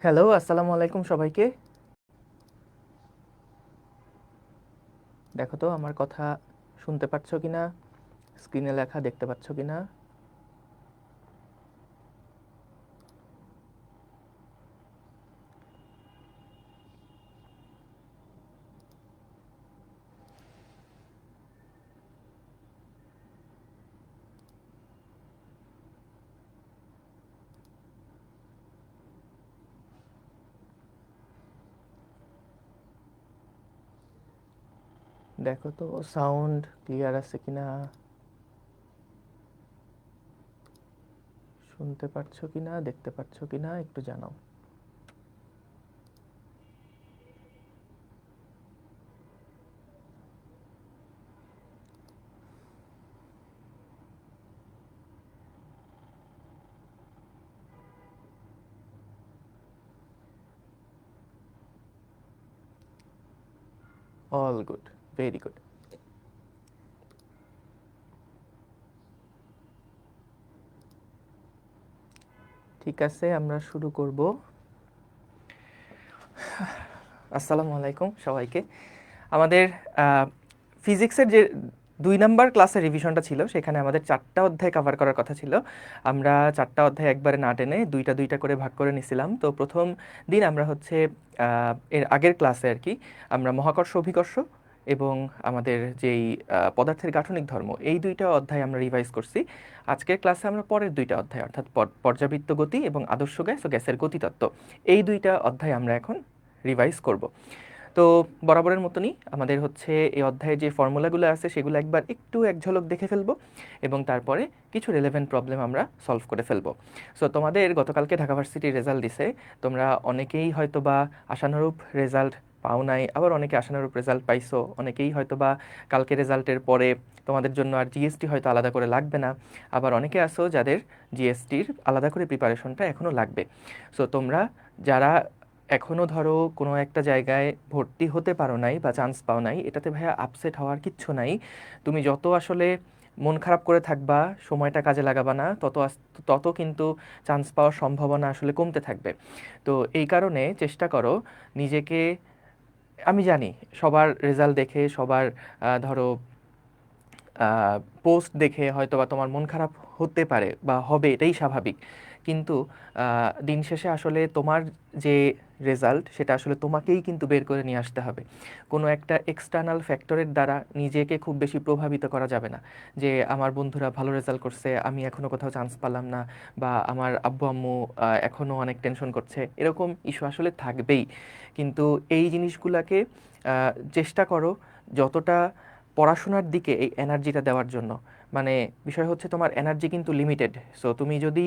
Hello, আসসালামু আলাইকুম সবাইকে। দেখো তো আমার কথা শুনতে পাচ্ছ কিনা, স্ক্রিনে লেখা দেখতে পাচ্ছ কিনা? দেখো তো সাউন্ড ক্লিয়ার আছে কিনা, শুনতে পাচ্ছ কিনা, দেখতে পাচ্ছ কিনা একটু জানাও। All good, very good. ঠিক আছে, আমরা শুরু করব। আসসালামু আলাইকুম সবাইকে। আমাদের ফিজিক্সের যে 2 নাম্বার ক্লাসের রিভিশনটা ছিল, সেখানে আমাদের 4টা অধ্যায় কভার করার কথা ছিল। আমরা 4টা অধ্যায় একবারে না টেনে দুইটা দুইটা করে ভাগ করে নিছিলাম। তো প্রথম দিন আমরা হচ্ছে এর আগের ক্লাসে আর কি আমরা মহাকর্ষ অভিকর্ষ এবং আমাদের যেই পদার্থের গাঠনিক ধর্ম, এই 2টা অধ্যায় আমরা রিভাইজ করছি। আজকের ক্লাসে আমরা পরের 2টা অধ্যায় অর্থাৎ পর্যাবৃত্ত গতি এবং আদর্শ গ্যাস ও গ্যাসের গতিতত্ত্ব, এই 2টা অধ্যায় আমরা এখন রিভাইজ করব। তো বরাবরের মতনই আমাদের হচ্ছে এই অধ্যায়ে যে ফর্মুলাগুলো আছে সেগুলো একবার একটু এক ঝলক দেখে ফেলবো এবং তারপরে কিছু রেলেভেন্ট প্রবলেম আমরা সলভ করে ফেলবো। সো তোমাদের গতকালকে ঢাকা ভার্সিটির রেজাল্ট দিছে, তোমরা অনেকেই হয়তো বা আশানুরূপ রেজাল্ট পাও নাই, আবার অনেকে আশানুরূপ রেজাল্ট পাইছো, অনেকেই হয়তো বা কালকে রেজাল্টের পরে তোমাদের জন্য আর জিএসটি হয়তো আলাদা করে লাগবে না, আবার অনেকে আসো যাদের জিএসটির আলাদা করে প্রিপারেশনটা এখনও লাগবে। সো তোমরা যারা এখনও ধরো কোনো একটা জায়গায় ভর্তি হতে পারো নাই বা চান্স পাও নাই, এটাতে ভাইয়া আপসেট হওয়ার কিচ্ছু নাই। তুমি যত আসলে মন খারাপ করে থাকবা, সময়টা কাজে লাগাবা না, তত কিন্তু চান্স পাওয়ার সম্ভাবনা আসলে কমতে থাকবে। তো এই কারণে চেষ্টা করো নিজেকে, আমি জানি সবার রেজাল্ট দেখে সবার ধরো পোস্ট দেখে হয়তো বা তোমার মন খারাপ হতে পারে বা হবে, এটাই স্বাভাবিক। কিন্তু দিন শেষে আসলে তোমার যে রেজাল্ট সেটা আসলে তোমাকেই কিন্তু বের করে নিয়ে আসতে হবে। কোনো একটা এক্সটার্নাল ফ্যাক্টরের দ্বারা নিজেকে খুব বেশি প্রভাবিত করা যাবে না, যে আমার বন্ধুরা ভালো রেজাল্ট করছে আমি এখনও কোথাও চান্স পেলাম না, বা আমার আব্বু আম্মু এখনও অনেক টেনশন করছে, এরকম ইস্যু আসলে থাকবেই। কিন্তু এই জিনিসগুলোকে চেষ্টা করো যতটা পড়াশোনার দিকে এই এনার্জিটা দেওয়ার জন্য। মানে বিষয় হচ্ছে তোমার এনার্জি কিন্তু লিমিটেড। সো তুমি যদি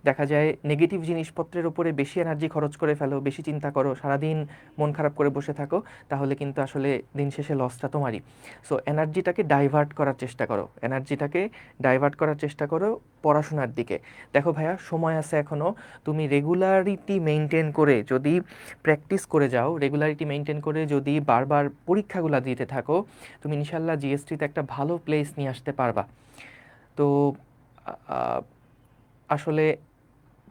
দেখা যায় নেগেটিভ জিনিসপত্রের উপরে বেশি এনার্জি খরচ করে ফেলো, বেশি চিন্তা করো, সারাদিন মন খারাপ করে বসে থাকো, তাহলে কিন্তু আসলে দিন শেষে লসটা তোমারই। সো এনার্জিটাকে ডাইভার্ট করার চেষ্টা করো, এনার্জিটাকে ডাইভার্ট করার চেষ্টা করো পড়াশোনার দিকে। দেখো ভাইয়া, সময় আছে এখনও। তুমি রেগুলারিটি মেনটেন করে যদি প্র্যাকটিস করে যাও, রেগুলারিটি মেনটেন করে যদি বারবার পরীক্ষাগুলো দিতে থাকো, তুমি ইনশাল্লাহ জিএসটিতে একটা ভালো প্লেস নিয়ে আসতে পারবা। তো আ- আসলে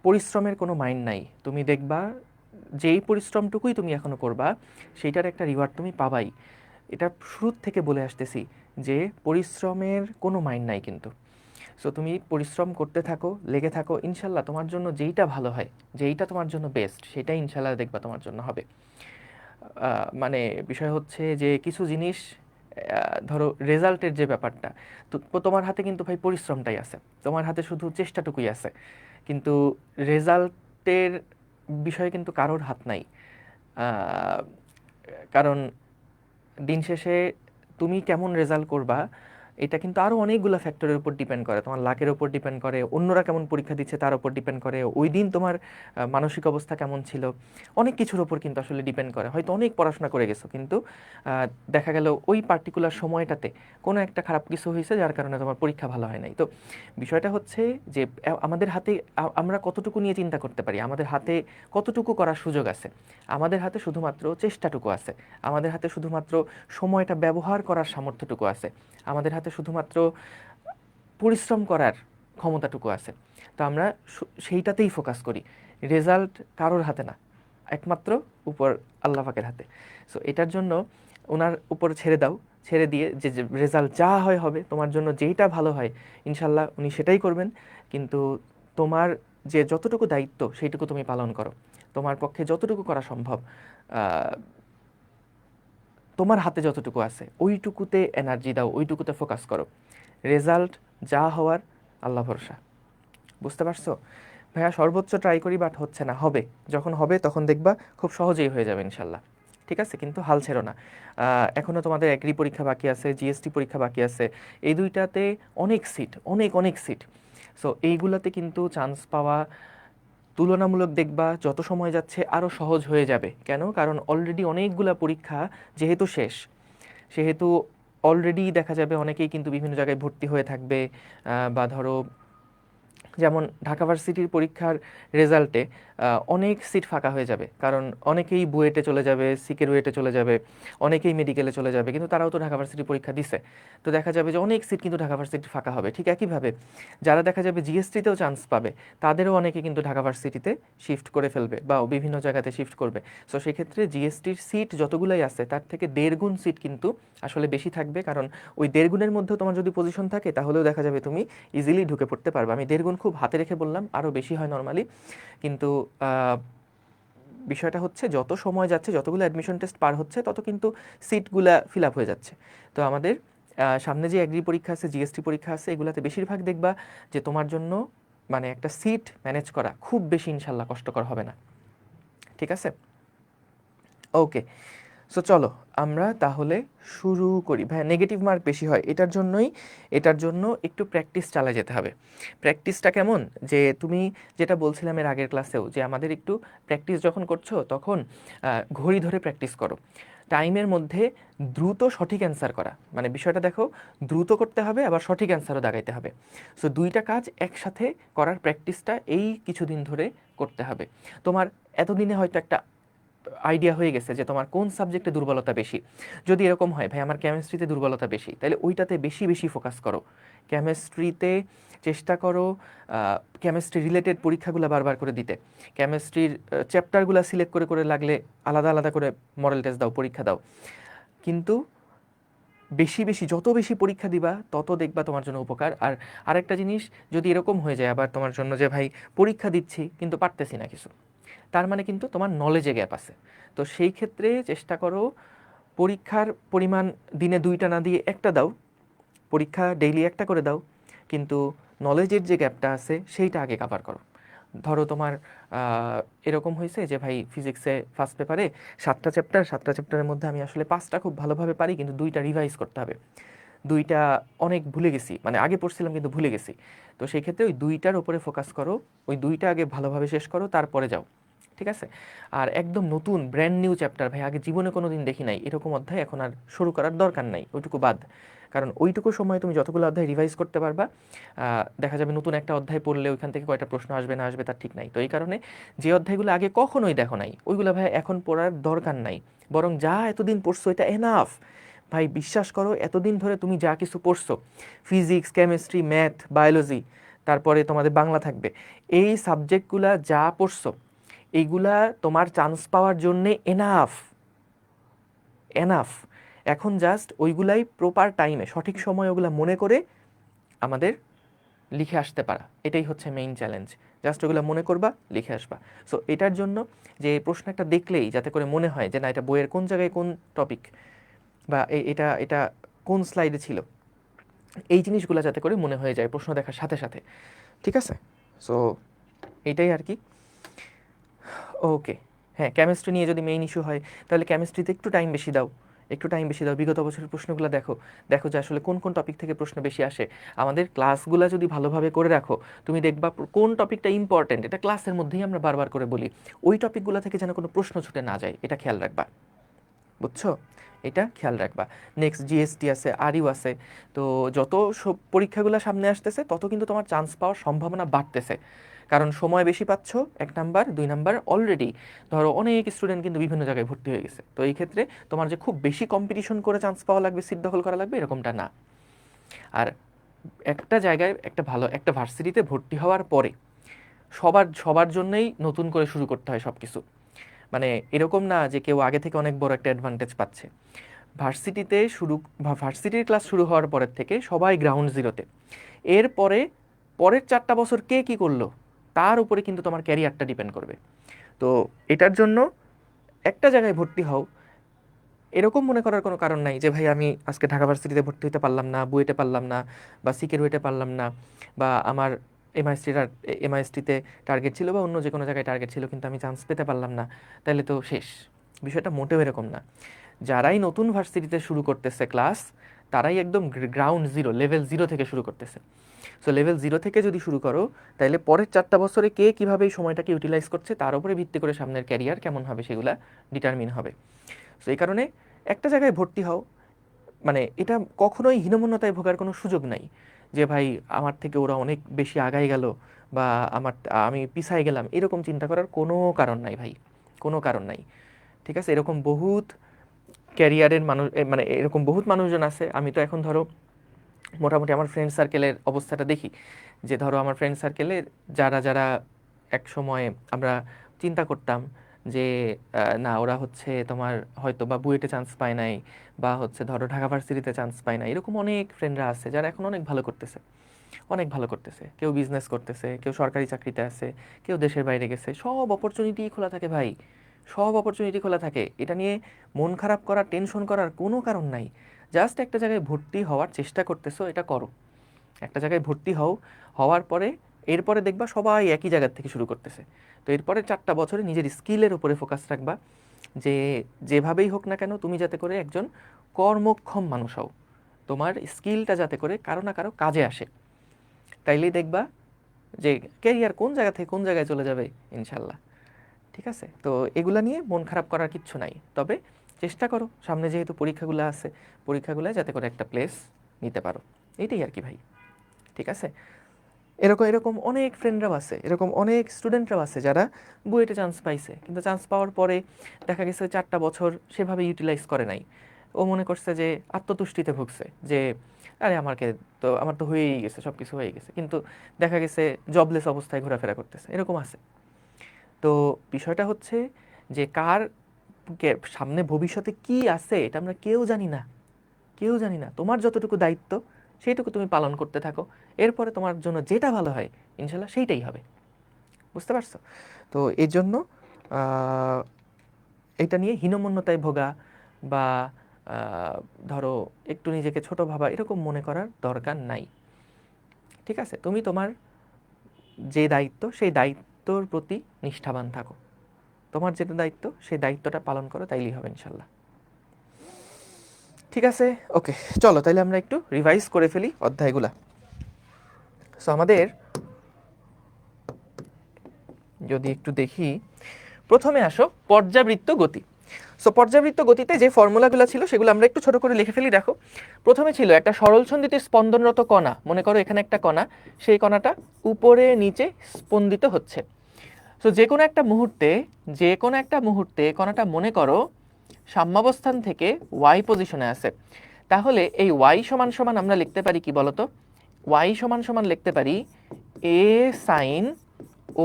পরিশ্রমের কোনো মাইন্ড নাই। তুমি দেখবা যেই পরিশ্রমটুকুই তুমি এখনো করবা, সেইটার একটা রিওয়ার্ড তুমি পাবাই। এটা শুরুর থেকে বলে আসতেছি যে পরিশ্রমের কোনো মাইন্ড নাই কিন্তু। সো তুমি পরিশ্রম করতে থাকো, লেগে থাকো, ইনশাল্লাহ তোমার জন্য যেইটা ভালো হয়, যেইটা তোমার জন্য বেস্ট, সেটাই ইনশাল্লাহ দেখবা তোমার জন্য হবে। মানে বিষয় হচ্ছে যে কিছু জিনিস, ধরো রেজাল্টের যে ব্যাপারটা, তো তোমার হাতে কিন্তু ভাই পরিশ্রমটাই আছে, তোমার হাতে শুধু চেষ্টাটুকুই আছে। কিন্তু রেজাল্টের বিষয়ে কিন্তু কারোর হাত নাই। আহ, কারণ দিন শেষে তুমি কেমন রেজাল্ট করবা, এটা কিন্তু আরও অনেকগুলো ফ্যাক্টরের উপর ডিপেন্ড করে। তোমার লাকের উপর ডিপেন্ড করে, অন্যরা কেমন পরীক্ষা দিচ্ছে তার উপর ডিপেন্ড করে, ওই দিন তোমার মানসিক অবস্থা কেমন ছিল, অনেক কিছুর উপর কিন্তু আসলে ডিপেন্ড করে। হয়তো অনেক পড়াশোনা করে গেছো, কিন্তু দেখা গেল ওই পার্টিকুলার সময়টাতে কোনো একটা খারাপ কিছু হয়েছে যার কারণে তোমার পরীক্ষা ভালো হয় নাই। তো বিষয়টা হচ্ছে যে আমাদের হাতে আমরা কতটুকু নিয়ে চিন্তা করতে পারি, আমাদের হাতে কতটুকু করার সুযোগ আছে। আমাদের হাতে শুধুমাত্র চেষ্টাটুকু আছে, আমাদের হাতে শুধুমাত্র সময়টা ব্যবহার করার সামর্থ্যটুকু আছে, আমাদের হাতে শুধুমাত্র পরিশ্রম করার ক্ষমতাটুকু আছে। তো আমরা সেইটাতেই ফোকাস করি, রেজাল্ট কারোর হাতে না। একমাত্র উপর আল্লাহ পাকের হাতে। সো এটার জন্য ওনার উপর ছেড়ে দাও, ছেড়ে দিয়ে যে রেজাল্ট যা হয় হবে, তোমার জন্য যেইটা ভালো হয় ইনশাল্লাহ উনি সেটাই করবেন। কিন্তু তোমার যে যতটুকু দায়িত্ব সেইটুকু তুমি পালন করো, তোমার পক্ষে যতটুকু করা সম্ভব, আহ, তোমার হাতে যতটুকু আছে ওইটুকুতে এনার্জি দাও, ওইটুকুতে ফোকাস করো। রেজাল্ট যা হওয়ার আল্লাহ ভরসা। বুঝতে পারছো? ভাইয়া সর্বোচ্চ ট্রাই করি, বাট হচ্ছে না, হবে। যখন হবে তখন দেখবা খুব সহজেই হয়ে যাবে ইনশাল্লাহ। ঠিক আছে, কিন্তু হাল ছেড়ো না। এখনও তোমাদের এগ্রি পরীক্ষা বাকি আছে, জিএসটি পরীক্ষা বাকি আছে। এই দুইটাতে অনেক সিট, অনেক অনেক সিট। সো এইগুলাতে কিন্তু চান্স পাওয়া তুলনামূলক দেখবা যত সময় যাচ্ছে আরও সহজ হয়ে যাবে। কেন? কারণ অলরেডি অনেকগুলা পরীক্ষা যেহেতু শেষ, সেহেতু অলরেডি দেখা যাবে অনেকেই কিন্তু বিভিন্ন জায়গায় ভর্তি হয়ে থাকবে। বা ধরো যেমন ঢাকা ভার্সিটির পরীক্ষার রেজাল্টে অনেক সিট ফাঁকা হয়ে যাবে, কারণ অনেকেই বুয়েটে চলে যাবে, সিকে রুয়েটে চলে যাবে, অনেকেই মেডিকেলে চলে যাবে, কিন্তু তারাও তো ঢাকা ভার্সিটির পরীক্ষা দিছে। তো দেখা যাবে যে অনেক সিট কিন্তু ঢাকা ভার্সিটি ফাঁকা হবে। ঠিক একইভাবে যারা দেখা যাবে জিএসটিতেও চান্স পাবে, তাদেরও অনেকে কিন্তু ঢাকা ভার্সিটিতে শিফট করে ফেলবে বা বিভিন্ন জায়গাতে শিফট করবে। সো সেক্ষেত্রে জিএসটির সিট যতগুলাই আছে তার থেকে 1.5 গুণ সিট কিন্তু আসলে বেশি থাকবে, কারণ ওই 1.5 গুণের মধ্যেও তোমার যদি পজিশন থাকে তাহলেও দেখা যাবে তুমি ইজিলি ঢুকে পড়তে পারবে। আমি 1.5 গুণ খুব হাতে রেখে বললাম, আরও বেশি হয় নর্মালি, কিন্তু বিষয়টা হচ্ছে যত সময় যাচ্ছে, যতগুলো অ্যাডমিশন টেস্ট পার হচ্ছে, তত কিন্তু সিটগুলা ফিল আপ হয়ে যাচ্ছে। তো আমাদের সামনে যে এগ্রি পরীক্ষা আছে, জিএসটি পরীক্ষা আছে, এগুলাতে বেশিরভাগ দেখবা যে তোমার জন্য মানে একটা সিট ম্যানেজ করা খুব বেশি ইনশাল্লাহ কষ্টকর হবে না। ঠিক আছে, ওকে। সো চলো আমরা তাহলে শুরু করি। ভাই নেগেটিভ মার্ক বেশি হয় এটার জন্য একটু প্র্যাকটিস চালিয়ে যেতে হবে। প্র্যাকটিসটা কেমন? যে তুমি যেটা বলছিলাম এর আগের ক্লাসেও, যে আমাদের একটু প্র্যাকটিস যখন করছো তখন ঘড়ি ধরে প্র্যাকটিস করো, টাইমের মধ্যে দ্রুত সঠিক অ্যান্সার করা। মানে বিষয়টা দেখো, দ্রুত করতে হবে আবার সঠিক অ্যান্সারও দাগাইতে হবে। সো দুইটা কাজ একসাথে করার প্র্যাকটিসটা এই কিছুদিন ধরে করতে হবে। তোমার এতদিনে হয়তো একটা আইডিয়া হয়ে গেছে যে তোমার কোন সাবজেক্টে দুর্বলতা বেশি। যদি এরকম হয় ভাই আমার কেমিস্ট্রিতে দুর্বলতা বেশি, তাহলে ওইটাতে বেশি বেশি ফোকাস করো। কেমিস্ট্রিতে চেষ্টা করো কেমিস্ট্রি রিলেটেড পরীক্ষাগুলো বারবার করে দিতে। কেমিস্ট্রির চ্যাপ্টারগুলো সিলেক্ট করে করে লাগলে আলাদা আলাদা করে মডেল টেস্ট দাও, পরীক্ষা দাও। কিন্তু বেশি বেশি যত বেশি পরীক্ষা দিবা তত দেখবা তোমার জন্য উপকার। আর আরেকটা জিনিস, যদি এরকম হয়ে যায় আবার তোমার জন্য যে ভাই পরীক্ষা দিচ্ছি কিন্তু পারতেছি না কিছু, তার মানে কিন্তু তোমার নলেজে গ্যাপ আছে। তো সেই ক্ষেত্রে চেষ্টা করো পরীক্ষার পরিমাণ দিনে 2টা না দিয়ে 1টা দাও, পরীক্ষা ডেইলি 1টা করে দাও, কিন্তু নলেজের যে গ্যাপটা আছে সেইটা আগে কাভার করো। ধরো তোমার এরকম হয়েছে যে ভাই ফিজিক্সে ফার্স্ট পেপারে 7টা চ্যাপ্টার, 7টা চ্যাপ্টারের মধ্যে আমি আসলে 5টা খুব ভালোভাবে পারি, কিন্তু 2টা রিভাইজ করতে হবে, 2টা অনেক ভুলে গেছি, মানে আগে পড়ছিলাম কিন্তু ভুলে গেছি। তো সেই ক্ষেত্রে ওই 2টার উপরে ফোকাস করো, ওই 2টা আগে ভালোভাবে শেষ করো, তারপরে যাও। ঠিক আছে? আর একদম নতুন ব্র্যান্ড নিউ চ্যাপ্টার, ভাই আগে জীবনে কোনো দিন দেখি নাই এরকম অধ্যায় এখন আর শুরু করার দরকার নাই, ওইটুকু বাদ। কারণ ওইটুকু সময় তুমি যতগুলো অধ্যায় রিভাইজ করতে পারবা, দেখা যাবে নতুন একটা অধ্যায় পড়লে ওইখান থেকে কয়টা প্রশ্ন আসবে না আসবে তার ঠিক নাই। তো এই কারণে যে অধ্যায়গুলো আগে কখনোই দেখো নাই ওইগুলো ভাই এখন পড়ার দরকার নাই, বরং যা এতদিন পড়ছো এটা এনাফ। ভাই বিশ্বাস করো, এতদিন ধরে তুমি যা কিছু পড়ছো, ফিজিক্স, কেমিস্ট্রি, ম্যাথ, বায়োলজি, তারপরে তোমাদের বাংলা থাকবে, এই সাবজেক্টগুলা যা পড়ছো এইগুলা তোমার চান্স পাওয়ার জন্যে এনাফ, এনাফ। এখন জাস্ট ওইগুলাই প্রপার টাইমে সঠিক সময় ওগুলা মনে করে আমাদের লিখে আসতে পারা, এটাই হচ্ছে মেইন চ্যালেঞ্জ। জাস্ট ওগুলো মনে করবা, লিখে আসবা। সো এটার জন্য যে প্রশ্ন একটা দেখলেই যাতে করে মনে হয় যে না এটা বইয়ের কোন জায়গায় কোন টপিক, বা এটা এটা কোন স্লাইডে ছিল, এই জিনিসগুলো যাতে করে মনে হয়ে যায় প্রশ্ন দেখার সাথে সাথে। ঠিক আছে? সো এটাই আর কি। ওকে, হ্যাঁ, কেমিস্ট্রি নিয়ে যদি মেইন ইস্যু হয় তাহলে কেমিস্ট্রিতে একটু টাইম বেশি দাও, একটু টাইম বেশি দাও। বিগত বছরের প্রশ্নগুলো দেখো, দেখো যে আসলে কোন কোন টপিক থেকে প্রশ্ন বেশি আসে। আমাদের ক্লাসগুলো যদি ভালোভাবে করে রাখো, তুমি দেখবা কোন টপিকটা ইম্পর্টেন্ট, এটা ক্লাসের মধ্যেই আমরা বারবার করে বলি, ওই টপিকগুলো থেকে যেন কোনো প্রশ্ন ছুটে না যায়, এটা খেয়াল রাখবা। বুঝছো? এটা খেয়াল রাখবা। নেক্সট জিএসটি আছে, আরইউ আছে। তো যত সব পরীক্ষাগুলো সামনে আসতেছে তত কিন্তু তোমার চান্স পাওয়ার সম্ভাবনা বাড়তেছে, কারণ সময় বেশি পাচ্ছ, 1 নাম্বার, 2 নাম্বার। অলরেডি ধরো অনেক স্টুডেন্ট কিন্তু বিভিন্ন জায়গায় ভর্তি হয়ে গেছে। তো এই ক্ষেত্রে তোমার যে খুব বেশি কম্পিটিশন করে চান্স পাওয়া লাগবে, সিট দখল করা লাগবে, এরকমটা না। আর একটা জায়গায় একটা ভালো একটা ভার্সিটিতে ভর্তি হওয়ার পরে সবার সবার জন্যই নতুন করে শুরু করতে হয় সব কিছু। মানে এরকম না যে কেউ আগে থেকে অনেক বড় একটা অ্যাডভান্টেজ পাচ্ছে। ভার্সিটির ক্লাস শুরু হওয়ার পরের থেকে সবাই গ্রাউন্ড জিরোতে। এরপরে পরের 4টা বছর কে কি করলো তার উপরে কিন্তু তোমার ক্যারিয়ারটা ডিপেন্ড করবে। তো এটার জন্য একটা জায়গায় ভর্তি হও, এরকম মনে করার কোনো কারণ নাই যে ভাই আমি আজকে ঢাকা ভার্সিটিতে ভর্তি হতে পারলাম না, বুয়েটে পারলাম না, বা সিকের ওয়েটে পারলাম না, বা আমার এমআইএসটিতে টার্গেট ছিল বা অন্য যে কোনো জায়গায় টার্গেট ছিল কিন্তু আমি চান্স পেতে পারলাম না, তাহলে তো শেষ। বিষয়টা মোটেও এরকম না। যারাই নতুন ভার্সিটিতে শুরু করতেছে ক্লাস, তারাই একদম গ্রাউন্ড জিরো, লেভেল জিরো থেকে শুরু করতেছে। সো লেভেল জিরো থেকে যদি শুরু করো, তাহলে পরের 4টা বছরে কে কীভাবে এই সময়টাকে ইউটিলাইজ করছে তার উপরে ভিত্তি করে সামনের ক্যারিয়ার কেমন হবে সেগুলা ডিটারমিন হবে। সো এই কারণে একটা জায়গায় ভর্তি হও, মানে এটা কখনোই হীনমন্যতায় ভোগার কোনো সুযোগ নাই যে ভাই আমার থেকে ওরা অনেক বেশি আগায় গেল বা আমি পিছায় গেলাম, এরকম চিন্তা করার কোনো কারণ নাই ভাই, কোনো কারণ নাই। ঠিক আছে, এরকম বহুত ক্যারিয়ারের মানুষ, মানে এরকম বহুত মানুষজন আছে। আমি তো এখন ধরো মোটামুটি আমার ফ্রেন্ড সার্কেলের অবস্থাটা দেখি, যে ধরো আমার ফ্রেন্ড সার্কেলে যারা যারা এক সময় আমরা চিন্তা করতাম যে না ওরা হচ্ছে তোমার হয়তো বা বুয়েটে চান্স পায় নাই, বা হচ্ছে ধরো ঢাকা ভার্সিটিতে চান্স পায় না, এরকম অনেক ফ্রেন্ডরা আছে যারা এখন অনেক ভালো করতেছে, অনেক ভালো করতেছে। কেউ বিজনেস করতেছে, কেউ সরকারি চাকরিতে আছে, কেউ দেশের বাইরে গেছে। সব অপরচুনিটি খোলা থাকে ভাই, সব অপরচুনিটি খোলা থাকে। এটা নিয়ে মন খারাপ করার, টেনশন করার কোনো কারণ নাই। জাস্ট একটা জায়গায় ভর্তি হওয়ার চেষ্টা করতেছো, এটা করো। একটা জায়গায় ভর্তি হও, হওয়ার পরে এরপরে দেখবা সবাই একই জায়গার থেকে শুরু করতেছে। তো এরপরে 4টা বছরে নিজের স্কিলের উপরে ফোকাস রাখবা, যে যেভাবেই হোক না কেন তুমি যাতে করে একজন কর্মক্ষম মানুষ হও, তোমার স্কিলটা যাতে করে কারো না কারো কাজে আসে। তাইলেই দেখবা যে ক্যারিয়ার কোন জায়গা থেকে কোন জায়গায় চলে যাবে ইনশাল্লাহ। ঠিক আছে, তো এগুলা নিয়ে মন খারাপ করার কিচ্ছু নাই। তবে চেষ্টা করো সামনে যেহেতু পরীক্ষাগুলো আছে, পরীক্ষাগুলো যাতে করে একটা প্লেস নিতে পারো, এইটাই আর কি ভাই। ঠিক আছে, এরকম এরকম অনেক ফ্রেন্ডরাও আছে, এরকম অনেক স্টুডেন্টরাও আছে যারা বুয়েটে চান্স পাইছে, কিন্তু চান্স পাওয়ার পরে দেখা গেছে 4টা বছর সেভাবে ইউটিলাইজ করে নাই। ও মনে করছে যে আত্মতুষ্টিতে ভুগছে, যে আরে আমার তো হয়েই গেছে, সব কিছু হয়ে গেছে, কিন্তু দেখা গেছে জবলেস অবস্থায় ঘোরাফেরা করতেছে, এরকম আছে। তো বিষয়টা হচ্ছে যে সামনে ভবিষ্যতে কি আছে এটা আমরা কেউ জানি না, কেউ জানি না। তোমার যতটুকু দায়িত্ব সেইটুকু তুমি পালন করতে থাকো, এরপরে তোমার জন্য যেটা ভালো হয় ইনশাল্লাহ সেইটাই হবে। বুঝতে পারছো? তো এই জন্য এটা নিয়ে হীনমন্যতায় ভোগা বা ধরো একটু নিজেকে ছোট ভাবা এরকম মনে করার দরকার নাই। ঠিক আছে, তুমি তোমার যে দায়িত্ব সেই দায়িত্বর প্রতি নিষ্ঠাবান থাকো, তোমার যেটা দায়িত্ব সেই দায়িত্বটা পালন করো, তাইলেই হবে ইনশাল্লাহ। ঠিক আছে, ওকে, চলো তাইলে আমরা একটু রিভাইজ করে ফেলি অধ্যায়গুলা। সো আমাদের যদি একটু দেখি, প্রথমে আসো পর্যাবৃত্ত গতি। সো পর্যাবৃত্ত গতিতে যে ফর্মুলাগুলো ছিল সেগুলো আমরা একটু ছোট করে লিখে ফেলি। দেখো, প্রথমে ছিল একটা সরলছন্দিতে স্পন্দনরত কণা, মনে করো এখানে একটা কণা, সেই কণাটা উপরে নিচে স্পন্দিত হচ্ছে। সো যে কোনো একটা মুহূর্তে কণাটা মনে করো সাম্যাবস্থান থেকে ওয়াই পজিশনে আছে, তাহলে এই ওয়াই সমান সমান আমরা লিখতে পারি কি বলতো? ওয়াই সমান সমান লিখতে পারি এ sine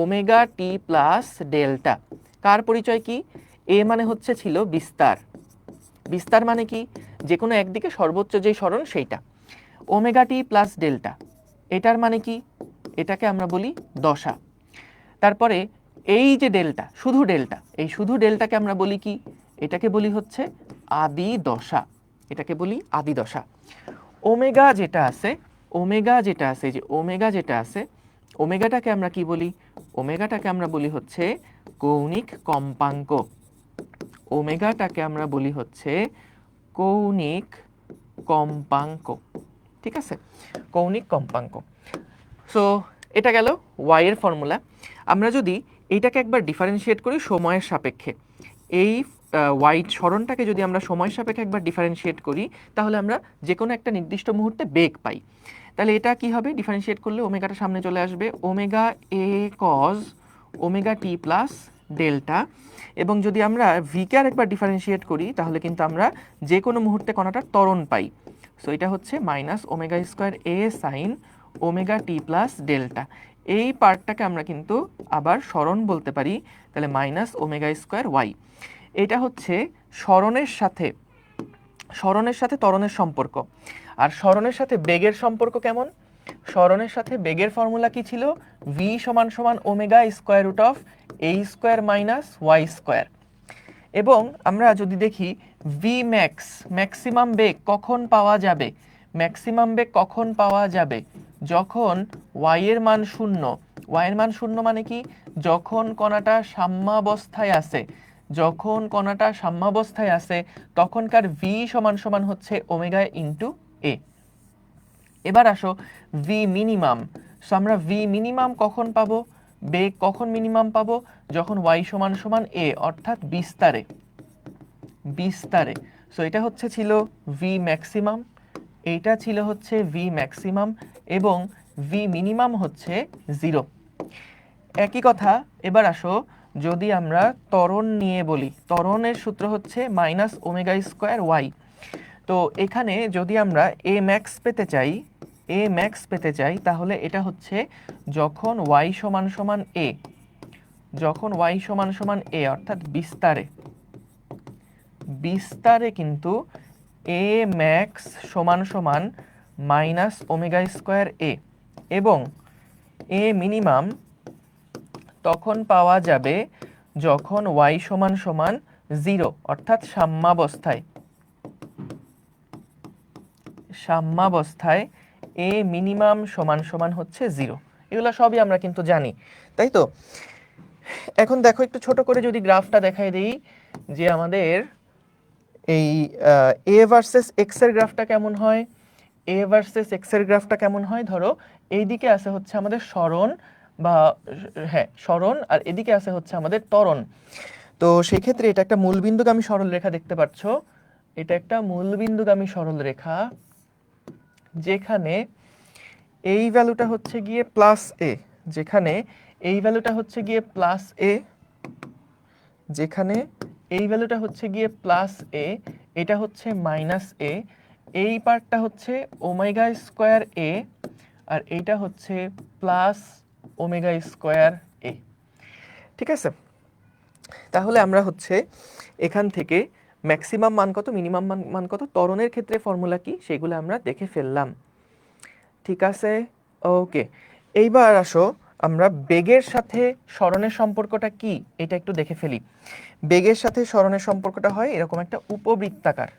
omega t plus delta. কার পরিচয় কি? এ মানে হচ্ছে ছিল বিস্তার, বিস্তার মানে কি? যে কোনো একদিকে সর্বোচ্চ যেই সরণ সেইটা। ওমেগা টি প্লাস ডেল্টা, এটার মানে কি? এটাকে আমরা বলি দশা। তারপরে এই যে ডেল্টা, শুধু ডেল্টা, এই শুধু ডেল্টাকে আমরা বলি কি? এটাকে বলি হচ্ছে আদি দশা, এটাকে বলি আদি দশা। ওমেগা যেটা আছে, যে ওমেগা যেটা আছে, ওমেগাটাকে আমরা কি বলি? ওমেগাটাকে আমরা বলি হচ্ছে কৌণিক কম্পাঙ্ক। ওমেগাটাকে আমরা বলি হচ্ছে কৌণিক কম্পাঙ্ক। ঠিক আছে, কৌণিক কম্পাঙ্ক। সো এটা গেল ওয়াই এর ফর্মুলা। আমরা যদি এইটাকে একবার ডিফারেন্সিয়েট করি সময়ের সাপেক্ষে, এই ওয়াই সরণটাকে যদি আমরা সময়ের সাপেক্ষে একবার ডিফারেন্সিয়েট করি, তাহলে আমরা যে কোনো একটা নির্দিষ্ট মুহূর্তে বেগ পাই। তাহলে এটা কি হবে? ডিফারেন্সিয়েট করলে ওমেগাটা সামনে চলে আসবে, ওমেগা এ cause omega t plus delta. এবং যদি আমরা ভিকে আরেকবার ডিফারেন্সিয়েট করি, তাহলে কিন্তু আমরা যে কোনো মুহূর্তে কণাটার ত্বরণ পাই। সো এটা হচ্ছে মাইনাস ওমেগা স্কোয়ার এ sine omega t plus delta. এই পার্টটাকে আমরা কিন্তু আবার সরণ বলতে পারি, তাহলে মাইনাস ওমেগা স্কোয়ার ওয়াই। এটা হচ্ছে সরণের সাথে ত্বরণের সম্পর্ক। আর সরণের সাথে বেগের সম্পর্ক কেমন? সরণের সাথে বেগের ফর্মুলা কি ছিল? ভি সমান সমান omega square root of A square minus Y square. এবং আমরা যদি দেখি ভি ম্যাক্স, ম্যাক্সিমাম বেগ কখন পাওয়া যাবে? ম্যাক্সিমাম বেগ কখন পাওয়া যাবে? যখন ওয়াই এর মান শূন্য। ওয়াই এর মান শূন্য মানে কি? যখন কণাটা সাম্যাবস্থায় আছে। যখন কণাটা সাম্যাবস্থায় আছে তখনকার ভি সমান সমান হচ্ছে ওমেগা ইন্টু এ। এবার আসো ভি মিনিমাম। সো আমরা ভি মিনিমাম কখন পাবো? বেগ কখন মিনিমাম পাবো? যখন ওয়াই সমান সমান এ, অর্থাৎ বিস্তারে। সো এটা হচ্ছে ছিল ভি ম্যাক্সিমাম, এইটা ছিল হচ্ছে ভি ম্যাক্সিমাম, এবং ভি মিনিমাম হচ্ছে 0। একই কথা এবার আসো যদি আমরা ত্বরণ নিয়ে বলি, ত্বরণের সূত্র হচ্ছে মাইনাস ওমেগা স্কোয়ার ওয়াই। তো এখানে যদি আমরা এ ম্যাক্স পেতে চাই তাহলে এটা হচ্ছে যখন ওয়াই সমান সমান এ, যখন ওয়াই সমান সমান এ অর্থাৎ বিস্তারে কিন্তু এ ম্যাক্স সমান সমান মাইনাস ওমেগা স্কোয়ার এ, এবং এ মিনিমাম তখন পাওয়া যাবে যখন ওয়াই সমান সমান 0 অর্থাৎ সাম্যাবস্থায় এ মিনিমাম সমান সমান হচ্ছে 0। এগুলো সবই আমরা কিন্তু জানি, তাই তো? এখন দেখো একটু ছোট করে যদি গ্রাফটা দেখাই দিই যে আমাদের এই এ ভার্সেস এক্স এর গ্রাফটা কেমন হয়। এ ভার্সেস এক্স এর গ্রাফটা কেমন হয়? ধরো এইদিকে আছে হচ্ছে আমাদের সরণ বা হ্যাঁ সরণ, আর এদিকে আছে হচ্ছে আমাদের ত্বরণ। তো সেই ক্ষেত্রে এটা একটা মূলবিন্দুগামী সরলরেখা, দেখতে পাচ্ছ এটা একটা মূলবিন্দুগামী সরলরেখা, যেখানে এই ভ্যালুটা হচ্ছে গিয়ে প্লাস এ, যেখানে এই ভ্যালুটা হচ্ছে গিয়ে প্লাস এ, যেখানে এই ভ্যালুটা হচ্ছে গিয়ে প্লাস এ, এটা হচ্ছে মাইনাস এ, এই পার্টটা হচ্ছে ওমেগা স্কোয়ার এ, আর এইটা হচ্ছে প্লাস ওমেগা স্কোয়ার এ। ঠিক আছে, তাহলে আমরা হচ্ছে এখান থেকে ম্যাক্সিমাম মান কত, মিনিমাম মান কত, ত্বরণের ক্ষেত্রে ফর্মুলা কি, সেগুলো আমরা দেখে ফেললাম। ঠিক আছে, ওকে। এইবার আসো আমরা বেগের সাথে সরণের সম্পর্কটা কি এটা একটু দেখে ফেলি। বেগের সাথে সরণের সম্পর্কটা হয় এরকম একটা উপবৃত্তাকার,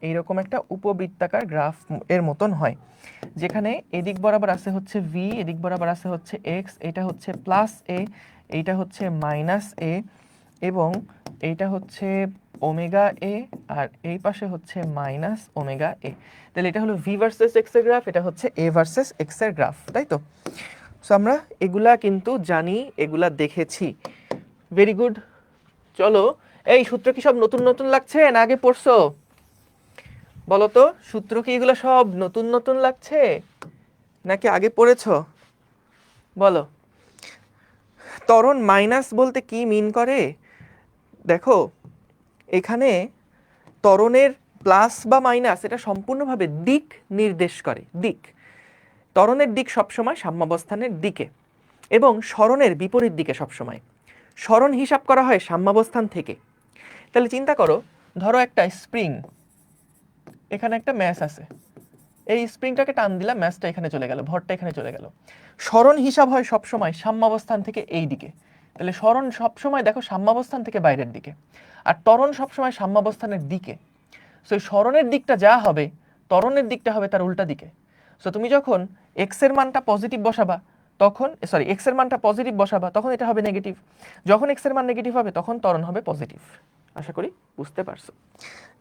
এইরকম একটা উপবৃত্তাকার গ্রাফ এর মতন হয়, যেখানে এদিক বরাবর আছে হচ্ছে ভি, এদিক বরাবর আছে হচ্ছে এক্স, এটা হচ্ছে প্লাস এ, এইটা হচ্ছে মাইনাস এ, এবং এইটা হচ্ছে ওমেগা এ, আর এই পাশে হচ্ছে মাইনাস ওমেগা এ। তাহলে এটা হলো ভি ভার্সেস এক্স এর গ্রাফ, এটা হচ্ছে এ ভার্সেস এক্স এর গ্রাফ, তাই তো? সো আমরা এগুলা কিন্তু জানি, এগুলা দেখেছি। Very good. চলো, এই সূত্র কি সব নতুন নতুন লাগছে না আগে পড়ছো? বলো তো, সূত্র কি এগুলো সব নতুন নতুন লাগছে নাকি আগে পড়েছো? বলো। ত্বরণ মাইনাস বলতে কি মিন করে? দেখো এখানে ত্বরণের প্লাস বা মাইনাস এটা সম্পূর্ণভাবে দিক নির্দেশ করে। দিক, ত্বরণের দিক সবসময় সাম্যাবস্থানের দিকে এবং সরণের বিপরীত দিকে সবসময়। সরণ হিসাব করা হয় সাম্যাবস্থান থেকে। তাহলে চিন্তা করো, ধরো একটা স্প্রিং, এখানে একটা ম্যাস আছে, এই স্প্রিংটাকে টান দিলাম, ম্যাসটা এখানে চলে গেল, ভরটা এখানে চলে গেল। সরণ হিসাব হয় সবসময় সাম্যাবস্থান থেকে এই দিকে। তাহলে সরণ সবসময় দেখো সাম্যাবস্থান থেকে বাইরের দিকে, আর ত্বরণ সবসময় সাম্যাবস্থানের দিকে। সো সরণের দিকটা যা হবে, ত্বরণের দিকটা হবে তার উল্টা দিকে। সো তুমি যখন এক্স এর মানটা পজিটিভ বসাবা তখন, এক্স এর মানটা পজিটিভ বসাবা তখন এটা হবে নেগেটিভ, যখন এক্স এর মান নেগেটিভ হবে তখন ত্বরণ হবে পজিটিভ। আশা করি বুঝতে পারছো।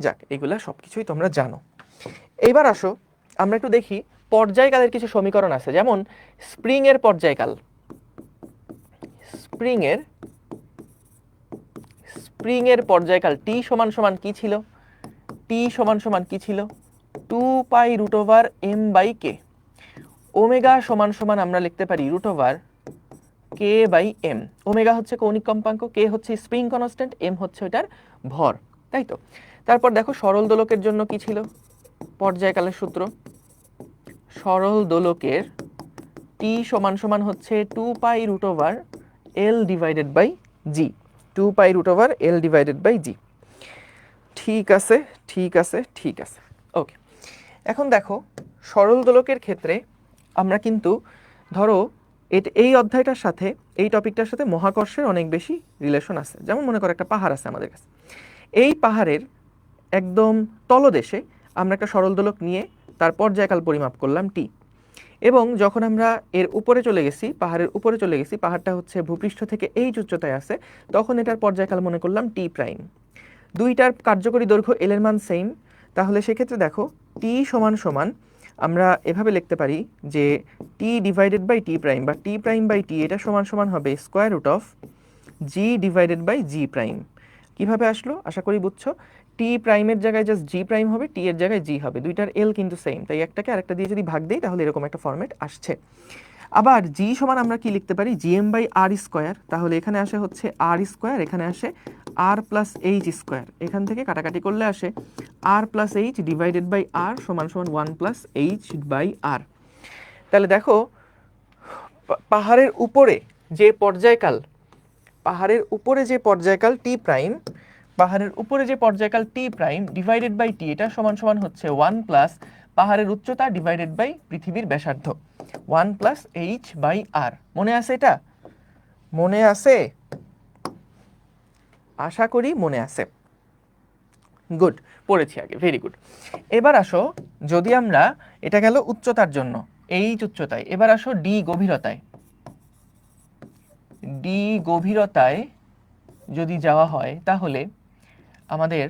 যাক, এগুলা সবকিছুই তোমরা জানো। এইবার আসো আমরা একটু দেখি পর্যায়কালের কিছু সমীকরণ আছে, যেমন স্প্রিং এর পর্যায়কাল। স্প্রিং এর পর্যায়কাল টি সমান সমান কি ছিল? টি সমান সমান কি ছিল? 2 pi root over M by K. Omega সমান সমান আমরা লিখতে পারি root over K by M. Omega হচ্ছে কৌণিক কম্পাঙ্ক, কে হচ্ছে স্প্রিং কনস্ট্যান্ট, এম হচ্ছে ওটার ভর, তাই তো? তারপর দেখো সরল দোলকের জন্য কি ছিল পর্যায়কালের সূত্র? সরল দোলকের T টি সমান সমান হচ্ছে 2π√L divided by G, 2π√L divided by G. ঠিক আছে, ঠিক আছে, ঠিক আছে, ওকে। এখন দেখো সরল দোলকের ক্ষেত্রে আমরা কিন্তু ধরো এই অধ্যায়টার সাথে এই টপিকটার সাথে মহাকর্ষের অনেক বেশি রিলেশন আছে। যেমন মনে করো একটা পাহাড় আছে আমাদের কাছে, এই পাহাড়ের একদম তলদেশে আমরা একটা সরল দোলক নিয়ে তার পর্যায়কাল পরিমাপ করলাম টি, এবং যখন আমরা এর উপরে চলে গেছি, পাহাড়ের উপরে চলে গেছি, পাহাড়টা হচ্ছে ভূপৃষ্ঠ থেকে এই উচ্চতায় আছে, তখন এটার পর্যায়কাল মনে করলাম টি প্রাইম। দুইটার কার্যকরী দৈর্ঘ্য এল এর মান সেম, তাহলে সেক্ষেত্রে দেখো টি সমান সমান আমরা এভাবে লিখতে পারি যে T divided by T prime বা টি প্রাইম বাই টি, এটা সমান সমান হবে square root of G divided by G prime. কীভাবে আসলো আশা করি বুঝছো। টি প্রাইমের জায়গায় জাস্ট জি প্রাইম হবে, টি এর জায়গায় জি হবে, দুইটার এল কিন্তু সেম, তাই একটাকে আরেকটা দিয়ে যদি ভাগ দিই তাহলে এরকম একটা ফরম্যাট আসছে। আবার জি সমান আমরা কি লিখতে পারি, জিএম বাই আর স্কোয়ার, তাহলে এখানে আসে হচ্ছে আর স্কোয়ার, এখানে আসে আর প্লাস এইচ স্কোয়ার, এখান থেকে কাটাকাটি করলে আসে আর প্লাস এইচ ডিভাইডেড বাই আর সমান সমান 1 প্লাস এইচ বাই আর। তাহলে দেখো পাহাড়ের উপরে যে পর্যায়কাল, পাহাড়ের উপরে যে পর্যায়কাল টি প্রাইম, পাহাড়ের উপরে যে পর্যায়কাল টি প্রাইম ডিভাইডেড বাই টি, এটা সমান সমান হচ্ছে 1 প্লাস পাহাড়ের উচ্চতা ডিভাইডেড বাই পৃথিবীর ব্যাসার্ধ 1 প্লাস এইচ বাই আর। মনে আছে এটা? মনে আছে? আশা করি মনে আছে। গুড, পড়েছি আগে, ভেরি গুড। এবার আসো, যদি আমরা, এটা গেল উচ্চতার জন্য এইচ উচ্চতায়, এবার আসো ডি গভীরতায়। ডি গভীরতায় যদি যাওয়া হয় তাহলে আমাদের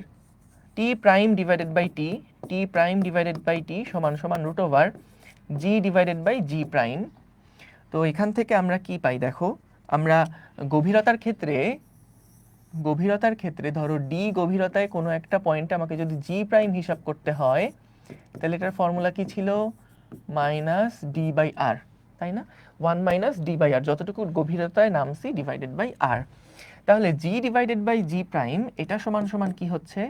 T prime divided by T, T prime divided by T সমান সমান root over G divided by G prime. তো এখান থেকে আমরা কি পাই দেখো, আমরা গভীরতার ক্ষেত্রে ধরো ডি গভীরতায় কোনো একটা পয়েন্টে আমাকে যদি জি প্রাইম হিসাব করতে হয়, তাহলে এটার ফর্মুলা কি ছিল, মাইনাস ডি বাই আর, তাই না? 1 মাইনাস ডি বাই আর, যতটুকু গভীরতায় নামছি ডিভাইডেড বাই আর। তাহলে G divided by G prime এটা সমান সমান কি হচ্ছে,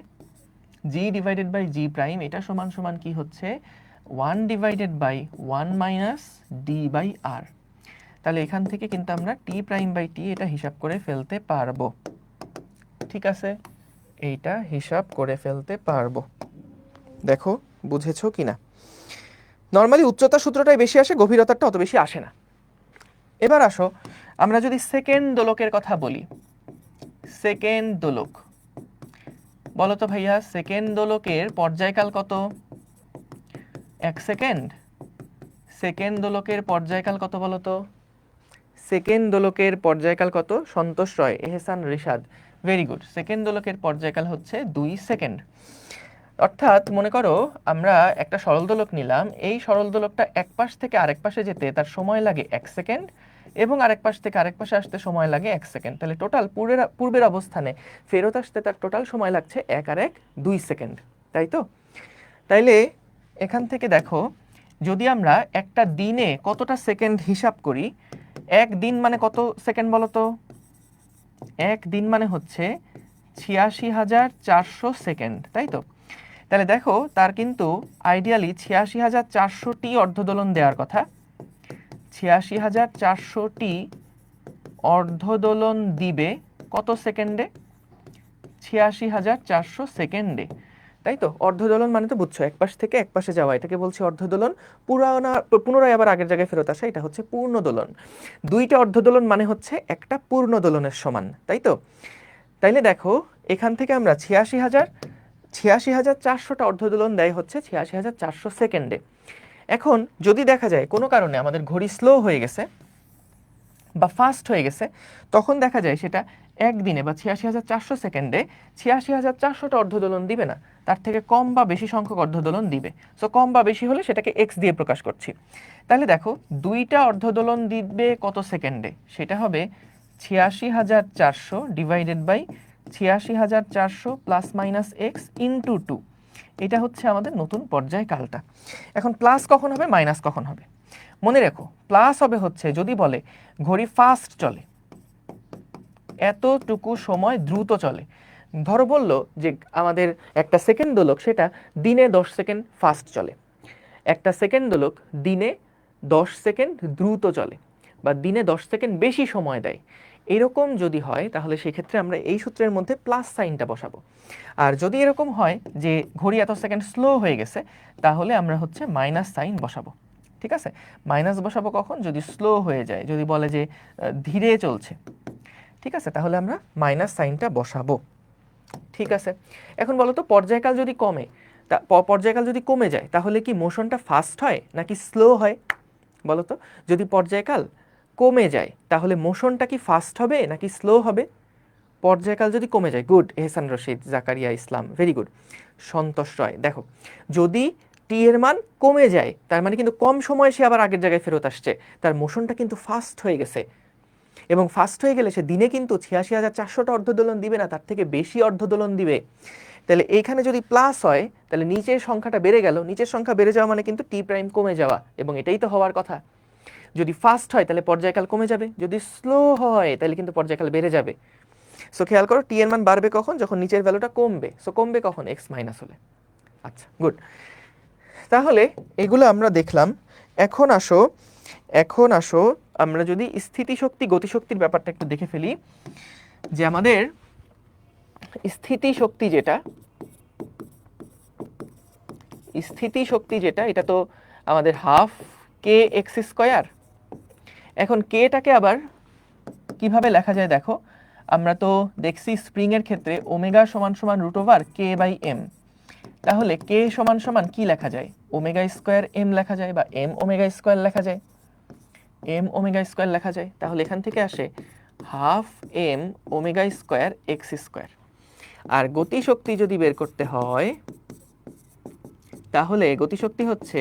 G divided by G prime এটা সমান সমান কি হচ্ছে, 1 divided by 1 minus D by R. তাহলে এখান থেকে কিন্তু আমরা টি প্রাইম বাই টি এটা হিসাব করে ফেলতে পারবো। ঠিক আছে, এইটা হিসাব করে ফেলতে পারবো। দেখো বুঝেছো কিনা? নর্মালি উচ্চতা সূত্রটাই বেশি আসে, গভীরতাটা অত বেশি আসে না। এবার আসো আমরা যদি সেকেন্ড দোলকের কথা বলি, সেকেন্ড দোলক, বলো তো ভাইয়া সেকেন্ড দোলকের পর্যায়কাল কত? 1 সেকেন্ড। সেকেন্ড দোলকের পর্যায়কাল কত বলো তো? সেকেন্ড দোলকের পর্যায়কাল কত? সন্তোষ রয়, এহসান, রিশাদ, ভেরি গুড। সেকেন্ড দোলকের পর্যায়কাল হচ্ছে 2 সেকেন্ড। অর্থাৎ মনে করো আমরা একটা সরল দোলক নিলাম, এই সরল দোলকটা এক পাশ থেকে আরেক পাশে যেতে তার সময় লাগে 1 সেকেন্ড, এবং আরেক পাশ থেকে আরেক পাশে আসতে সময় লাগে 1 সেকেন্ড। তাহলে টোটাল পূর্বের অবস্থানে ফেরত আসতে তার টোটাল সময় লাগছে 1 আর 1 2 সেকেন্ড, তাই তো? তাইলে এখান থেকে দেখো, যদি আমরা একটা দিনে কতটা সেকেন্ড হিসাব করি, এক দিন মানে কত সেকেন্ড বলো তো? এক দিন মানে হচ্ছে 86,400 সেকেন্ড, তাই তো? তাহলে দেখো তার কিন্তু আইডিয়ালি 86,400টি অর্ধদোলন দেওয়ার কথা। 86,400টি অর্ধদোলন দিবে কত সেকেন্ডে? 86,400 সেকেন্ডে, তাই তো? অর্ধদোলন মানে তো বুঝছো, এক পাশ থেকে এক পাশে যাওয়া, এটাকে বলছি অর্ধদোলন। পুনরায় আবার আগের জায়গায় ফেরত আসা, এটা হচ্ছে পূর্ণ দোলন। দুইটা অর্ধদোলন মানে হচ্ছে একটা পূর্ণ দোলনের সমান, তাই তো? তাইলে দেখো এখান থেকে আমরা 86,400টা অর্ধদোলন দেয় হচ্ছে 86,400 সেকেন্ডে। এখন যদি দেখা যায় কোনো কারণে আমাদের ঘড়ি স্লো হয়ে গেছে বা ফাস্ট হয়ে গেছে, তখন দেখা যায় সেটা একদিনে বা 86,400 সেকেন্ডে 86,400টা অর্ধদোলন দিবে না, তার থেকে কম বা বেশি সংখ্যক অর্ধদোলন দিবে। সো কম বা বেশি হলে সেটাকে এক্স দিয়ে প্রকাশ করছি। তাহলে দেখো দুইটা অর্ধদোলন দিবে কত সেকেন্ডে, সেটা হবে 86,400 divided by 86,400 plus minus X into 2। এটা হচ্ছে আমাদের নতুন পর্যায়কালটা। এখন প্লাস কখন হবে, মাইনাস কখন হবে? মনে রেখো প্লাস হবে হচ্ছে যদি বলে ঘড়ি ফাস্ট চলে, এতটুকু সময় দ্রুত চলে। ধরো বললো যে আমাদের একটা সেকেন্ড দোলক সেটা দিনে 10 সেকেন্ড ফাস্ট চলে, একটা সেকেন্ড দোলক দিনে 10 সেকেন্ড দ্রুত চলে বা দিনে 10 সেকেন্ড বেশি সময় দেয়, এরকম যদি হয় তাহলে সেক্ষেত্রে আমরা এই সূত্রের মধ্যে প্লাস সাইনটা বসাবো। আর যদি এরকম হয় যে ঘড়ি এত সেকেন্ড স্লো হয়ে গেছে, তাহলে আমরা হচ্ছে মাইনাস সাইন বসাবো। ঠিক আছে, মাইনাস বসাবো কখন? যদি স্লো হয়ে যায়, যদি বলে যে ধীরে চলছে, ঠিক আছে, তাহলে আমরা মাইনাস সাইনটা বসাবো। ঠিক আছে, এখন বলো তো পর্যায়কাল যদি কমে, পর্যায়কাল যদি কমে যায় তাহলে কি মোশনটা ফাস্ট হয় নাকি স্লো হয়? বলো তো, যদি পর্যায়কাল কমে যায় তাহলে মোশনটা কি ফাস্ট হবে নাকি স্লো হবে? পর্যায়কাল যদি কমে যায়, গুড, এহসান রশিদ, জাকারিয়া ইসলাম, ভেরি গুড, সন্তোষ রয়। দেখো, যদি টি এর মান কমে যায় তার মানে কিন্তু কম সময়ে সে আবার আগের জায়গায় ফেরত আসছে, তার মোশনটা কিন্তু ফাস্ট হয়ে গেছে, এবং ফাস্ট হয়ে গেলে সে দিনে কিন্তু 86,400টা অর্ধদোলন দিবে না, তার থেকে বেশি অর্ধদোলন দিবে। তাহলে এইখানে যদি প্লাস হয় তাহলে নিচের সংখ্যাটা বেড়ে গেল, নিচের সংখ্যা বেড়ে যাওয়া মানে কিন্তু টি প্রাইম কমে যাওয়া, এবং এটাই তো হওয়ার কথা। যদি ফাস্ট হয় তাহলে পর্যায়কাল কমে যাবে, যদি স্লো হয় তাহলে কিন্তু পর্যায়কাল বেড়ে যাবে। সো খেয়াল করো, টি এর মান বাড়বে কখন? যখন নিচের ভ্যালুটা কমবে। সো কমবে কখন? এক্স মাইনাস হলে। আচ্ছা, গুড। তাহলে এগুলো আমরা দেখলাম। এখন আসো আমরা যদি স্থিতিশক্তি গতিশক্তির ব্যাপারটা একটু দেখে ফেলি, যে আমাদের স্থিতিশক্তি যেটা এটা তো আমাদের হাফ কে এক্স স্কয়ার। এখন কেটাকে আবার কিভাবে লেখা যায় দেখো, আমরা তো দেখছি স্প্রিং এর ক্ষেত্রে ওমেগা সমান সমান root over K by M. তাহলে কে সমান সমান কি লেখা যায়? ওমেগা স্কয়ার এম লেখা যায়, বা এম ওমেগা স্কয়ার লেখা যায়, এম ওমেগা স্কয়ার লেখা যায়। তাহলে এখান থেকে আসে half M omega square X square. আর গতিশক্তি যদি বের করতে হয় তাহলে গতিশক্তি হচ্ছে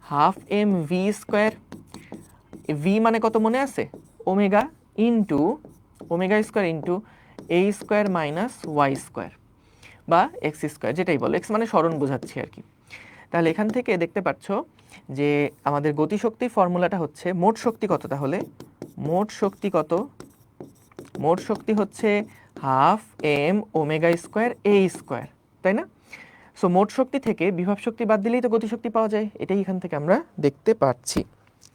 half M V square. V মানে কত মনে আছে? Omega into omega square into A square minus Y square বা এক্স স্কয়ার, যেটাই বলো, এক্স মানে সরণ বোঝাচ্ছি আর কি। তাহলে এখান থেকে দেখতে পাচ্ছ যে আমাদের গতিশক্তির ফর্মুলাটা হচ্ছে মোট শক্তি কত? তাহলে মোট শক্তি কত? মোট শক্তি হচ্ছে হাফ এম ওমেগা স্কয়ার এ স্কয়ার, তাই না? সো মোট শক্তি থেকে বিভব শক্তি বাদ দিলেই তো গতিশক্তি পাওয়া যায়, এটাই এখান থেকে আমরা দেখতে পাচ্ছি।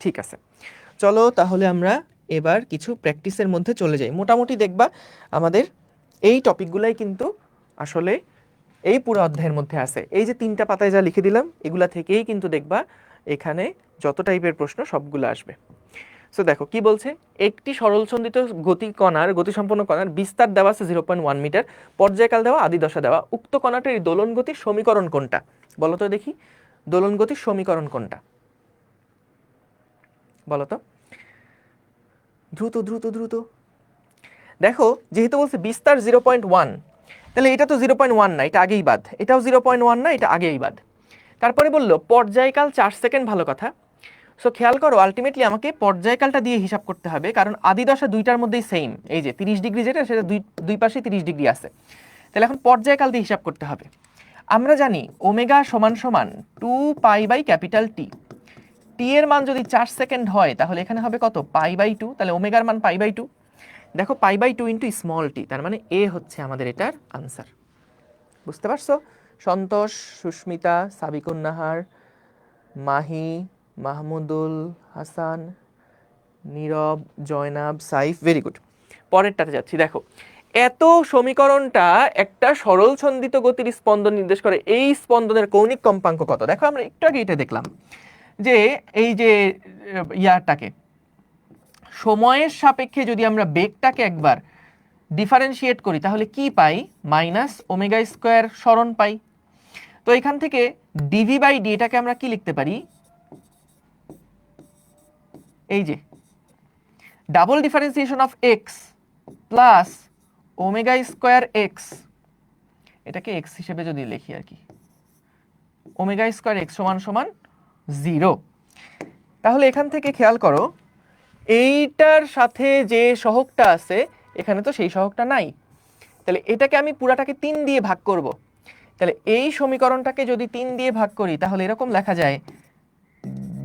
ঠিক আছে, চলো তাহলে আমরা এবার কিছু প্র্যাকটিসের মধ্যে চলে যাই। মোটামুটি দেখবা আমাদের এই টপিকগুলাই কিন্তু আসলে এই পুরো অধ্যায়ের মধ্যে আছে। এই যে 3টা পাতায় যা লিখে দিলাম এগুলা থেকেই কিন্তু দেখবা এখানে যত টাইপের প্রশ্ন সবগুলো আসবে। সো দেখো কি বলছে, একটি সরলচন্দিত গতিসম্পন্ন কণার বিস্তার দেওয়া আছে 0.1 মিটার, পর্যায়কাল দেওয়া, আদি দশা দেওয়া, উক্ত কণাটির দোলন গতির সমীকরণ কোনটা? বলো তো দেখি, দোলন গতির সমীকরণ কোনটা? বলো তো, দ্রুত দ্রুত দ্রুত। দেখো, যেহেতু বলছে বিস্তার 0.1, তাহলে এটা তো 0.1 না, এটা আগেই বাদ। এটাও 0.1 না, এটা আগেই বাদ। তারপরে বললো পর্যায়কাল 4 সেকেন্ড, ভালো কথা। সো খেয়াল করো, আলটিমেটলি আমাকে পর্যায়কালটা দিয়ে হিসাব করতে হবে, কারণ আদি দশা দুইটার মধ্যেই সেম। এই যে 30 ডিগ্রি যেটা, সেটা দুই পাশে 30 ডিগ্রি আছে। তাহলে এখন পর্যায়কাল দিয়ে হিসাব করতে হবে। আমরা জানি ওমেগা সমান সমান 2 পাই বাই ক্যাপিটাল টি। টি এর মান যদি 4 সেকেন্ড হয় তাহলে এখানে হবে কত? Pi by 2। তাহলে ওমেগার মান পাই বাই 2। দেখো, pi by 2 into small T, তার মানে এ হচ্ছে আমাদের এটার আনসার। বুঝতে পারছো? Santosh, Susmita, Sabikun Nahar, Mahi, Mahmudul Hasan, Nirob, Zainab, Saif, very good. পরেরটাতে যাচ্ছি। দেখো, এত সমীকরণটা একটা সরল ছন্দিত গতির স্পন্দন নির্দেশ করে, এই স্পন্দনের কৌণিক কম্পাঙ্ক কত? দেখো, আমরা একটু আগে এটা দেখলাম যে এই যে ইয়াটাকে সময়ের সাপেক্ষে যদি আমরা বেগটাকে একবার ডিফারেন্সিয়েট করি তাহলে কি পাই? মাইনাস ওমেগা স্কয়ার সরণ পাই। তো এখান থেকে ডিভি বাই ডি এটাকে আমরা কি লিখতে পারি? এই যে double differentiation of x plus omega square x, এটাকে এক্স হিসেবে যদি লিখি আর কি, ওমেগা স্কয়ার এক্স সমান সমান 0। তাহলে এখান থেকে খেয়াল করো, এইটার সাথে যে সহগটা আছে এখানে তো সেই সহগটা নাই। তাহলে এটাকে আমি পুরাটাকে 3 দিয়ে ভাগ করব। তাহলে এই সমীকরণটাকে যদি 3 দিয়ে ভাগ করি তাহলে এরকম লেখা যায়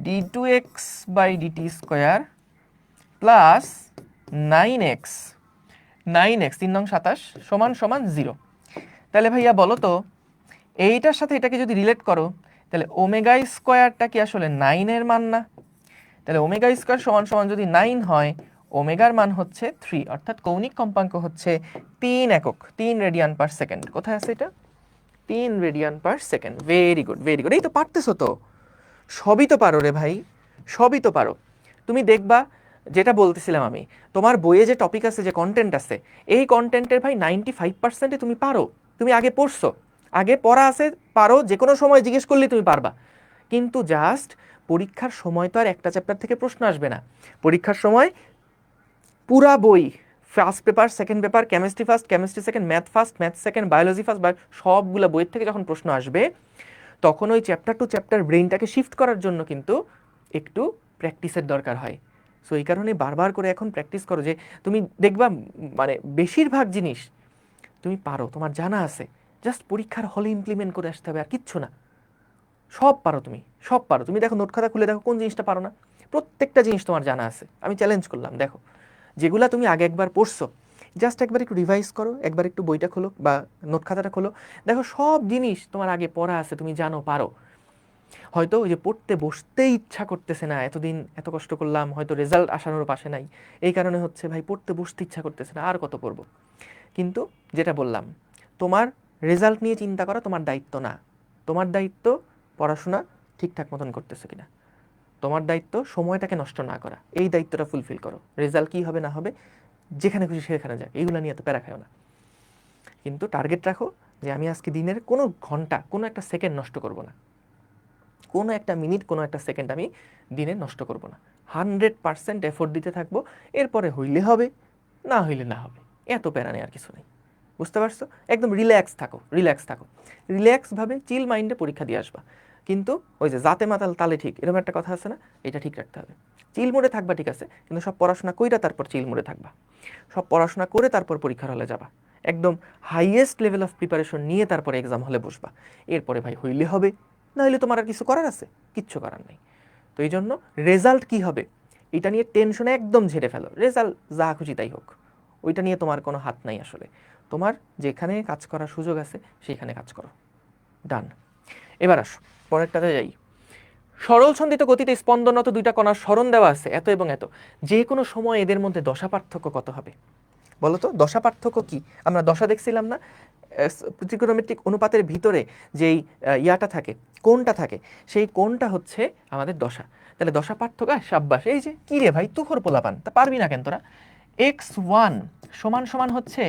d2x by dt square plus 9x 3 নং 27 সমান সমান 0। তাহলে ভাইয়া বলো তো, এইটার সাথে এটাকে যদি রিলেট করো তাহলে ওমেগা স্কয়ারটা কি আসলে 9 এর মান না? তাহলে ওমেগা স্কয়ার সমান সমান যদি 9 হয়, ওমেগার মান হচ্ছে 3, অর্থাৎ কৌণিক কম্পাঙ্ক হচ্ছে 3 একক, 3 রেডিয়ান পার সেকেন্ড। কোথায় আছে এটা? 3 radian per second. Very good, very good. এই তো পারতেছো তো, সবই তো পারো রে ভাই, সবই তো পারো। তুমি দেখবা, যেটা বলতেছিলাম আমি, তোমার বইয়ে যে টপিক আছে, যে কন্টেন্ট আছে, এই কন্টেন্টের ভাই 95% তুমি পারো। তুমি আগে পড়ছো, আগে পড়া আছে, পারো, যে কোনো সময় জিজ্ঞেস করলে তুমি পারবা। কিন্তু জাস্ট পরীক্ষার সময় তো আর একটা চ্যাপ্টার থেকে প্রশ্ন আসবে না। পরীক্ষার সময় পুরা বই, first paper, second paper, chemistry first, chemistry second, math first, math second, biology first, বা সবগুলো বইয়ের থেকে যখন প্রশ্ন আসবে, তখন ওই চ্যাপ্টার টু চ্যাপ্টার ব্রেইনটাকে শিফট করার জন্য কিন্তু একটু প্র্যাকটিসের দরকার হয়। সো এই কারণে বারবার করে এখন প্র্যাকটিস করো, যে তুমি দেখবা মানে বেশিরভাগ জিনিস তুমি পারো, তোমার জানা আছে, জাস্ট পরীক্ষার হলে ইমপ্লিমেন্ট করে আসতে হবে, আর কিচ্ছু না। সব পারো তুমি, সব পারো। তুমি দেখো, নোট খাতা খুলে দেখো কোন জিনিসটা পারো না। প্রত্যেকটা জিনিস তোমার জানা আছে। আমি চ্যালেঞ্জ করলাম, দেখো যেগুলা তুমি আগে একবার পড়ছো, জাস্ট একবার একটু রিভাইজ করো, একবার একটু বইটা খোলো বা নোট খাতাটা খোলো, দেখো সব জিনিস তোমার আগে পড়া আছে, তুমি জানো, পারো। হয়তো ওই যে পড়তে বসতেই ইচ্ছা করতেছে না, এতদিন এত কষ্ট করলাম, হয়তো রেজাল্ট আসানোর পাশে নাই, এই কারণে হচ্ছে ভাই পড়তে বসতে ইচ্ছা করতেছে না, আর কত পড়বো। কিন্তু যেটা বললাম, তোমার রেজাল্ট নিয়ে চিন্তা করা তোমার দায়িত্ব না। তোমার দায়িত্ব পড়াশোনা ঠিকঠাক মতন করতেছো কিনা, তোমার দায়িত্ব সময়টাকে নষ্ট না করা, এই দায়িত্বটা ফুলফিল করো। রেজাল্ট কী হবে না হবে, যেখানে খুশি সেখানে যাক, এইগুলো নিয়ে তো প্যারা খাও না। কিন্তু টার্গেট রাখো যে আমি আজকে দিনের কোনো ঘন্টা, কোনো একটা সেকেন্ড নষ্ট করব না, কোনো একটা মিনিট, কোনো একটা সেকেন্ড আমি দিনে নষ্ট করব না। 100% এফোর্ট দিতে থাকবো, এরপরে হইলে হবে, না হইলে না হবে, এত প্যারা নেই, আর কিছু নেই। বুঝতে পারছো? একদম রিল্যাক্স থাকো, রিল্যাক্স থাকো, রিল্যাক্সভাবে চিল মাইন্ডে পরীক্ষা দিয়ে আসবা। কিন্তু ওই যে জাতে মাতাল তালে ঠিক, এরকম একটা কথা আছে না, এটা ঠিক রাখতে হবে। চিল মোডে থাকবা ঠিক আছে, কিন্তু সব পড়াশোনা কইরা তারপর চিল মোডে থাকবা। সব পড়াশোনা করে তারপর পরীক্ষার হলে যাবা, একদম হাইয়েস্ট লেভেল অফ প্রিপারেশন নিয়ে তারপরে এক্সাম হলে বসবা। এরপরে ভাই হইলে হবে, না হইলে তোমার আর কিছু করার আছে? কিচ্ছু করার নেই। তো এই জন্য রেজাল্ট কী হবে এটা নিয়ে টেনশন একদম ঝেড়ে ফেলো। রেজাল্ট যা খুশি তাই হোক, ওইটা নিয়ে তোমার কোনো হাত নাই আসলে। তোমার যেখানে কাজ করার সুযোগ আছে সেইখানে কাজ করো। ডান। এবার আসো পরেরটাতে যাই। সরল ছন্দিত গতিতে স্পন্দনরত দুইটা কণার সরণ দেওয়া আছে এত এবং এত, যে কোনো সময় এদের মধ্যে দশা পার্থক্য কত হবে বলো তো? দশা পার্থক্য কি? আমরা দশা দেখছিলাম না, ত্রিকোণমিতিক অনুপাতের ভিতরে যেই ইয়াটা থাকে, কোণটা থাকে, সেই কোণটা হচ্ছে আমাদের দশা। তাহলে দশা পার্থক্য, সাব্বাস। এই যে কি রে ভাই, তুখর পোলাপান, তা পারবি না কেন তোরা? x1 সমান সমান হচ্ছে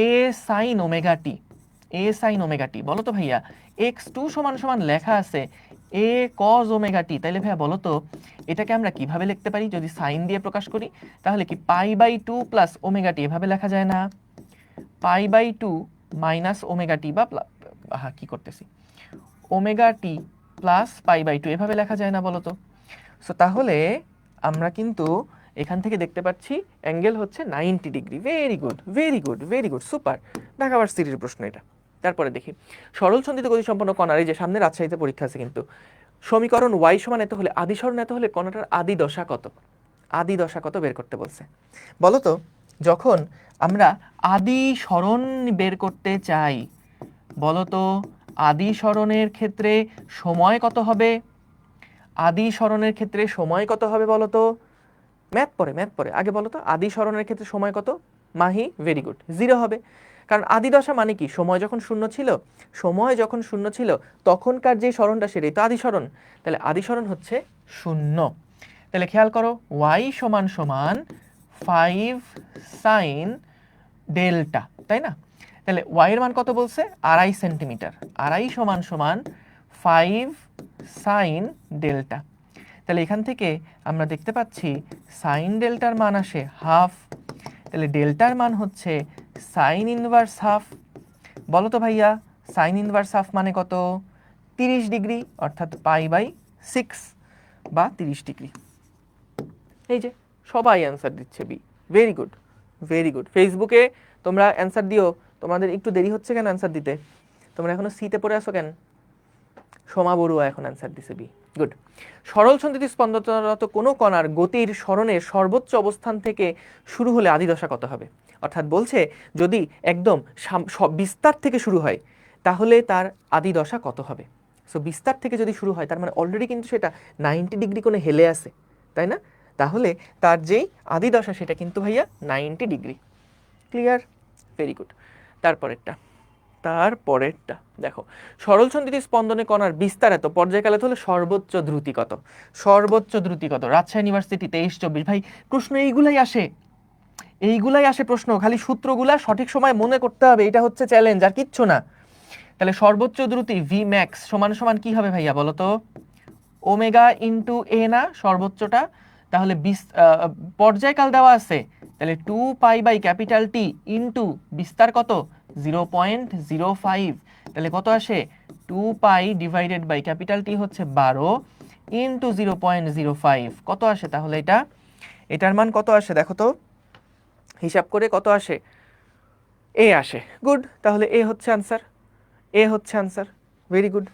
a sin omega T, a sin omega T. বলো তো ভাইয়া, x2 সমান সমান লেখা আছে a cos ওমেগা টি, তাইলে ভাইয়া বলো তো এটাকে আমরা কিভাবে লিখতে পারি? যদি সাইন দিয়ে প্রকাশ করি তাহলে কি π/2 প্লাস ওমেগা টি এভাবে লেখা যায় না? π/2 মাইনাস ওমেগা টি, বা কি করতেছি, ওমেগা টি প্লাস π/2 এভাবে লেখা যায় না বলো তো? সো তাহলে আমরা কিন্তু এখান থেকে দেখতে পাচ্ছি অ্যাঙ্গেল হচ্ছে 90 degree. Very good, very good, very good, super. Dhaka ভার্সিটির প্রশ্ন এটা। তারপরে দেখি, সরল ছন্দিত গতি সম্পন্ন কণার, এই যে সামনে রাজশাহীতে পরীক্ষা আছে কিন্তু, সমীকরণ y সমান এত হলে, আদি সরণ এত হলে কণাটার আদি দশা কত? আদি দশা কত বের করতে বলছে বলো তো? যখন আমরা আদি সরণ বের করতে চাই, বলো তো আদি সরণের ক্ষেত্রে সময় কত হবে? আদি সরণের ক্ষেত্রে সময় কত হবে বলো তো? ম্যাথ পড়ে, ম্যাথ পড়ে, আগে বলো তো আদি সরণের ক্ষেত্রে সময় কত? মাহি, ভেরি গুড, 0 হবে। কারণ আদি দশা মানে কি? সময় যখন শূন্য ছিল, সময় যখন শূন্য ছিল তখনকার যে সরণটা সেটাই তো আদি সরণ। তাহলে আদি সরণ হচ্ছে 0। তাহলে খেয়াল করো, y সমান সমান 5 sin ডেল্টা, তাই না? তাহলে y এর মান কত বলছে? 2.5 সেন্টিমিটার। 2.5 সমান সমান 5 sin ডেল্টা। তাহলে এখান থেকে আমরা দেখতে পাচ্ছি সাইন ডেল্টার মান আসে হাফ। তাহলে ডেল্টার মান হচ্ছে সাইন ইনভার্স হাফ। বলো তো ভাইয়া, সাইন ইনভার্স হাফ মানে কত? 30 ডিগ্রি, অর্থাৎ π/6 বা 30 ডিগ্রি। এই যে সবাই অ্যান্সার দিচ্ছে B. Very good, very good. ফেসবুকে তোমরা অ্যান্সার দিও, তোমাদের একটু দেরি হচ্ছে কেন অ্যান্সার দিতে? তোমরা এখনো সিতে পড়ে আসো কেন? সোমা বড়ুয়া এখন অ্যান্সার দিছে বি। গুড। সরল ছন্দিত স্পন্দনরত কোনো কণার গতির সরণের সর্বোচ্চ অবস্থান থেকে শুরু হলে আদি দশা কত হবে? অর্থাৎ বলছে যদি একদম বিস্তার থেকে শুরু হয় তাহলে তার আদি দশা কত হবে? সো বিস্তার থেকে যদি শুরু হয় তার মানে অলরেডি কিন্তু সেটা 90 ডিগ্রি কোণে হেলে আছে, তাই না? তাহলে তার যেই আদি দশা সেটা কিন্তু ভাইয়া 90 ডিগ্রি। ক্লিয়ার? Very good. তারপরেরটা দেখো, সরলসন্ধিত স্পন্দনে কণার বিস্তার এত, পর্যায়কালে হলে সর্বোচ্চ দ্রুতি কত? সর্বোচ্চ দ্রুতি কত? রাজশাহী ইউনিভার্সিটি 23-24 ভাই প্রশ্ন এইগুলাই আসে প্রশ্ন, খালি সূত্রগুলা সঠিক সময় মনে করতে হবে, এটা হচ্ছে চ্যালেঞ্জ, আর কিচ্ছু না। তাহলে সর্বোচ্চ দ্রুতি ভি ম্যাক্স সমান সমান কি হবে ভাইয়া বলো তো? ওমেগা ইন্টু এ না সর্বোচ্চটা? তাহলে পর্যায়কাল দেওয়া আছে, তাহলে 2π/T ইন্টু বিস্তার কত? 0.05। তাহলে কত আসে? 2π ডিভাইডেড বাই T হচ্ছে 12 ইন্টু 0.05 কত আসে? তাহলে এটার মান কত আসে দেখো তো, হিসাব করে কত আসে? এ আসে। গুড, তাহলে এ হচ্ছে আনসার। Very good.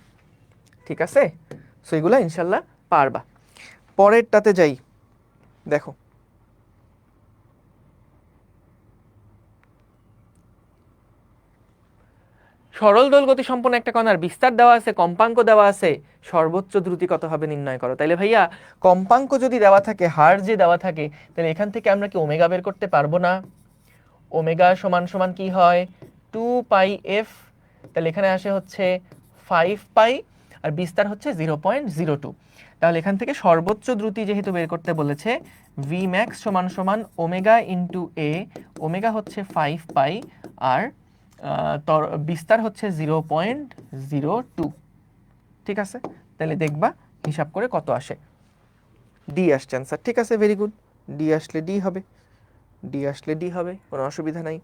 ঠিক আছে, সো এগুলা ইনশাল্লাহ পারবা। পরেরটাতে যাই, দেখো সরল দোল গতি সম্পন্ন একটা কণার বিস্তার দেওয়া আছে, কম্পাঙ্ক দেওয়া আছে, সর্বোচ্চ দ্রুতি কত হবে নির্ণয় করো। তাইলে ভাইয়া কম্পাঙ্ক যদি দেওয়া থাকে, হার যে দেওয়া থাকে, তাহলে এখান থেকে আমরা কি ওমেগা বের করতে পারবো না? ওমেগা সমান সমান কি হয়? 2πf। তাহলে এখানে আসে হচ্ছে 5π, আর বিস্তার হচ্ছে 0.02। তাহলে এখান থেকে সর্বোচ্চ দ্রুতি যেহেতু বের করতে বলেছে, ভি ম্যাক্স সমান সমান ওমেগা ইন্টু এ, ওমেগা হচ্ছে 5π আর বিস্তার হচ্ছে 0.02। ঠিক আছে, তাহলে দেখবা হিসাব করে কত আসে। ডি আসছে অ্যান্সার। ঠিক আছে, ভেরি গুড। ডি আসলে ডি হবে, কোনো অসুবিধা নাই।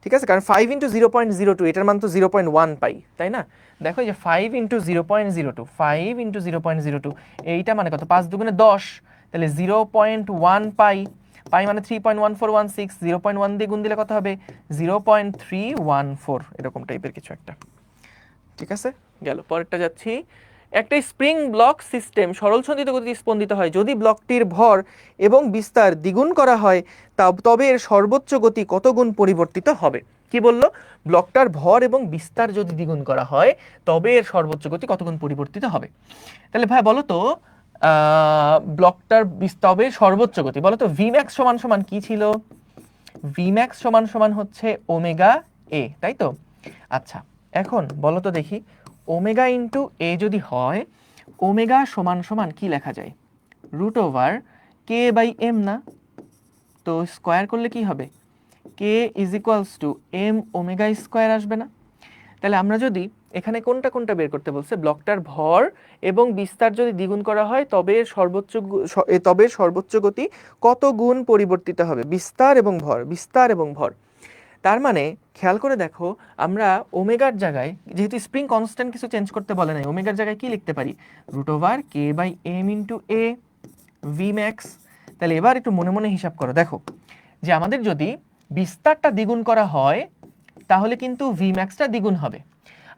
ঠিক আছে, কারণ 5 ইন্টু 0.02 এটার মান তো 0.1 পাই, তাই না? দেখো এই যে 5 ইন্টু 0.02 এইটা মানে কত? 5 দুগুণে 10, তাহলে 0.1 পাই, মানে 3.1416, 0.1 দিয়ে গুণ দিলে কত হবে? 0.314, এরকম টাইপের কিছু একটা। ঠিক আছে, গেল। পরেরটা যাচ্ছি। একটা স্প্রিং ব্লক সিস্টেম সরলসন্ধিত গতিতে স্পন্দিত হয়, যদি ব্লকটির ভর এবং বিস্তার দ্বিগুণ করা হয় তবে এর সর্বোচ্চ গতি কত গুণ পরিবর্তিত হবে? কি বললো? ব্লকটার ভর এবং বিস্তার যদি দ্বিগুণ করা হয় তবে এর সর্বোচ্চ গতি কত গুণ পরিবর্তিত হবে। তাহলে ভাই বলো তো, ব্লকটার বিস্তারের সর্বোচ্চ গতি বলো তো। ভি ম্যাক্স সমান সমান কি ছিল? ভি ম্যাক্স সমান সমান হচ্ছে ওমেগা এ, তাই তো? আচ্ছা, এখন বলো তো দেখি, ওমেগা ইন্টু এ যদি হয়, ওমেগা সমান সমান কি লেখা যায়? Root over K by M না? তো স্কোয়ার করলে কি হবে? K is equals to M omega square আসবে না? তাহলে আমরা যদি এখানে কোনটা বের করতে বলছে, ব্লকটার ভর এবং বিস্তার যদি দ্বিগুণ করা হয় তবে সর্বোচ্চ গতি কত গুণ পরিবর্তিত হবে? বিস্তার এবং ভর। তার মানে খেয়াল করে দেখো, আমরা ওমেগার জায়গায়, যেহেতু স্প্রিং কনস্ট্যান্ট কিছু চেঞ্জ করতে বলে নাই, ওমেগার জায়গায় কি লিখতে পারি? Root over K by M into A V max. তাহলে এবার একটু মনে মনে হিসাব করো, দেখো যে আমাদের যদি বিস্তারটা দ্বিগুণ করা হয় তাহলে কিন্তু ভি ম্যাক্সটা দ্বিগুণ হবে,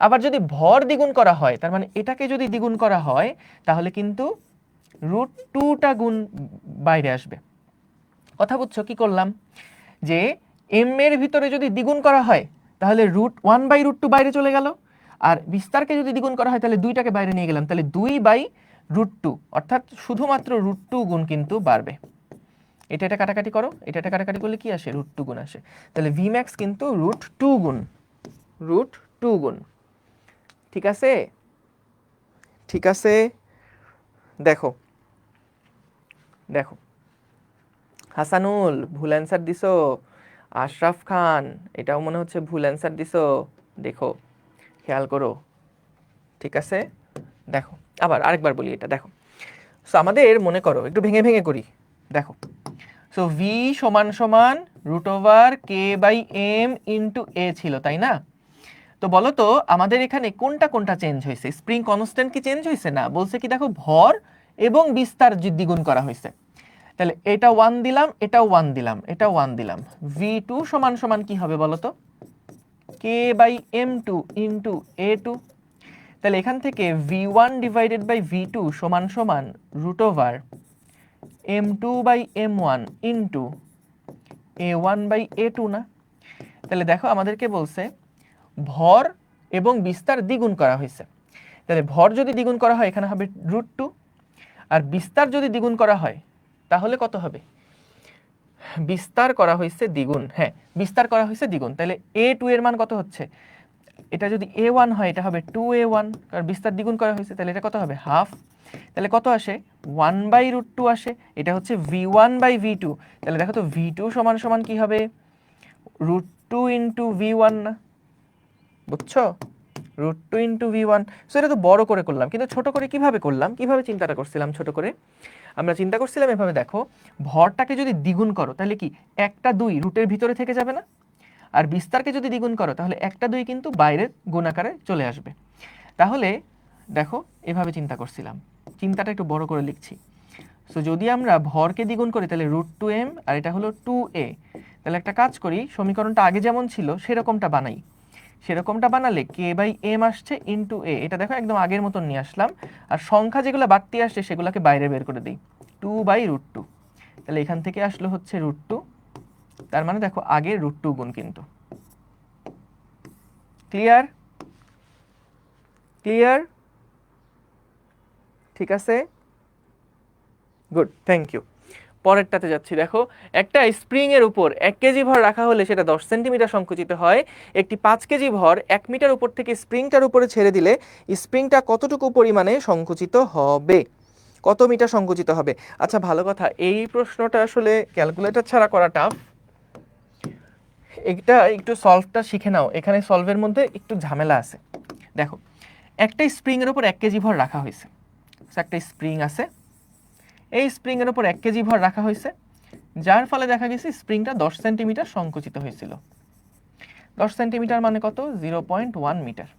আবার যদি ভর দ্বিগুণ করা হয়, তার মানে এটাকে যদি দ্বিগুণ করা হয় তাহলে কিন্তু রুট টুটা গুণ বাইরে আসবে। কথা বুঝছো কি করলাম? যে এম এর ভিতরে যদি দ্বিগুণ করা হয় তাহলে √1/√2 বাইরে চলে গেল, আর বিস্তারকে যদি দ্বিগুণ করা হয় তাহলে 2টাকে বাইরে নিয়ে গেলাম, তাহলে 2/√2, অর্থাৎ শুধুমাত্র √2 গুণ কিন্তু বাড়বে। এটা কাটাকাটি করো, এটা কাটাকাটি করলে কি আসে? √2 গুণ আসে। তাহলে ভি ম্যাক্স কিন্তু √2 গুণ। ঠিক আছে, দেখো হাসানুল ভুল অ্যান্সার দিছো, আশরাফ খান এটাও মনে হচ্ছে ভুল অ্যান্সার দিছো, দেখো খেয়াল করো। ঠিক আছে, দেখো আবার আরেকবার বলি এটা, দেখো। সো আমাদের মনে করো, একটু ভেঙে ভেঙে করি, দেখো। সো ভি সমান সমান root over K by M into A ছিল, তাই না? তো বলো তো আমাদের এখানে কোনটা চেঞ্জ হয়েছে? স্প্রিং কনস্ট্যান্ট কি চেঞ্জ হয়েছে? না, বলছে কি দেখো ভর এবং বিস্তার দ্বিগুণ করা হয়েছে। তাহলে এটা 1 দিলাম, এটাও 1 দিলাম, এটাও 1 দিলাম। v2 সমান সমান কি হবে বলো তো? k by m2 into a2। তাহলে এখান থেকে v1 ডিভাইডেড বাই v2 সমান সমান root over m2 by m1 into a1 by a2 না? তাহলে দেখো আমাদেরকে বলছে ভর এবং বিস্তার দ্বিগুণ করা হয়েছে, তাহলে ভর যদি দ্বিগুণ করা হয় এখানে হবে √2, আর বিস্তার যদি দ্বিগুণ করা হয় তাহলে কত হবে? বিস্তার করা হয়েছে দ্বিগুণ, হ্যাঁ বিস্তার করা হয়েছে দ্বিগুণ, তাহলে a2 এর মান কত হচ্ছে? এটা যদি a1 হয় এটা হবে 2a1, কারণ বিস্তার দ্বিগুণ করা হয়েছে, তাহলে এটা কত হবে? হাফ। তাহলে কত আসে? 1/√2 আসে। এটা হচ্ছে v1/v2। তাহলে দেখো তো v2 সমান সমান কি হবে? √2 ইন্টু v1 না, বুঝছো? √2 ইন্টু v1। সো এটা তো বড় করে করলাম, কিন্তু ছোট করে কিভাবে করলাম, কিভাবে চিন্তাটা করছিলাম ছোট করে? আমরা চিন্তা করছিলাম এভাবে, দেখো ভরটাকে যদি দ্বিগুণ করো তাহলে কি একটা 2 রুটের ভিতরে থেকে যাবে না? আর বিস্তারকে যদি দ্বিগুণ করো তাহলে একটা 2 কিন্তু বাইরের গুণাকারে চলে আসবে। তাহলে দেখো এভাবে চিন্তা করছিলাম, চিন্তাটা একটু বড় করে লিখছি। সো যদি আমরা ভরকে দ্বিগুণ করি তাহলে √2m, আর এটা হলো 2a। তাহলে একটা কাজ করি, সমীকরণটা আগে যেমন ছিল সেরকমটা বানাই। সেরকমটা বানালে k/m আসছে ইন্টু a, এটা দেখো একদম আগের মতন নিয়ে আসলাম। আর সংখ্যা যেগুলো বাড়তি আসছে সেগুলোকে বাইরে বের করে দিই, 2/√2। তাহলে এখান থেকে আসলো হচ্ছে √2, তার মানে দেখো আগের √2 গুণ কিন্তু। ক্লিয়ার? ক্লিয়ার? ঠিক আছে, গুড, থ্যাংক ইউ। পরেরটাতে যাচ্ছি। দেখো একটা স্প্রিং এর উপর 1 কেজি ভর রাখা হলে সেটা 10 সেন্টিমিটার সংকুচিত হয়। একটি 5 কেজি ভর 1 মিটার উপর থেকে স্প্রিংটার উপরে ছেড়ে দিলে স্প্রিংটা কতটুকু পরিমাণে সংকুচিত হবে? কত মিটার সংকুচিত হবে? আচ্ছা ভালো কথা, এই প্রশ্নটা আসলে ক্যালকুলেটর ছাড়া করা টাফ। এটা একটু সলভটা শিখে নাও, এখানে সলভের মধ্যে একটু ঝামেলা আছে। দেখো একটা স্প্রিং এর উপর 1 কেজি ভর রাখা হয়েছে, একটা স্প্রিং আছে, এই স্প্রিং এর উপর 1 কেজি ভর রাখা হয়েছে, যার ফলে দেখা গেছে স্প্রিংটা 10 সেন্টিমিটার সংকুচিত হয়েছিল। 10 সেন্টিমিটার মানে কত? 0.1 মিটার।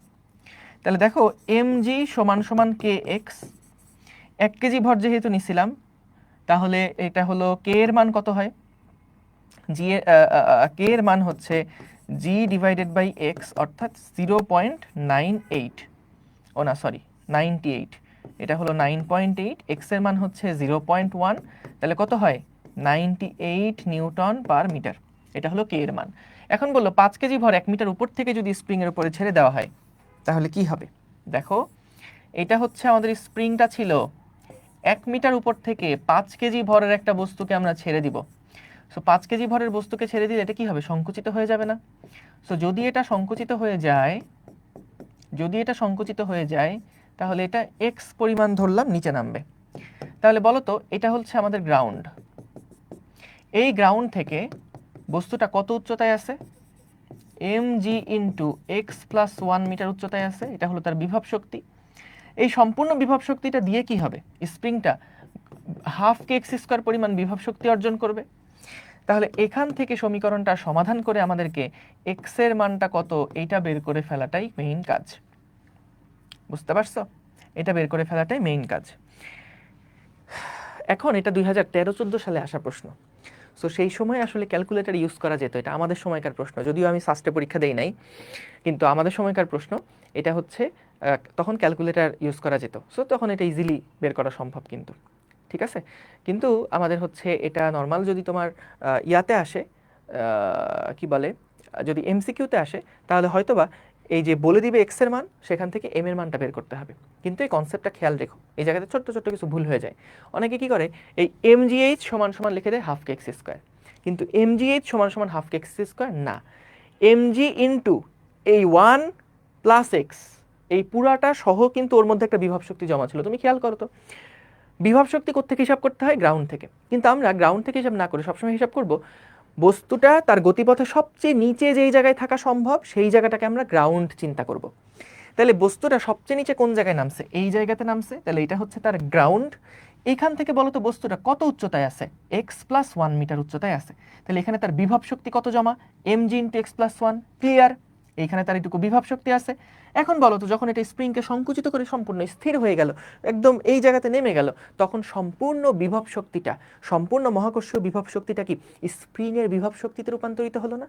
তাহলে দেখো mg সমান সমান kx, 1 কেজি ভর যেহেতু নিছিলাম তাহলে এটা হলো k এর মান কত হয়? g এর k এর মান হচ্ছে g ডিভাইডেড বাই x, অর্থাৎ 0.98, ও না সরি 98, এটা হলো 9.8, x এর মান হচ্ছে 0.1, তাহলে কত হয়? 98 নিউটন পার মিটার। এটা হলো k এর মান। এখন বললো 5 কেজি ভর 1 মিটার উপর থেকে যদি স্প্রিং এর উপরে ছেড়ে দেওয়া হয় তাহলে কি হবে? দেখো এটা হচ্ছে আমাদের স্প্রিংটা ছিল 1 মিটার উপর থেকে 5 কেজি ভরের একটা বস্তুকে আমরা ছেড়ে দিব। সো 5 কেজি ভরের বস্তুকে ছেড়ে দিলে এটা কি হবে? সংকুচিত হয়ে যাবে না? সো যদি এটা সংকুচিত হয়ে যায়, যদি এটা সংকুচিত হয়ে যায় তাহলে এটা x পরিমাণ ধরলাম নিচে নামবে। তাহলে বলো তো এটা হচ্ছে আমাদের গ্রাউন্ড, এই গ্রাউন্ড থেকে বস্তুটা কত উচ্চতায় আছে? mg ইন্টু x+1 মিটার উচ্চতায় আছে, এটা হলো তার বিভব শক্তি। এই সম্পূর্ণ বিভব শক্তিটা দিয়ে কি হবে? স্প্রিংটা হাফ kx² পরিমাণ বিভব শক্তি অর্জন করবে। তাহলে এখান থেকে সমীকরণটা সমাধান করে আমাদেরকে x এর মানটা কত এইটা বের করে ফেলাটাই মেইন কাজ। বুঝতে পারছো? এটা বের করে ফেলাটাই মেইন কাজ। এখন এটা 2013-14 সালে আসা প্রশ্ন। সো সেই সময় আসলে ক্যালকুলেটর ইউজ করা যেত, এটা আমাদের সময়কার প্রশ্ন, যদিও আমি সাস্টে পরীক্ষা দেই নাই, কিন্তু আমাদের সময়কার প্রশ্ন এটা হচ্ছে। তখন ক্যালকুলেটর ইউজ করা যেত, সো তখন এটা ইজিলি বের করা সম্ভব কিন্তু, ঠিক আছে। কিন্তু আমাদের হচ্ছে এটা নর্মাল যদি তোমার ইয়াতে আসে, কি বলে, যদি এমসিকিউতে আসে তাহলে হয়তোবা এই যে বলে দিবে এক্স এর মান, সেখান থেকে এম এর মানটা বের করতে হবে। কিন্তু এই কনসেপ্টটা খেয়াল রেখো, এই জায়গাতে ছোট্ট ছোট্ট কিছু ভুল হয়ে যায়। অনেকে কি করে, এই mgh সমান সমান লিখে দেয় হাফ কেক্স স্কোয়ার, কিন্তু mgh সমান সমান হাফ কেক্স স্কোয়ার না, mg ইন্টু এই 1 প্লাস এক্স, এই পুরাটা সহ কিন্তু ওর মধ্যে একটা বিভব শক্তি জমা ছিল। তুমি খেয়াল করো তো, বিভব শক্তি কোত্থেকে হিসাব করতে হয়? গ্রাউন্ড থেকে। কিন্তু আমরা গ্রাউন্ড থেকে হিসাব না করে সবসময় হিসাব করব বস্তুটা তার গতিপথে সবচেয়ে নিচে যেই জায়গায় থাকা সম্ভব সেই জায়গাটাকে আমরা গ্রাউন্ড চিন্তা করব। তাহলে বস্তুটা সবচেয়ে নিচে কোন জায়গায় নামছে? এই জায়গাতে নামছে, তাহলে এটা হচ্ছে তার গ্রাউন্ড। এখান থেকে বলতো বস্তুটা কত উচ্চতায় আছে? x+1 মিটার উচ্চতায় আছে। তাহলে এখানে তার বিভব শক্তি কত জমা? mg into x+1। ক্লিয়ার? এইখানে তার এটুকু বিভব শক্তি আছে। এখন বলো তো যখন এটা স্প্রিংকে সংকুচিত করে সম্পূর্ণ স্থির হয়ে গেল, একদম এই জায়গাতে নেমে গেল, তখন সম্পূর্ণ বিভব শক্তিটা, সম্পূর্ণ মহাকর্ষীয় বিভব শক্তিটা কি স্প্রিংয়ের বিভব শক্তিতে রূপান্তরিত হলো না?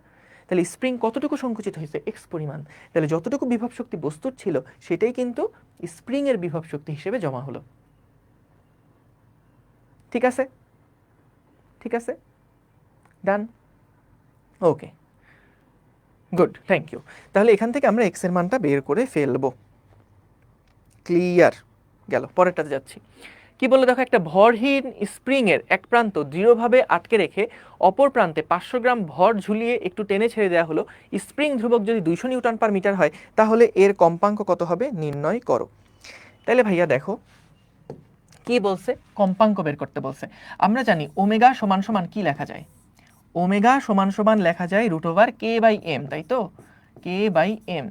তাহলে স্প্রিং কতটুকু সংকুচিত হয়েছে? এক্স পরিমাণ। তাহলে যতটুকু বিভব শক্তি বস্তুর ছিল সেটাই কিন্তু স্প্রিংয়ের বিভব শক্তি হিসেবে জমা হলো। ঠিক আছে? ঠিক আছে, ডান, ওকে, গুড, থ্যাংক ইউ। তাহলে এখান থেকে আমরা এক্স এর মানটা বের করে ফেলবো। ক্লিয়ার? গেল। পরেরটাতে যাচ্ছি। কি বললো দেখো, একটা ভরহীন স্প্রিং এর এক প্রান্ত দৃঢ়ভাবে আটকে রেখে অপর প্রান্তে 500 গ্রাম ভর ঝুলিয়ে একটু টেনে ছেড়ে দেওয়া হলো। স্প্রিং ধ্রুবক যদি 200 নিউটন পার মিটার হয় তাহলে এর কম্পাঙ্ক কত হবে নির্ণয় করো। তাহলে ভাইয়া দেখো কি বলছে, কম্পাঙ্ক বের করতে বলছে। আমরা জানি ওমেগা সমান সমান কি লেখা যায়, ওমেগা সমান সমান লেখা যায় √k/m, তাই তো, k/m।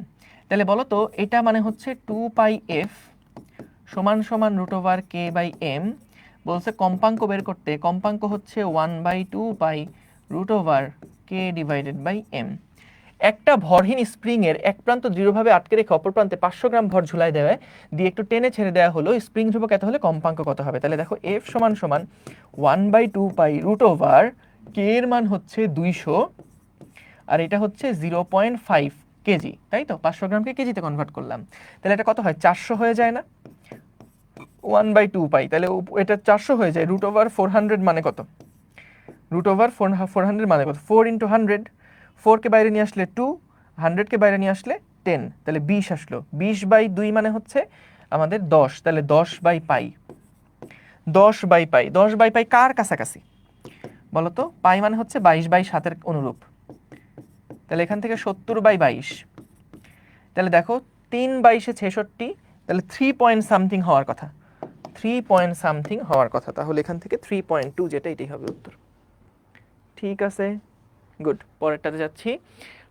তাহলে বলো তো এটা মানে হচ্ছে 2πf সমান সমান √k/m। বলছে কম্পাঙ্ক বের করতে, কম্পাঙ্ক হচ্ছে 1/2π √k/m। একটা ভরহীন স্প্রিং এর এক প্রান্ত দৃঢ়ভাবে আটকে রেখে অপর প্রান্তে 500 গ্রাম ভর ঝুলাই দেওয়া দিয়ে একটু টেনে ছেড়ে দেওয়া হলো। স্প্রিং ধ্রুবক এত হলে কম্পাঙ্ক কত হবে? তাহলে দেখো f সমান সমান 1/2π √k এর মান হচ্ছে 200 আর এটা হচ্ছে 0.5 কেজি, তাই তো, 500 গ্রামকে কেজিতে কনভার্ট করলাম। তাহলে এটা কত হয়, 400 হয়ে যায় না? 1/2π, তাহলে এটা 400 হয়ে যায়। √400 মানে কত? √400 মানে কত? 4 × 100, 4 কে বাইরে নিয়ে আসলে 2, 100 কে বাইরে নিয়ে আসলে 10, তাহলে 20 আসলো। 20/2 মানে হচ্ছে আমাদের 10, তাহলে 10/π, 10/π, 10/π কার কাছাকাছি বলতো? পাই মানে হচ্ছে 22/7 অনুরূপ। তাহলে এখান থেকে 70/22, তাহলে দেখো 3/22 66, তাহলে 3 পয়েন্ট সামথিং হওয়ার কথা, 3 পয়েন্ট সামথিং হওয়ার কথা। তাহলে এখান থেকে 3.2 যেটা, এটাই হবে উত্তর। ঠিক আছে, গুড। পরেরটাতে যাচ্ছি।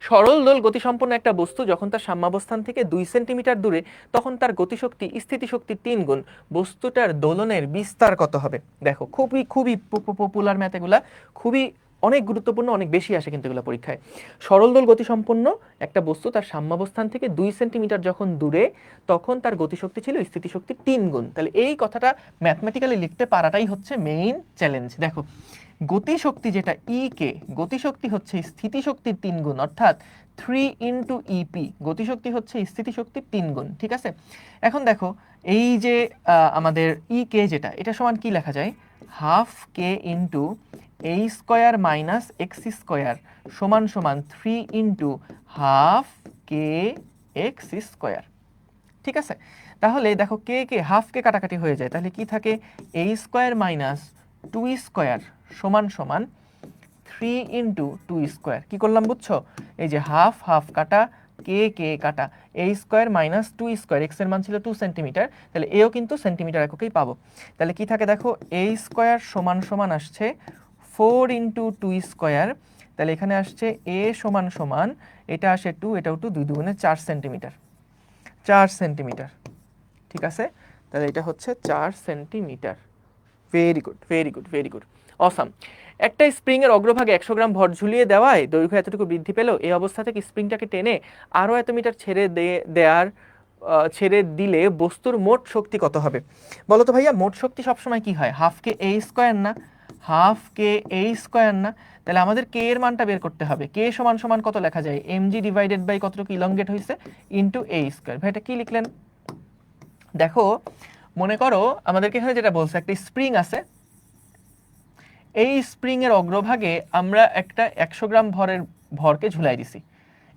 সরল দোল গতিসম্পন্ন একটা বস্তু যখন তার সাম্যাবস্থান থেকে 2 সেন্টিমিটার দূরে, তখন তার গতিশক্তি স্থিতিশক্তির 3 গুণ। বস্তুটার দোলনের বিস্তার কত হবে? দেখো খুবই খুবই পপুলার ম্যাথ এগুলা, খুবই অনেক গুরুত্বপূর্ণ, অনেক বেশি আসে কিন্তু এগুলো পরীক্ষায়। সরল দোল গতিসম্পন্ন একটা বস্তু তার সাম্যাবস্থান থেকে 2 সেন্টিমিটার যখন দূরে, তখন তার গতিশক্তি ছিল স্থিতিশক্তির 3 গুণ। তাহলে এই কথাটা ম্যাথমেটিক্যালি লিখতে পারাটাই হচ্ছে মেইন চ্যালেঞ্জ। দেখো গতিশক্তি যেটা ই কে, গতিশক্তি হচ্ছে স্থিতিশক্তির 3 গুণ, অর্থাৎ 3 × EP। গতিশক্তি হচ্ছে স্থিতিশক্তির 3 গুণ, ঠিক আছে। এখন দেখো এই যে আমাদের ই কে যেটা, এটা সমান কি লেখা যায়? ½ k × a² - x² সমান 3 × ½ kx²। ঠিক আছে, তাহলে দেখো কে কে হাফ কে কাটাকাটি হয়ে যায়, তাহলে কি থাকে? a² - 2² সমান সমান 3 × 2²। কি করলাম বুঝছো? এই যে হাফ হাফ কাটা, কে কে কাটা, a² - 2², x এর মান ছিল 2 সেন্টিমিটার, তাহলে এও কিন্তু সেন্টিমিটার এককেই পাবো। তাহলে কি থাকে দেখো, a² সমান সমান আসছে 4 × 2², তাহলে এখানে আসছে a সমান সমান, এটা আসে 2, এটাও 2, 2 দুগুণে 4 সেন্টিমিটার, 4 সেন্টিমিটার। ঠিক আছে, তাহলে এটা হচ্ছে 4 centimetre. Very good, very good, very good, awesome. একটা স্প্রিং এর অগ্রভাগে 100 গ্রাম ভর ঝুলিয়ে দেওয়ায় দৈর্ঘ্য এতটুকু বৃদ্ধি পেল। এই অবস্থা থেকে স্প্রিংটাকে টেনে আরো এত মিটার ছেড়ে দিলে বস্তুর মোট শক্তি কত হবে? বলো তো ভাইয়া, মোট শক্তি সবসময় কি হয়? ½ k a² না, ½ k a² না? তাহলে আমাদের কে এর মানটা বের করতে হবে। কে সমান সমান কত লেখা যায়? mg ডিভাইডেড বাই কতটুকু ইলংগেট হয়েছে ইনটু a²। ভাই এটা কি লিখলেন? দেখো মনে করো আমাদেরকে এখানে যেটা বলছে, একটা স্প্রিং আছে, এই স্প্রিং এর অগ্রভাগে আমরা একটা 100 গ্রাম ভরকে ঝুলাই দিছি।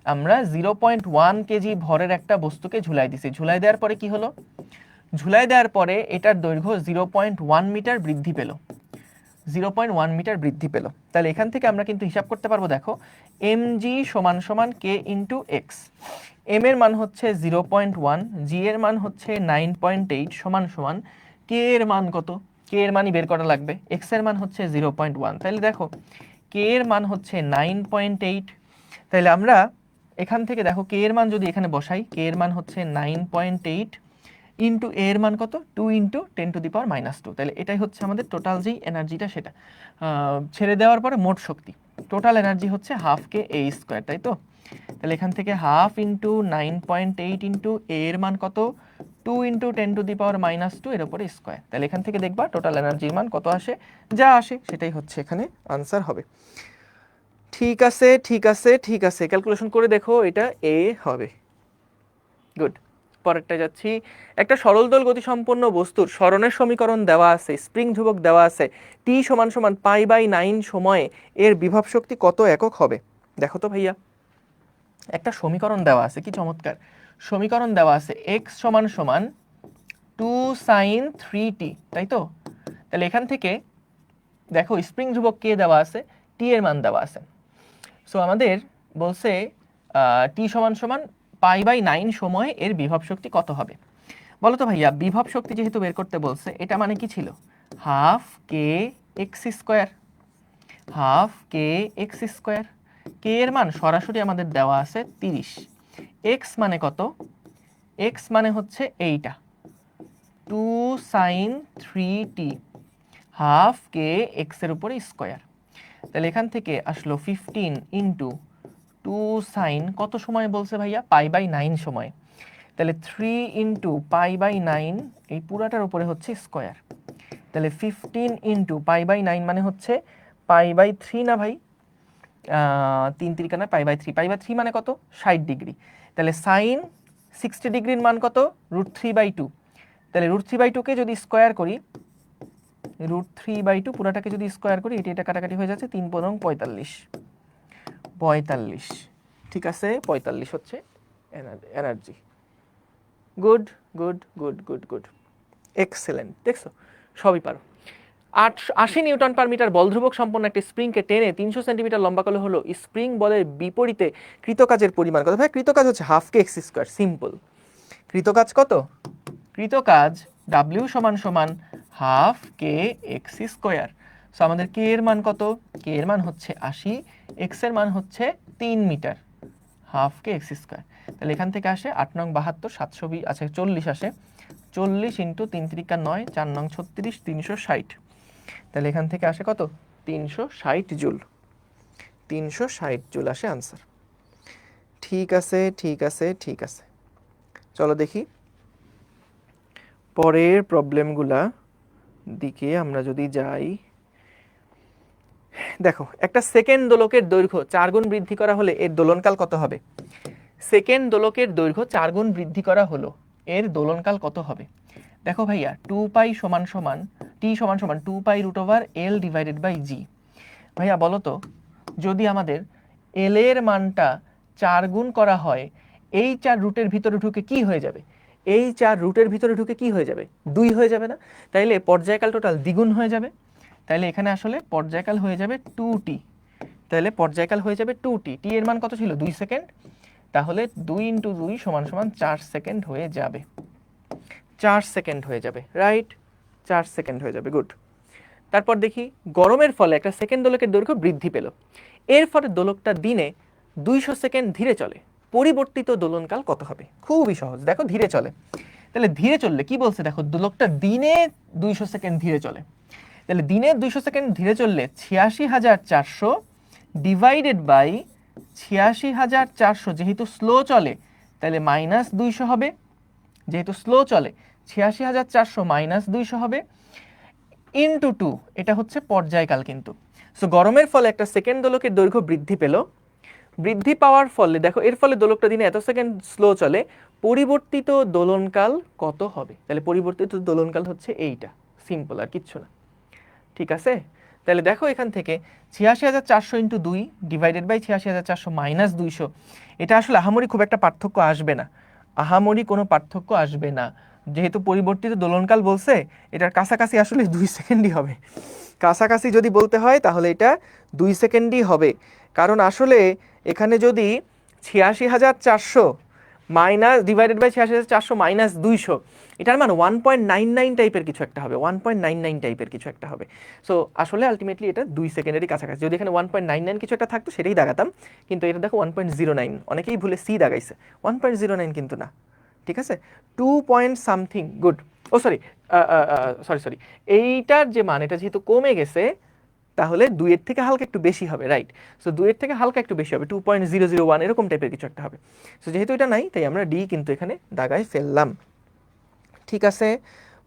আমরা 0.1 কেজি ভরের একটা বস্তুকে ঝুলাই দিছি। ঝুলাই দেওয়ার পরে কি হলো? ঝুলাই দেওয়ার পরে এটার দৈর্ঘ্য 0.1 মিটার বৃদ্ধি পেল, 0.1 মিটার বৃদ্ধি পেল। তাহলে এখান থেকে আমরা কিন্তু হিসাব করতে পারবো। দেখো mg সমান সমান k × x, m এর মান হচ্ছে 0.1, g এর মান হচ্ছে 9.8 সমান সমান k এর মান কত? k এর মানই বের করা লাগবে, x এর মান হচ্ছে 0.1। তাহলে দেখো k এর মান হচ্ছে 9.8। তাহলে আমরা এখান থেকে দেখো k এর মান যদি এখানে বসাই, k এর মান হচ্ছে 9.8 ইন্টু a এর মান কত? 2 × 10⁻²। তাহলে এটাই হচ্ছে আমাদের টোটাল যেই এনার্জিটা, সেটা ছেড়ে দেওয়ার পরে মোট শক্তি, টোটাল এনার্জি হচ্ছে ½ kA², তাই তো। তাহলে এখান থেকে ½ × 9.8 ইন্টু a এর মান কত? 2 × 10⁻², এর উপরে স্কোয়ার। তাহলে এখান থেকে দেখবা টোটাল এনার্জির মান কত আসে, যা আসে সেটাই হচ্ছে এখানে আনসার হবে। ঠিক আছে, ঠিক আছে, ঠিক আছে, ক্যালকুলেশন করে দেখো, এটা এ হবে। গুড। পরেরটা যাচ্ছি। একটা সরল দোল গতিসম্পন্ন বস্তুর সরণের সমীকরণ দেওয়া আছে, স্প্রিং ধ্রুবক দেওয়া আছে, টি সমান সমান π/9 সময়ে এর বিভব শক্তি কত একক হবে? দেখো তো ভাইয়া, একটা সমীকরণ দেওয়া আছে, কি চমৎকার সমীকরণ দেওয়া আছে। x সমান সমান 2sin 3t, তাই তো? তাহলে এখান থেকে দেখো স্প্রিং ধ্রুবক কে দেওয়া আছে, টি এর মান দেওয়া আছে। সো আমাদের বলছে টি সমান সমান π/9 সময়ে এর বিভব শক্তি কত হবে। বলো তো ভাইয়া, বিভব শক্তি যেহেতু বের করতে বলছে, এটা মানে কি ছিল? হাফ কে এক্স স্কোয়ার, হাফ কে এক্স স্কোয়ার। কে এর মান সরাসরি আমাদের দেওয়া আছে 30। এক্স মানে কত? এক্স মানে হচ্ছে এইটা 2sin 3t, হাফ কে এক্স এর উপরে স্কোয়ার। তাহলে এখান থেকে আসলো 15 ইন্টু 2sin কত সময় বলছে ভাইয়া? π/9 সময়। তাহলে 3 ইন্টু π/9, এই পুরাটার উপরে হচ্ছে স্কোয়ার। তাহলে 15 ইন্টু π/9 মানে হচ্ছে π/3 না ভাই? 3 3 কানা π/3, π/3 মানে কত? 60 ডিগ্রি। তাহলে সাইন 60 ডিগ্রির মান কত? √3/2। তাহলে √3/2 কে যদি স্কোয়ার করি, √3/2 পুরাটাকে যদি স্কোয়ার করি, এটা কাটাকাটি হয়ে যাচ্ছে, 3 × 45, 45। ঠিক আছে, 45 হচ্ছে energy. Good good good good good, excellent. দেখছো, সবই পারো। 80 নিউটন পার মিটার বল ধ্রুবক সম্পন্ন একটি স্প্রিংকে টেনে 300 সেন্টিমিটার লম্বা করলে হলো স্প্রিং বলের বিপরীতে কৃতকাজের পরিমাণ কত? ভাই কৃতকাজ হচ্ছে হাফ কে এক্স স্কোয়ার, সিম্পল। কৃতকাজ কত? কৃতকাজ ডাব্লিউ সমান সমান হাফ কে এক্স স্কোয়ার। সো আমাদের কে এর মান কত? কে এর মান হচ্ছে 80, এক্স এর মান হচ্ছে 3 মিটার, হাফ কে এক্স স্কোয়ার। তাহলে এখান থেকে আসে 8 নং 72, 720, আচ্ছা 40 আসে, 40 ইন্টু 3 × 9, 4 নং 36, 360। তাহলে এখান থেকে আসে কত? 360 জুল। 360 জুল আসে আনসার। ঠিক আছে ঠিক আছে ঠিক আছে, চলো দেখি পরের প্রবলেমগুলা দিকে আমরা যদি যাই। দেখো, একটা সেকেন্ড দোলকের দৈর্ঘ্য 4 গুণ বৃদ্ধি করা হলে এর দোলনকাল কত হবে? সেকেন্ড দোলকের দৈর্ঘ্য 4 গুণ বৃদ্ধি করা হলো, এর দোলনকাল কত হবে? দেখো ভাইয়া, 2π সমান সমান টি সমান সমান 2π√L ডিভাইডেড বাই জি। ভাইয়া বলো তো, যদি আমাদের এল এর মানটা 4 গুণ করা হয়, এই 4 রুটের ভিতরে ঢুকে কি হয়ে যাবে? এই 4 রুটের ভিতরে ঢুকে কি হয়ে যাবে? 2 হয়ে যাবে না? তাইলে পর্যায়কাল টোটাল দ্বিগুণ হয়ে যাবে। তাইলে এখানে আসলে পর্যায়কাল হয়ে যাবে 2t। তাহলে পর্যায়কাল হয়ে যাবে 2t। টি এর মান কত ছিল? 2 সেকেন্ড। তাহলে 2 × 2 সমান সমান 4 সেকেন্ড হয়ে যাবে। 4 সেকেন্ড হয়ে যাবে, রাইট? 4 সেকেন্ড হয়ে যাবে, গুড। তারপর দেখি, গরমের ফলে একটা সেকেন্ড দোলকের দৈর্ঘ্য বৃদ্ধি পেল, এর ফলে দোলকটা দিনে 200 সেকেন্ড ধীরে চলে, পরিবর্তিত দোলনকাল কত হবে? খুবই সহজ, দেখো ধীরে চলে। তাহলে ধীরে চললে কি বলছে? দেখো, দোলকটা দিনে 200 সেকেন্ড ধীরে চলে। তাহলে দিনে 200 সেকেন্ড ধীরে চললে 86,400 ডিভাইডেড বাই 86,400, যেহেতু স্লো চলে তাহলে -200 হবে। যেহেতু স্লো চলে 86,400 -200 হবে, ইন্টু 2, এটা হচ্ছে পর্যায়কাল কিন্তু। সো গরমের ফলে একটা সেকেন্ড দোলকের দৈর্ঘ্য বৃদ্ধি পেল, বৃদ্ধি পাওয়ার ফলে দেখো এর ফলে দোলকটা দিনে এত সেকেন্ড স্লো চলে, পরিবর্তিত দোলনকাল কত হবে? তাহলে পরিবর্তিত দোলনকাল হচ্ছে এইটা, সিম্পল, আর কিচ্ছু না। ঠিক আছে, তাহলে দেখো এখান থেকে 86,400 ইন্টু 2 ডিভাইডেড বাই 86,400 -200, এটা আসলে আহামরি খুব একটা পার্থক্য আসবে না, আহামরি কোনো পার্থক্য আসবে না। যেহেতু পরিবর্তিত দোলনকাল বলছে, এটার কাছাকাছি আসলে 2 সেকেন্ডই হবে। কাছাকাছি যদি বলতে হয় তাহলে এটা 2 সেকেন্ডই হবে, কারণ আসলে এখানে যদি 86,400 মাইনাস ডিভাইডেড বাই 86,400 -200, এটার মান 1.99 টাইপের কিছু একটা হবে, 1.99 টাইপের কিছু একটা হবে। সো আসলে আলটিমেটলি এটা 2 সেকেন্ডেরই কাছাকাছি। যদি এখানে 1.99 কিছু একটা থাকতো সেটাই দাগাতাম, কিন্তু এটা দেখো 1.09, অনেকেই ভুলে সি দাগাইছে, 1.09 কিন্তু না। ঠিক আছে, 2 পয়েন্ট সামথিং, গুড। ও সরি সরি সরি, এইটার যে মান, এটা যেহেতু কমে গেছে তাহলে 2 এর থেকে হালকা একটু বেশি হবে, রাইট? সো 2 এর থেকে হালকা একটু বেশি হবে, 2.001 এরকম টাইপের কিছু একটা হবে। সো যেহেতু এটা নাই তাই আমরা ডি কিন্তু এখানে দাগায় ফেললাম। ঠিক আছে,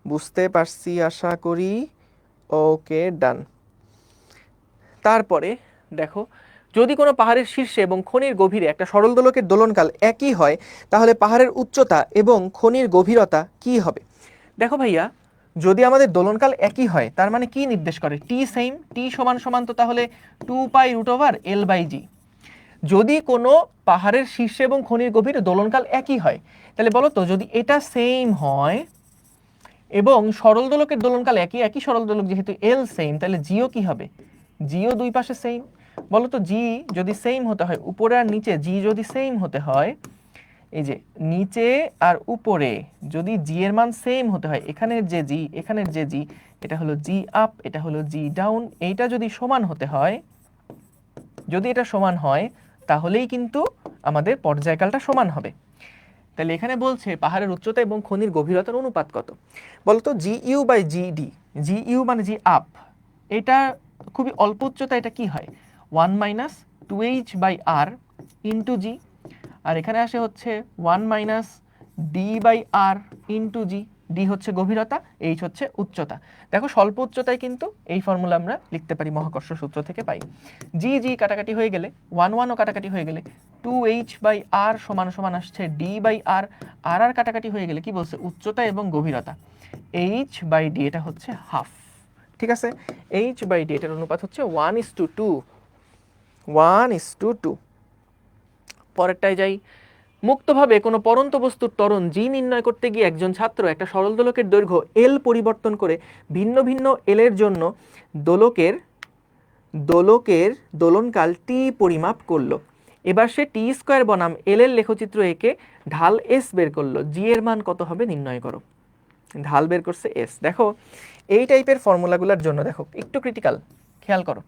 বুঝতে পারছি আশা করি। ওকে, ডান। তারপরে দেখো, যদি কোনো পাহাড়ের শীর্ষে এবং খনির গভীরে একটা সরল দোলকের দোলনকাল একই হয়, তাহলে পাহাড়ের উচ্চতা এবং খনির গভীরতা কি হবে? দেখো ভাইয়া, যদি আমাদের দোলনকাল একই হয় তার মানে কি নির্দেশ করে? টি সেম, টি সমান সমান তো তাহলে 2π√L/g। যদি কোনো পাহাড়ের শীর্ষে এবং খনির গভীরে দোলনকাল একই হয়, তাহলে বলো তো, যদি এটা সেম হয় এবং সরল দোলকের দোলনকাল একই, একই সরল দোলক যেহেতু এল সেম, তাহলে জিও কি হবে, জিও দুই পাশে সেম। বলো তো জি যদি সেম হতে হয়, উপরে আর নিচে জি যদি সেম হতে হয়, এই যে নিচে আর উপরে যদি জি এর মান সেম হতে হয়, এখানের যে জি এখানের যে জি, এটা হলো জি আপ এটা হলো জি ডাউন, এইটা যদি সমান হতে হয়, যদি এটা সমান হয় তাহলেই কিন্তু আমাদের পর্যায়কালটা সমান হবে। তাহলে এখানে বলছে পাহাড়ের উচ্চতা এবং খনির গভীরতার অনুপাত কত। বলতো G U by G D, G U মানে জি আপ, এটা খুবই অল্প উচ্চতা, এটা কি হয় 1 minus 2h by R into G, আর এখানে আসে হচ্ছে 1 minus D by R into G, D হচ্ছে গভীরতা, এইচ হচ্ছে উচ্চতা। দেখো স্বল্প উচ্চতায় কিন্তু এই ফর্মুলা আমরা লিখতে পারি, মহাকর্ষ সূত্র থেকে পাই। জি জি কাটাকাটি হয়ে গেলে 1 1ও কাটাকাটি হয়ে গেলে 2h বাই আর সমান সমান আসছে ডি বাই আর, আর আর কাটাকাটি হয়ে গেলে কি বলছে উচ্চতা এবং গভীরতা, এইচ বাই ডি এটা হচ্ছে হাফ। ঠিক আছে, এইচ বাই ডি এটার অনুপাত হচ্ছে 1:2, 1:2। পরেরটায় যাই। মুক্তভাবে কোনো পরন্ত বস্তুর ত্বরণ জি নির্ণয় করতে গিয়ে একজন ছাত্র একটা সরল দোলকের দৈর্ঘ্য এল পরিবর্তন করে ভিন্ন ভিন্ন এল এর জন্য দোলকের দোলনকাল টি পরিমাপ করলো। এবার সে টি স্কোয়ার বনাম এল এর লেখচিত্র এঁকে ঢাল এস বের করলো, জি এর মান কত হবে নির্ণয় করো। ঢাল বের করছে এস। দেখো এই টাইপের ফর্মুলাগুলোর জন্য দেখো একটু ক্রিটিক্যাল, খেয়াল করো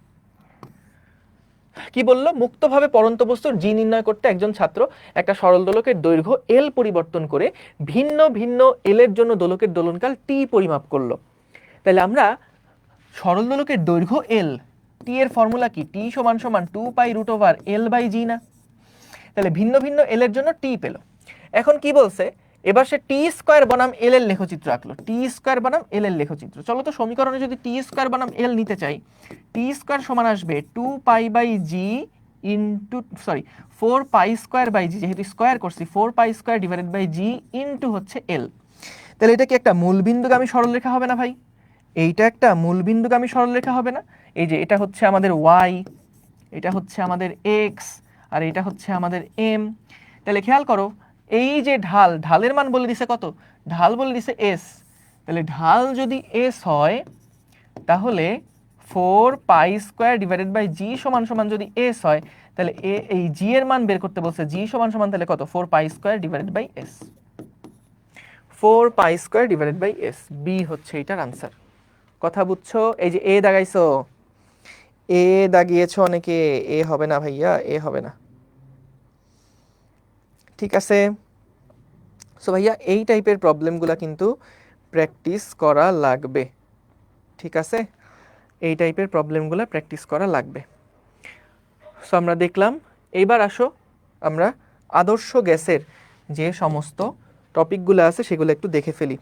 কি বললো, মুক্তভাবে পরন্ত বস্তুর জি নির্ণয় করতে একজন ছাত্র একটা সরল দোলকের দৈর্ঘ্য এল পরিবর্তন করে ভিন্ন ভিন্ন এল এর জন্য দোলকের দোলনকাল টি পরিমাপ করলো। তাহলে আমরা সরল দোলকের দৈর্ঘ্য এল, টি এর ফর্মুলা কি, টি সমান সমান 2π√L/g না, তাহলে ভিন্ন ভিন্ন এল এর জন্য টি পেল। এখন কি বলছে, এবার সে টি স্কোয়ার বনাম এল এর লেখচিত্র আঁকলো, টি স্কোয়ার বনাম এল এর লেখচিত্র। চলো তো সমীকরণে যদি টি স্কোয়ার বনাম এল নিতে চাই, টি স্কোয়ার সমান আসবে 2π/g ইন্টু 4π²/g, যেহেতু স্কোয়ার করছি 4π² / g ইন্টু হচ্ছে এল। তাহলে এটা কি একটা মূলবিন্দুগামী সরলরেখা হবে না ভাই, এইটা একটা মূলবিন্দুগামী সরলরেখা হবে না। এই যে এটা হচ্ছে আমাদের ওয়াই, এটা হচ্ছে আমাদের এক্স, আর এটা হচ্ছে আমাদের এম। তাহলে খেয়াল করো এই যে ঢাল, ঢালের মান বলে দিছে কত, ঢাল বলে দিছে এস। তাহলে ঢাল যদি এস হয় তাহলে 4π² / g সমান সমান যদি এস হয়, তাহলে এই জি এর মান বের করতে বলছে, জি সমান সমান তাহলে কত 4π² / s, 4π² / s, বি হচ্ছে এটার আনসার। কথা বুঝছো, এই যে এ দাগাইছো, এ দাগিয়েছো অনেকে, এ হবে না ভাইয়া, এ হবে না। ঠিক আছে, সো ভাইয়া এই টাইপের প্রবলেমগুলো কিন্তু প্র্যাকটিস করা লাগবে। ঠিক আছে, এই টাইপের প্রবলেমগুলো প্র্যাকটিস করা লাগবে। সো আমরা দেখলাম, এইবার আসো আমরা আদর্শ গ্যাসের যে সমস্ত টপিকগুলো আছে সেগুলো একটু দেখে ফেলি।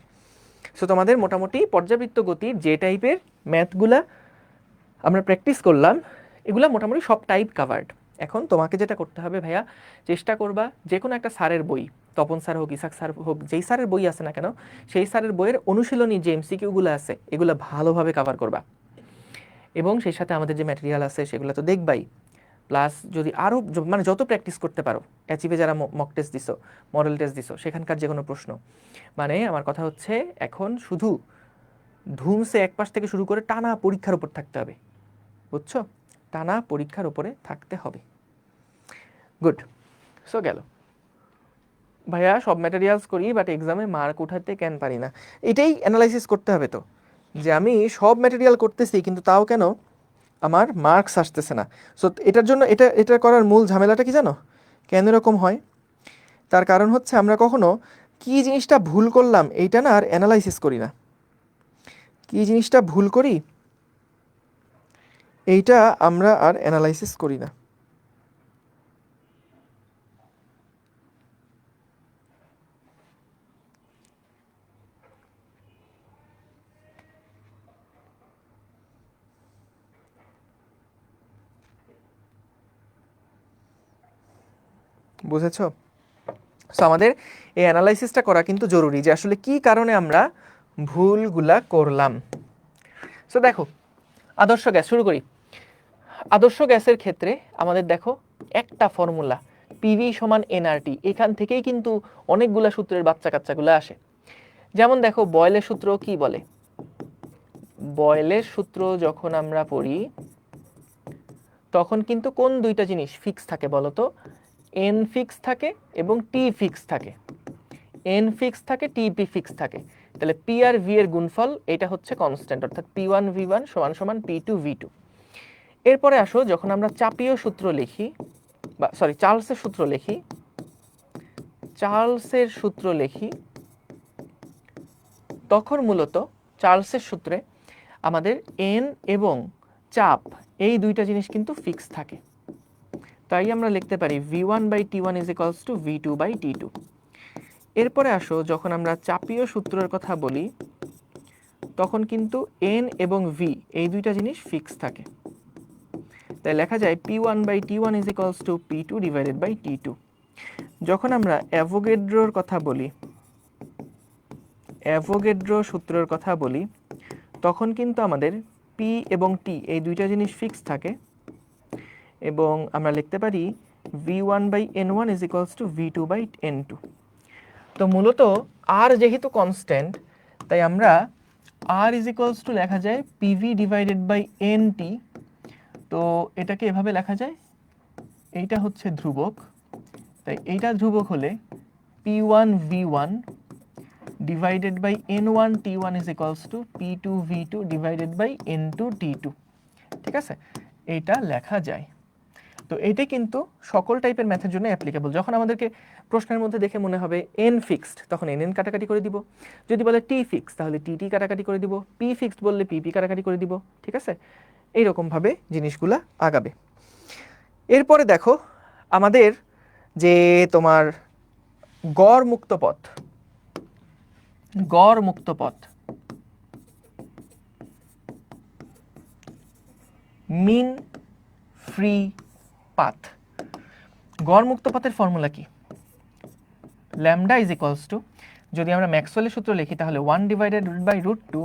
সো তোমাদের মোটামুটি পর্যাবৃত্ত গতির যে টাইপের ম্যাথগুলা আমরা প্র্যাকটিস করলাম, এগুলা মোটামুটি সব টাইপ কাভার্ড। এখন তোমাকে যেটা করতে হবে ভাইয়া, চেষ্টা করবা যে কোনো একটা স্যারের বই, তপন স্যার হোক, ইসাক স্যার হোক, যেই স্যারের বই আছে না কেন, সেই স্যারের বইয়ের অনুশীলনী যে এমসিকিউগুলো আছে এগুলো ভালোভাবে কাভার করবা। এবং সেই সাথে আমাদের যে ম্যাটেরিয়াল আছে সেগুলো তো দেখবাই, প্লাস যদি আরও মানে যত প্র্যাকটিস করতে পারো, অ্যাচিভে যারা মক টেস্ট দিছো, মডেল টেস্ট দিছো, সেখানকার যে কোনো প্রশ্ন, মানে আমার কথা হচ্ছে এখন শুধু ধুমসে এক পাশ থেকে শুরু করে টানা পরীক্ষার উপর থাকতে হবে, বুঝছো, টানা পরীক্ষার উপরে থাকতে হবে। গুড, সো গেল ভাইয়া সব ম্যাটেরিয়ালস করি বাট এক্সামে মার্ক উঠাতে কেন পারি না, এটাই অ্যানালাইসিস করতে হবে তো, যে আমি সব ম্যাটেরিয়াল করতেছি কিন্তু তাও কেন আমার মার্কস আসতেছে না। সো এটার জন্য এটা করার মূল ঝামেলাটা কি জানো, কেন এরকম হয়, তার কারণ হচ্ছে আমরা কখনো কি জিনিসটা ভুল করলাম এইটা না আর অ্যানালাইসিস করি না, কি জিনিসটা ভুল করি এইটা আমরা আর অ্যানালাইসিস করি না। বুঝেছো, সো আমাদের এই অ্যানালাইসিসটা করা কিন্তু জরুরি, যে আসলে কি কারণে আমরা ভুলগুলা করলাম। সো দেখো আদর্শ গ্যাস শুরু করি। আদর্শ গ্যাসের ক্ষেত্রে আমাদের দেখো একটা ফর্মুলা পিভি সমান এনআরটি, এখান থেকেই কিন্তু অনেকগুলা সূত্রের বাচ্চা কাচ্চাগুলো আসে। যেমন দেখো বয়েলের সূত্র কি বলে, বয়েলের সূত্র যখন আমরা পড়ি তখন কিন্তু কোন দুইটা জিনিস ফিক্স থাকে বলো তো, এন ফিক্স থাকে এবং টি ফিক্স থাকে, এন ফিক্স থাকে, টিপি ফিক্স থাকে। তাহলে পি আর ভি এর গুণফল এটা হচ্ছে কনস্ট্যান্ট, অর্থাৎ P1 V1 সমান সমান P2 V2। এরপরে আসো যখন আমরা চাপীয় সূত্র লিখি, বা সরি চার্লসের সূত্র লিখি, চার্লসের সূত্র লিখি, তখন মূলত চার্লসের সূত্রে আমাদের এন এবং চাপ এই দুইটা জিনিস কিন্তু ফিক্স থাকে। তাই আমরা লিখতে পারি V1/T1 = V2/T2। এরপরে আসো যখন আমরা চাপীয় সূত্রের কথা বলি তখন কিন্তু এন এবং ভি এই দুইটা জিনিস ফিক্স থাকে। তাই লেখা যায় P1/T1 = P2/T2। যখন আমরা অ্যাভোগাড্রোর কথা বলি, অ্যাভোগাড্রো সূত্রের কথা বলি, তখন কিন্তু আমাদের পি এবং টি এই দুইটা জিনিস ফিক্স থাকে এবং আমরা লিখতে পারি V1/N1 = V2/N2। তো মূলত আর যেহেতু কনস্ট্যান্ট তাই আমরা আর লেখা যায় PV/NT। তো এটাকে এভাবে লেখা যায়, এইটা হচ্ছে ধ্রুবক, তাই এইটা ধ্রুবক হলে P1 V1 /N1 T1 = P2 V2 /N2 T2। ঠিক আছে, এটা লেখা যায়। তো এইটা কিন্তু সকল টাইপের ম্যাথের জন্য অ্যাপ্লিকেবল। যখন আমাদেরকে প্রশ্নের মধ্যে দেখে মনে হবে এন ফিক্সড, তখন এন এন কাটাকাটি করে দিব। যদি বলে টি ফিক্সড তাহলে টি টি কাটাকাটি করে দিব, পি ফিক্সড বললে পি পি কাটাকাটি করে দিব। ঠিক আছে, এইরকমভাবে জিনিসগুলা আগাবে। এরপরে দেখো আমাদের যে তোমার গড় মুক্ত পথ, গড় মুক্ত পথ, মিন ফ্রি পাথ। গড় মুক্ত পথের ফর্মুলা কি? ল্যামডা ইজ ইকুয়ালস টু, যদি আমরা ম্যাক্সওয়েলের সূত্র লিখি তাহলে 1/√2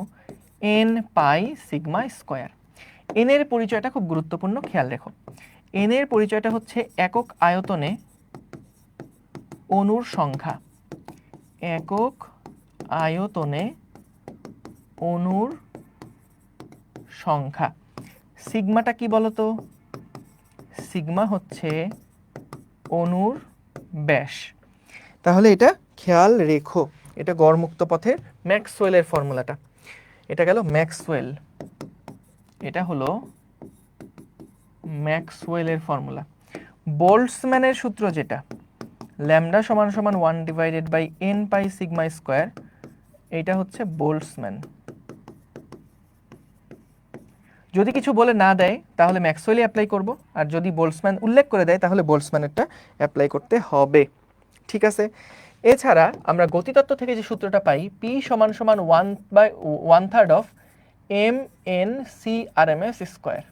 n পাই সিগমা স্কোয়ার। এন এর পরিচয়টা খুব গুরুত্বপূর্ণ, খেয়াল রেখো। এন এর পরিচয়টা হচ্ছে একক আয়তনে অণুর সংখ্যা, একক আয়তনে অণুর সংখ্যা। সিগমাটা কি বলতো? সিগমা হচ্ছে অণুর ব্যাস। তাহলে এটা খেয়াল রেখো, এটা গড় মুক্ত পথের ম্যাক্সওয়েলের ফর্মুলাটা। এটা গেল ম্যাক্সওয়েল, এটা হলো ম্যাক্সওয়েলের ফর্মুলা। বোল্টজম্যানের সূত্র যেটা, ল্যামডা সমান সমান 1/n পাই সিগমা স্কোয়ার, এটা হচ্ছে বোল্টজম্যান। যদি কিছু বলে না দেয় তাহলে ম্যাক্সওয়েলই অ্যাপ্লাই করব, আর যদি বোল্টজম্যান উল্লেখ করে দেয় তাহলে বোল্টজম্যানেরটা অ্যাপ্লাই করতে হবে। ঠিক আছে, এছাড়া আমরা গতিতত্ত্ব থেকে যে সূত্রটা পাই, P সমান সমান 1/1/3 অফ mn/c/rms স্কোয়ার,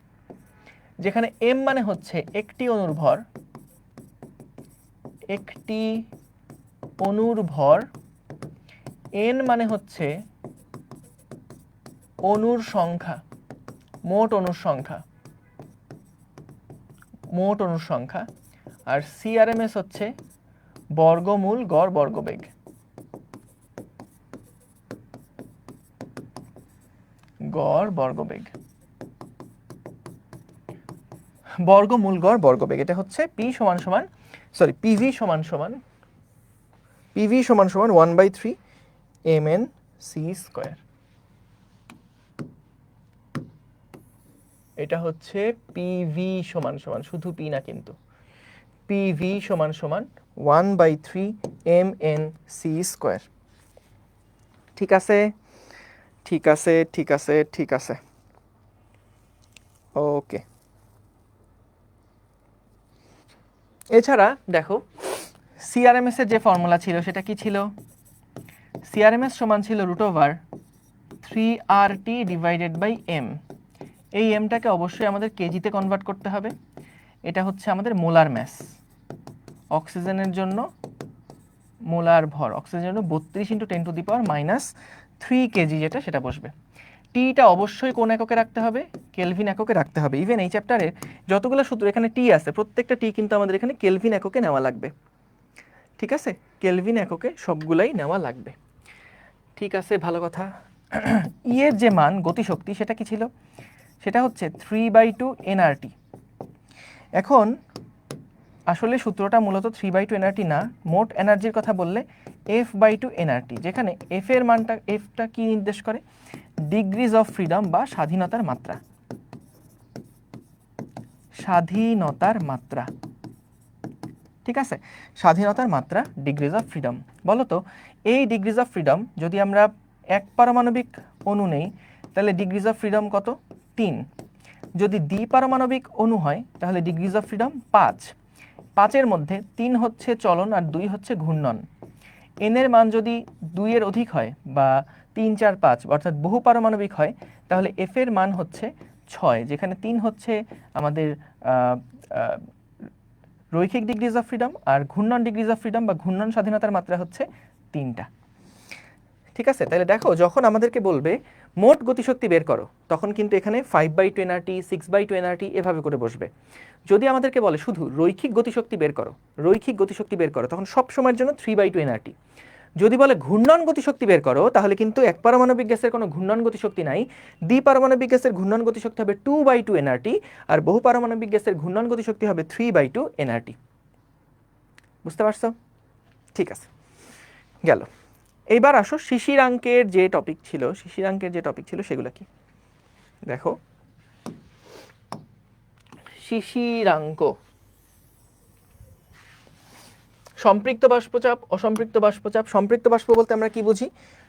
যেখানে m মানে হচ্ছে একটি অণুর ভর, একটি অণুর ভর, n মানে হচ্ছে অণুর সংখ্যা, মোট অণুর সংখ্যা, মোট অণুর সংখ্যা, আর CRMS হচ্ছে বর্গমূল গড় বর্গবেগ। গড় বর্গবেগ, বর্গমূল গড় বর্গবেগ, এটা হচ্ছে PV সমান সমান 1/3 mn/c স্কয়ার। এটা হচ্ছে PV সমান সমান, শুধু P না কিন্তু, PV সমান সমান 1/3 mn/c স্কয়ার। ঠিক আছে, ঠিক আছে, ঠিক আছে, ঠিক আছে, ওকে। এছাড়া দেখো CRMS এর যে ফর্মুলা ছিল সেটা কি ছিল? CRMS সমান ছিল √3RT/m। এই এমটাকে অবশ্যই আমাদের কেজিতে কনভার্ট করতে হবে। এটা হচ্ছে আমাদের মোলার ম্যাস, অক্সিজেনের জন্য মোলার ভর, অক্সিজেনের জন্য 32 × 10⁻³ কেজি যেটা, সেটা বসবে। টিটা অবশ্যই কোন এককে রাখতে হবে? কেলভিন এককে রাখতে হবে। ইভেন এই চ্যাপ্টারে যতগুলো সূত্র এখানে টি আছে, প্রত্যেকটা টি কিন্তু আমাদের এখানে কেলভিন এককে নেওয়া লাগবে। ঠিক আছে, কেলভিন এককে সবগুলাই নেওয়া লাগবে। ঠিক আছে, ভালো কথা। ই এর যে মান গতিশক্তি সেটা কি ছিল? সেটা হচ্ছে 3/2 nRT। এখন আসলে সূত্রটা মূলত 3/2 nRT না, মোট এনার্জির কথা বললে F/2 nRT, যেখানে F এর মানটা, Fটা কি নির্দেশ করে? ডিগ্রিজ অফ ফ্রিডম বা স্বাধীনতার মাত্রা। স্বাধীনতার মাত্রা, ঠিক আছে, স্বাধীনতার মাত্রা, ডিগ্রিজ অফ ফ্রিডম। বলো তো এই ডিগ্রিজ অফ ফ্রিডম যদি আমরা এক পারমাণবিক অণু নেই তাহলে ডিগ্রিজ অফ ফ্রিডম কত? 3। যদি দ্বিপারমাণবিক অণু হয় তাহলে ডিগ্রিজ অফ ফ্রিডম 5। 5-এর মধ্যে 3 হচ্ছে চলন আর 2 হচ্ছে ঘূর্ণন। এন এর মান যদি 2 এর অধিক হয় বা 3, 4, 5 অর্থাৎ বহু পারমাণবিক হয় তাহলে এফ এর মান হচ্ছে 6, যেখানে 3 হচ্ছে আমাদের রৈখিক ডিগ্রিজ অফ ফ্রিডম আর ঘূর্ণন ডিগ্রিজ অফ ফ্রিডম বা ঘূর্ণন স্বাধীনতার মাত্রা হচ্ছে 3টা। ঠিক আছে, তাহলে দেখো যখন আমাদেরকে বলবে মোট গতিশক্তি বের করো তখন কিন্তু এখানে 5/2 nRT, 6/2 nRT এভাবে করে বসবে। যদি আমাদেরকে বলে শুধু রৈখিক গতিশক্তি বের করো, রৈখিক গতিশক্তি বের করো, তখন সব সময়ের জন্য 3/2 nRT। যদি বলে ঘূর্ণন গতিশক্তি বের করো তাহলে কিন্তু এক পারমাণবিক গ্যাসের কোনো ঘূর্ণন গতিশক্তি নাই, দ্বিপারমাণবিক গ্যাসের ঘূর্ণন গতিশক্তি হবে 2/2 nRT আর বহু পারমাণবিক গ্যাসের ঘূর্ণন গতিশক্তি হবে 3/2 nRT। বুঝতে পারছো? ঠিক আছে, গেল। এইবার আসো শিশিরাঙ্কের যে টপিক ছিল, শিশিরাঙ্কের যে টপিক ছিল সেগুলো কি দেখো। শিশিরাঙ্ক, সম্পৃক্ত বাষ্পচাপ, অসম্পৃক্ত বাষ্পচাপ। সম্পৃক্ত বাষ্প বলতে আমরা কি বুঝি?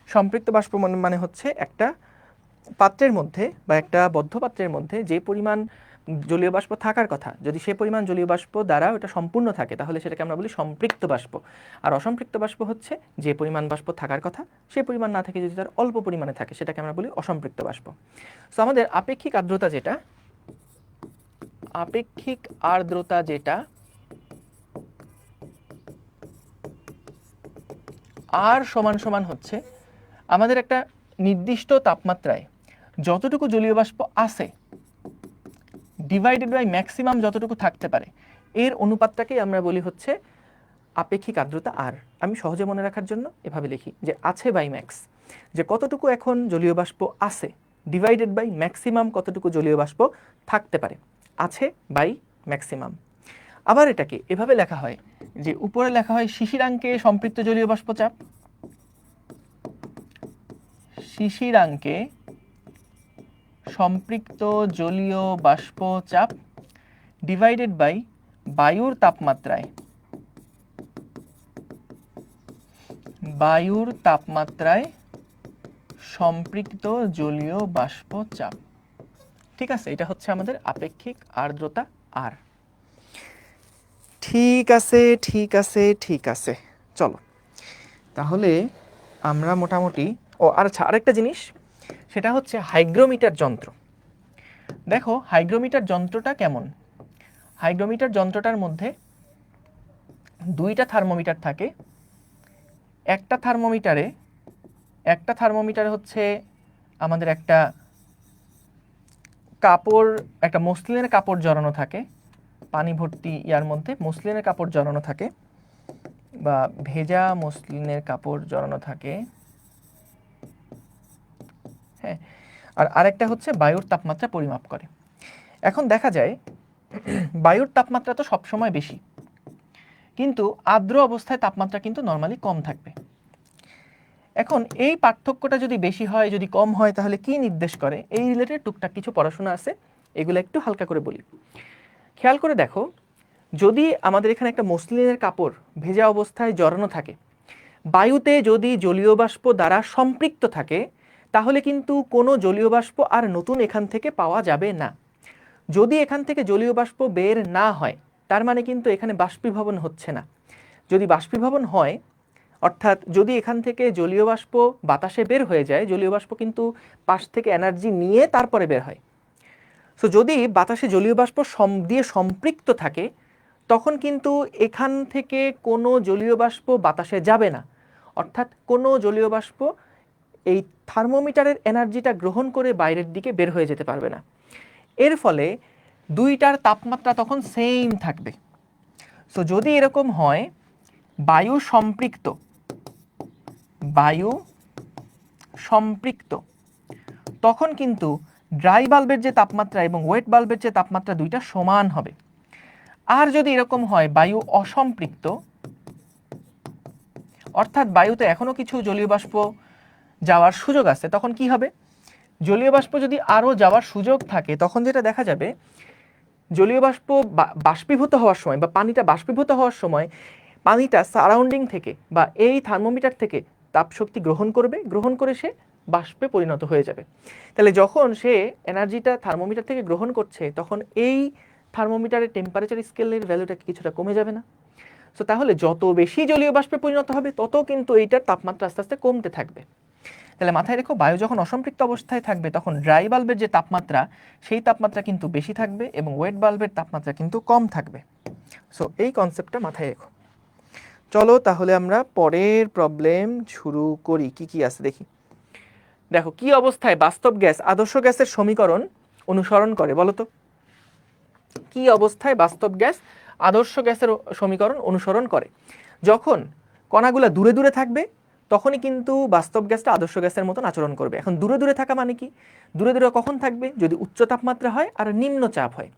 সম্পৃক্ত বাষ্প মানে হচ্ছে একটা পাত্রের মধ্যে বা একটা বদ্ধ পাত্রের মধ্যে যে পরিমাণ জলীয় বাষ্প থাকার কথা, যদি সে পরিমাণ জলীয় বাষ্প দ্বারা ওটা সম্পূর্ণ থাকে তাহলে সেটাকে আমরা বলি সম্পৃক্ত বাষ্প। আর অসম্পৃক্ত বাষ্প হচ্ছে যে পরিমাণ বাষ্প থাকার কথা সে পরিমাণ না থাকে, যদি তার অল্প পরিমাণে থাকে সেটাকে আমরা বলি অসম্পৃক্ত বাষ্প। সো আমাদের আপেক্ষিক আর্দ্রতা যেটা, আপেক্ষিক আর্দ্রতা যেটা আর সমান সমান হচ্ছে আমাদের একটা নির্দিষ্ট তাপমাত্রায় যতটুকু জলীয় বাষ্প আছে ডিভাইডেড বাই ম্যাক্সিমাম যতটুকু থাকতে পারে, এর অনুপাতটাকেই আমরা বলি হচ্ছে আপেক্ষিক আর্দ্রতা। আর আমি সহজে মনে রাখার জন্য এভাবে লিখি যে আছে বাই ম্যাক্স, যে কতটুকু এখন জলীয় বাষ্প আছে ডিভাইডেড বাই ম্যাক্সিমাম কতটুকু জলীয় বাষ্প থাকতে পারে, আছে বাই ম্যাক্সিমাম। আবার এটাকে এভাবে লেখা হয় যে উপরে লেখা হয় শিশিরাঙ্কে সম্পৃক্ত জলীয় বাষ্প চাপ, শিশিরাঙ্কে সম্পৃক্ত জলীয় বাষ্প চাপ ডিভাইডেড বাই বায়ুর তাপমাত্রায়, বায়ুর তাপমাত্রায় সম্পৃক্ত জলীয় বাষ্প চাপ। ঠিক আছে, এটা হচ্ছে আমাদের আপেক্ষিক আর্দ্রতা আর। ঠিক আছে, ঠিক আছে, ঠিক আছে, চলো তাহলে আমরা মোটামুটি, আচ্ছা আরেকটা জিনিস সেটা হচ্ছে হাইগ্রোমিটার যন্ত্র। দেখো হাইগ্রোমিটার যন্ত্রটা কেমন। হাইগ্রোমিটার যন্ত্রটার মধ্যে 2টা থার্মোমিটার থাকে। একটা থার্মোমিটারে হচ্ছে আমাদের একটা কাপড়, একটা মসলিনের কাপড় জড়ানো থাকে, পানি ভর্তি ইয়ার মধ্যে মসলিনের কাপড় জড়ানো থাকে বা ভেজা মসলিনের কাপড় জড়ানো থাকে, হ্যাঁ। আর আরেকটা হচ্ছে বায়ুর তাপমাত্রা পরিমাপ করে। এখন দেখা যায় বায়ুর তাপমাত্রা তো সবসময় বেশি, কিন্তু আর্দ্র অবস্থায় তাপমাত্রা কিন্তু নর্মালি কম থাকবে। এখন এই পার্থক্যটা যদি বেশি হয় যদি কম হয় তাহলে কি নির্দেশ করে, এই রিলেটেড টুকটাক কিছু পড়াশোনা আছে, এগুলো একটু হালকা করে বলি। খেয়াল করে দেখো, যদি আমাদের এখানে একটা মসলিনের কাপড় ভেজা অবস্থায় জড়ানো থাকে, বায়ুতে যদি জলীয় বাষ্প দ্বারা সম্পৃক্ত থাকে তাহলে কিন্তু কোনো জলীয় বাষ্প আর নতুন এখান থেকে পাওয়া যাবে না। যদি এখান থেকে জলীয় বাষ্প বের না হয় তার মানে কিন্তু এখানে বাষ্পীভবন হচ্ছে না। যদি বাষ্পীভবন হয়, অর্থাৎ যদি এখান থেকে জলীয় বাষ্প বাতাসে বের হয়ে যায়, জলীয় বাষ্প কিন্তু পাশ থেকে এনার্জি নিয়ে তারপরে বের হয়। সো যদি বাতাসে জলীয় বাষ্প দিয়ে সম্পৃক্ত থাকে তখন কিন্তু এখান থেকে কোনো জলীয় বাষ্প বাতাসে যাবে না, অর্থাৎ কোনো জলীয় বাষ্প এই থার্মোমিটারের এনার্জিটা গ্রহণ করে বাইরের দিকে বের হয়ে যেতে পারবে না। এর ফলে দুইটার তাপমাত্রা তখন সেম থাকবে। সো যদি এরকম হয় বায়ু সম্পৃক্ত, তখন কিন্তু ড্রাই বাল্বের যে তাপমাত্রা এবং ওয়েট বাল্বের যে তাপমাত্রা দুইটা সমান হবে। আর যদি এরকম হয় বায়ু অসম্পৃক্ত, অর্থাৎ বায়ুতে এখনো কিছু জলীয় বাষ্প যাওয়ার সুযোগ আছে, তখন কি হবে? জলীয় বাষ্প যদি আরও যাওয়ার সুযোগ থাকে তখন যেটা দেখা যাবে, জলীয় বাষ্প বাষ্পীভূত হওয়ার সময় বা পানিটা বাষ্পীভূত হওয়ার সময় পানিটা সারাউন্ডিং থেকে বা এই থার্মোমিটার থেকে তাপশক্তি গ্রহণ করবে, গ্রহণ করে সে বাষ্পে পরিণত হয়ে যাবে। তাহলে যখন সে এনার্জিটা থার্মোমিটার থেকে গ্রহণ করছে তখন এই থার্মোমিটারের টেম্পারেচার স্কেলের ভ্যালুটা কিছুটা কমে যাবে না? সো তাহলে যত বেশি জলীয় বাষ্পে পরিণত হবে তত কিন্তু এইটার তাপমাত্রা আস্তে আস্তে কমতে থাকবে। তাহলে মাথায় রেখো, বায়ু যখন অসম্পৃক্ত অবস্থায় থাকবে তখন ড্রাই বাল্বের যে তাপমাত্রা সেই তাপমাত্রা কিন্তু বেশি থাকবে এবং ওয়েট বাল্বের তাপমাত্রা কিন্তু কম থাকবে। সো এই কনসেপ্টটা মাথায় রেখো। চলো তাহলে আমরা পরের প্রবলেম শুরু করি। কি কি আছে দেখি। দেখো, কি অবস্থায় বাস্তব গ্যাস আদর্শ গ্যাসের সমীকরণ অনুসরণ করে বলো তো? কি অবস্থায় বাস্তব গ্যাস আদর্শ গ্যাসের সমীকরণ অনুসরণ করে? যখন কণাগুলো দূরে দূরে থাকবে তখনই কিন্তু বাস্তব গ্যাসটা আদর্শ গ্যাসের মতন আচরণ করবে। এখন দূরে দূরে থাকা মানে কি? দূরে দূরে কখন থাকবে? যদি উচ্চ তাপমাত্রা হয় আর নিম্ন চাপ হয়।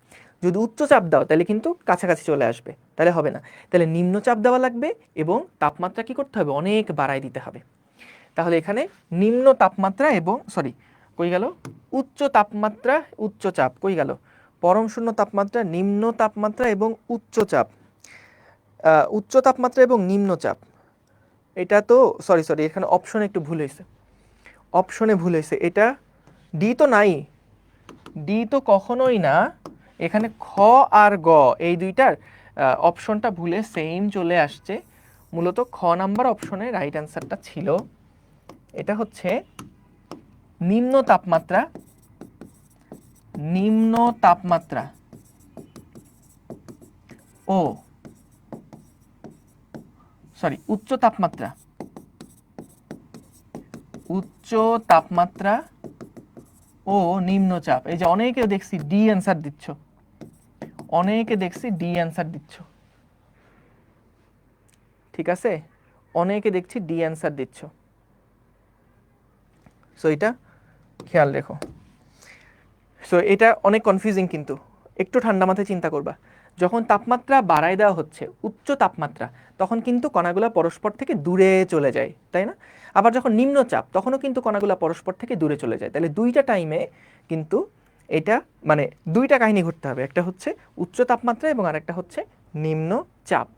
যদি উচ্চ চাপ দাও তাহলে কিন্তু কাছাকাছি চলে আসবে, তাহলে হবে না। তাহলে নিম্ন চাপ দেওয়া লাগবে এবং তাপমাত্রা কি করতে হবে? অনেক বাড়ায় দিতে হবে। তাহলে এখানে নিম্ন তাপমাত্রা এবং কই গেল? উচ্চ তাপমাত্রা উচ্চ চাপ কই গেল? পরম শূন্য তাপমাত্রা, নিম্ন তাপমাত্রা এবং উচ্চ চাপ। উচ্চ তাপমাত্রা এবং নিম্ন চাপ, এটা তো সরি এখানে অপশনে একটু ভুল হয়েছে, অপশনে ভুল হয়েছে। এটা ডি তো নাই, ডি তো কখনোই না। এখানে খ আর গ এই দুইটার অপশনটা ভুলে সেম চলে আসছে। মূলত খ নাম্বার অপশনে রাইট অ্যান্সারটা ছিল। এটা হচ্ছে নিম্ন তাপমাত্রা, নিম্ন তাপমাত্রা ও উচ্চ তাপমাত্রা, উচ্চ তাপমাত্রা ও নিম্নচাপ। এই যে অনেকে দেখছি ডি অ্যান্সার দিচ্ছ, অনেকে দেখছি ডি অ্যান্সার দিচ্ছ, ঠিক আছে? অনেকে দেখছি ডি অ্যান্সার দিচ্ছ। সো এটা খেয়াল রেখো। সো এটা অনেক কনফিউজিং, কিন্তু একটু ঠান্ডা মাথায় চিন্তা করবা। যখন তাপমাত্রা বাড়ায় দেওয়া হচ্ছে, উচ্চ তাপমাত্রা, তখন কিন্তু কণাগুলো পরস্পর থেকে দূরে চলে যায়, তাই না? আবার যখন নিম্নচাপ তখনও কিন্তু কণাগুলো পরস্পর থেকে দূরে চলে যায়। তাহলে দুইটা টাইমে কিন্তু এটা মানে দুইটা কাহিনী ঘটতে হবে, একটা হচ্ছে উচ্চ তাপমাত্রা এবং আরেকটা হচ্ছে নিম্ন চাপ।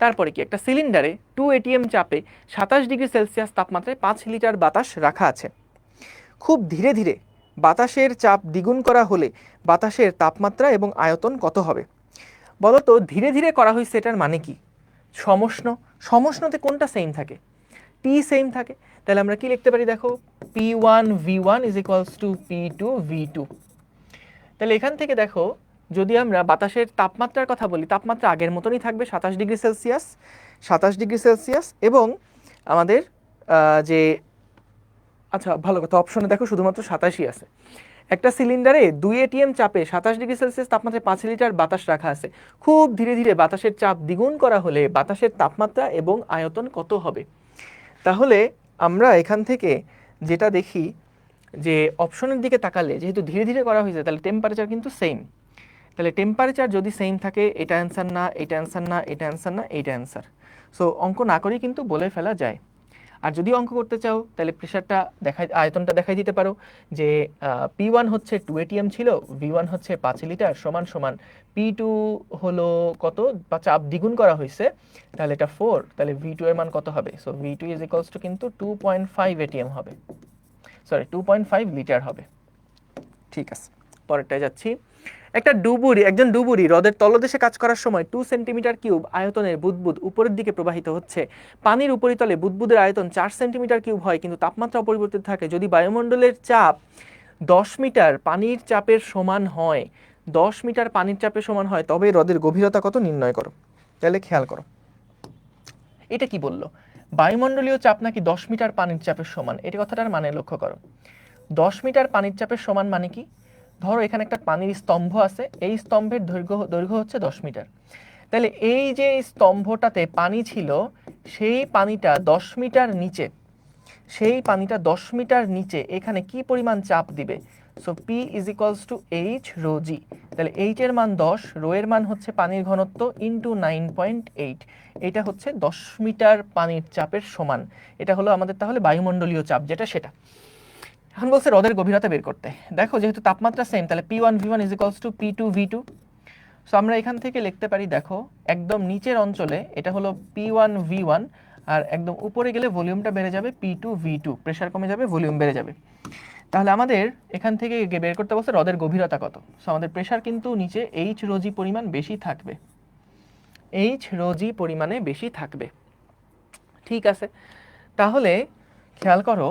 তারপরে কি, একটা সিলিন্ডারে 2 atm চাপে 27 ডিগ্রি সেলসিয়াস তাপমাত্রায় 5 লিটার বাতাস রাখা আছে। খুব ধীরে ধীরে বাতাসের চাপ দ্বিগুণ করা হলে বাতাসের তাপমাত্রা এবং আয়তন কত হবে? বলতো ধীরে ধীরে করা হয়েছে এটার মানে কি? সমষ্ণতে কোনটা সেম থাকে? টি সেম থাকে। তাহলে আমরা কি লিখতে পারি দেখো, P1 V1 is equals two P2 V2। তাহলে এখান থেকে দেখো, যদি আমরা বাতাসের তাপমাত্রার কথা বলি, তাপমাত্রা আগের মতনই থাকবে 27 ডিগ্রি সেলসিয়াস, 27 ডিগ্রি সেলসিয়াস। এবং আমাদের যে আচ্ছা ভালো কথা, অপশনে দেখো শুধুমাত্র 27ই আছে। একটা সিলিন্ডারে 2 atm চাপে 27 ডিগ্রি সেলসিয়াস তাপমাত্রায় 5 লিটার বাতাস রাখা আছে। খুব ধীরে ধীরে বাতাসের চাপ দ্বিগুণ করা হলে বাতাসের তাপমাত্রা এবং আয়তন কত হবে? তাহলে আমরা এখান থেকে যেটা দেখি যে অপশনের দিকে তাকালে যেহেতু ধীরে ধীরে করা হয়েছে তাহলে টেম্পারেচার কিন্তু সেম। তাহলে টেম্পারেচার যদি সেম থাকে, এটা অ্যান্সার না, এটা অ্যান্সার না, এটা অ্যান্সার না, এইটা অ্যান্সার। সো অঙ্ক না করেই কিন্তু বলে ফেলা যায়। আর যদি অঙ্ক করতে চাও তাহলে প্রেশারটা আয়তনটা দেখাই দিতে পারো যে P1 হচ্ছে 2 atm ছিল, V1 হচ্ছে 5 লিটার সমান সমান P2 হলো কত, বা চাপ দ্বিগুণ করা হয়েছে তাহলে এটা 4, তাহলে V2 এর মান কত হবে? So V2 is equals two কিন্তু 2.5 atm হবে, 2.5 লিটার হবে। ঠিক আছে, পরেরটায় যাচ্ছি। একজন ডুবুরি হ্রদের তলদেশে কাজ করার সময় 2 সেন্টিমিটার কিউব আয়তনের বুদবুদ উপরের দিকে প্রবাহিত হচ্ছে। পানির উপরিতলে বুদবুদের আয়তন 4 সেন্টিমিটার কিউব হয় কিন্তু তাপমাত্রা অপরিবর্তিত থাকে। যদি বায়ুমণ্ডলের চাপ 10 মিটার পানির চাপের সমান হয়, 10 মিটার পানির চাপের সমান হয়, তবে হ্রদের গভীরতা কত নির্ণয় করো। তাহলে খেয়াল করো, এটা কি বললো? বায়ুমণ্ডলীয় চাপ নাকি 10 মিটার পানির চাপের সমান। এটা কথাটার মানে লক্ষ্য করো। 10 মিটার পানির চাপের সমান মানে কি? ধরো এখানে একটা পানির স্তম্ভ আছে, এই স্তম্ভের দৈর্ঘ্য হচ্ছে 10 মিটার। তাহলে এই যে স্তম্ভটাতে পানি ছিল সেই পানিটা 10 মিটার নিচে, সেই পানিটা 10 মিটার নিচে এখানে কি পরিমাণ চাপ দিবে? So P is equals to H rho G. তাহলে এইচ এর মান 10, রো এর মান হচ্ছে পানির ঘনত্ব ইন্টু 9.8। এটা হচ্ছে 10 মিটার পানির চাপের সমান। এটা হলো আমাদের তাহলে বায়ুমণ্ডলীয় চাপ যেটা সেটা। এখন বলছে হ্রদের গভীরতা বের করতে। দেখো যেহেতু তাপমাত্রা সেম, তাহলে P1 V1 is equals two P2 V2। So আমরা এখান থেকে লিখতে পারি, দেখো একদম নিচের অঞ্চলে এটা হলো P1 V1, আর একদম উপরে গেলে ভলিউমটা বেড়ে যাবে P2 V2, প্রেসার কমে যাবে, ভলিউম বেড়ে যাবে। তাহলে আমাদের এখান থেকে বের করতে বলছে হ্রদের গভীরতা কত। সো আমাদের প্রেসার কিন্তু নিচে এইচ রো জি পরিমাণ বেশি থাকবে, এইচ রো জি পরিমাণে বেশি থাকবে। ঠিক আছে, তাহলে খেয়াল করো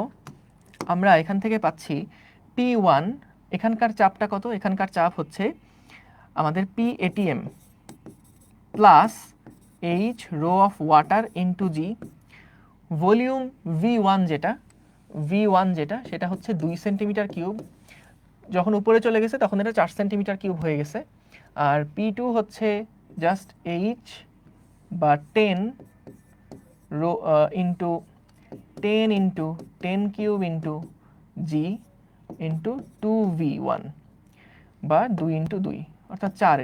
আমরা এখান থেকে পাচ্ছি P1, এখানকার চাপটা কত? এখানকার চাপ হচ্ছে আমাদের PATM plus H rho of water into G, volume V1 যেটা সেটা হচ্ছে 2 সেন্টিমিটার কিউব, যখন উপরে চলে গেছে তখন এটা 4 সেন্টিমিটার কিউব হয়ে গেছে। আর P2 হচ্ছে জাস্ট এইচ বা 10 rho into 10 into 10 cube into G into 2V1 বা 2 ইন্টু 2, অর্থাৎ 4।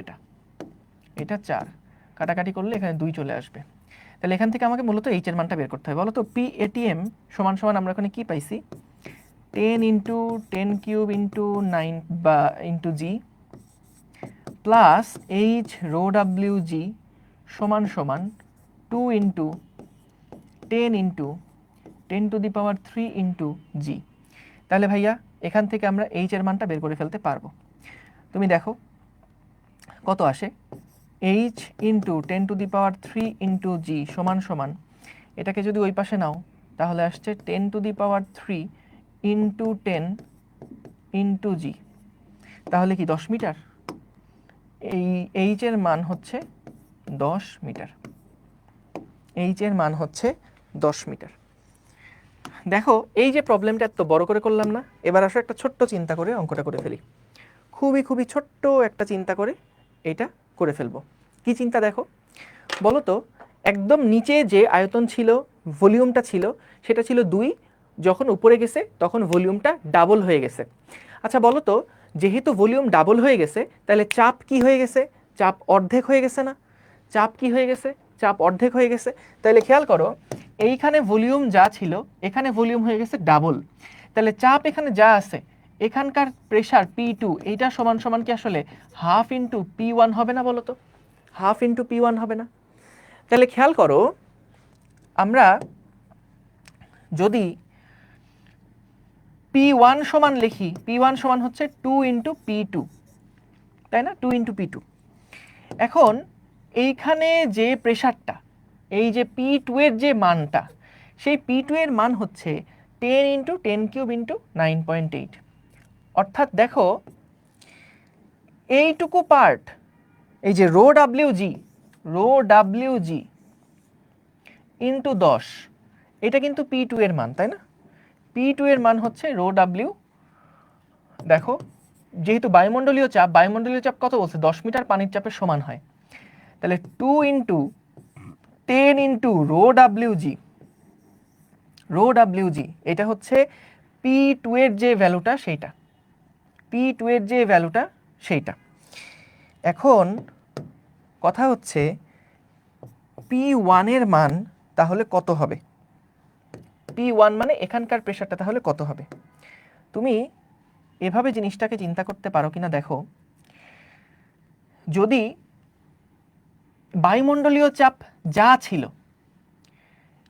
এটা 4 কাটাকাটি করলে এখানে 2 চলে আসবে। তাহলে এখান থেকে আমাকে মূলত এইচ এর মানটা বের করতে হবে। বলো তো PATM সমান সমান আমরা এখানে কি পাইছি? 10 ইন্টু 10 কিউব ইন্টু 9 বা into G plus H rho W G সমান সমান 2 into 10 into 10 to the power 3 into G. তাহলে ভাইয়া এখান থেকে আমরা এইচ এর মানটা বের করে ফেলতে পারবো। তুমি দেখো কত আসে, H into 10 to the power 3 into G সমান সমান, এটাকে যদি ওই পাশে নাও তাহলে আসছে 10 to the power 3 into 10 into G, তাহলে কি 10 মিটার? এই এইচ এর মান হচ্ছে 10 মিটার, এইচ এর মান হচ্ছে 10 মিটার। দেখো এই যে প্রবলেমটা এত বড় করে করলাম না, এবার আসো একটা ছোট্ট চিন্তা করে অঙ্কটা করে ফেলি। খুবই ছোট্ট একটা চিন্তা করে এটা করে ফেলবো। কি চিন্তা দেখো, বলো তো একদম নিচে যে আয়তন ছিল, ভলিউমটা ছিল, সেটা ছিল 2, যখন উপরে গেছে তখন ভলিউমটা ডাবল হয়ে গেছে। আচ্ছা বলো তো, যেহেতু ভলিউম ডাবল হয়ে গেছে তাহলে চাপ কি হয়ে গেছে? চাপ অর্ধেক হয়ে গেছে না? চাপ কি হয়ে গেছে? চাপ অর্ধেক হয়ে গেছে। তাহলে খেয়াল করো, এইখানে ভলিউম যা ছিল এখানে ভলিউম হয়ে গেছে ডাবল। তাহলে চাপ এখানে যা আছে, এখানকার প্রেসার P2 এইটা সমান সমান কি আসলে হাফ ইন্টু P1 হবে না? বলো তো হাফ ইন্টু P1 হবে না? তাহলে খেয়াল করো, আমরা যদি P1 সমান লিখি, P1 সমান হচ্ছে 2 ইন্টু P2, তাই না? 2 ইন্টু P2। এখন এইখানে যে প্রেসারটা, এই যে P2 এর যে মানটা, সেই P2 এর মান হচ্ছে 10 ইন্টু 10 কিউব ইন্টু 9.8। অর্থাৎ দেখো এইটুকু পার্ট, এই যে রো ডাব্লিউ জি ইন্টু 10, এটা কিন্তু P2 এর মান, তাই না? P2 এর মান হচ্ছে রো ডাব্লিউ। দেখো যেহেতু বায়ুমণ্ডলীয় চাপ কত বলছে? 10 মিটার পানির চাপের সমান হয়। তাহলে 2 into 10 into rho W G, এটা হচ্ছে P2 এর যে ভ্যালুটা সেইটা। এখন কথা হচ্ছে P1 এর মান তাহলে কত হবে? P1 মানে এখানকার প্রেসারটা তাহলে কত হবে? তুমি এভাবে জিনিসটাকে চিন্তা করতে পারো কিনা দেখো, যদি বায়ুমণ্ডলীয় চাপ যা ছিল,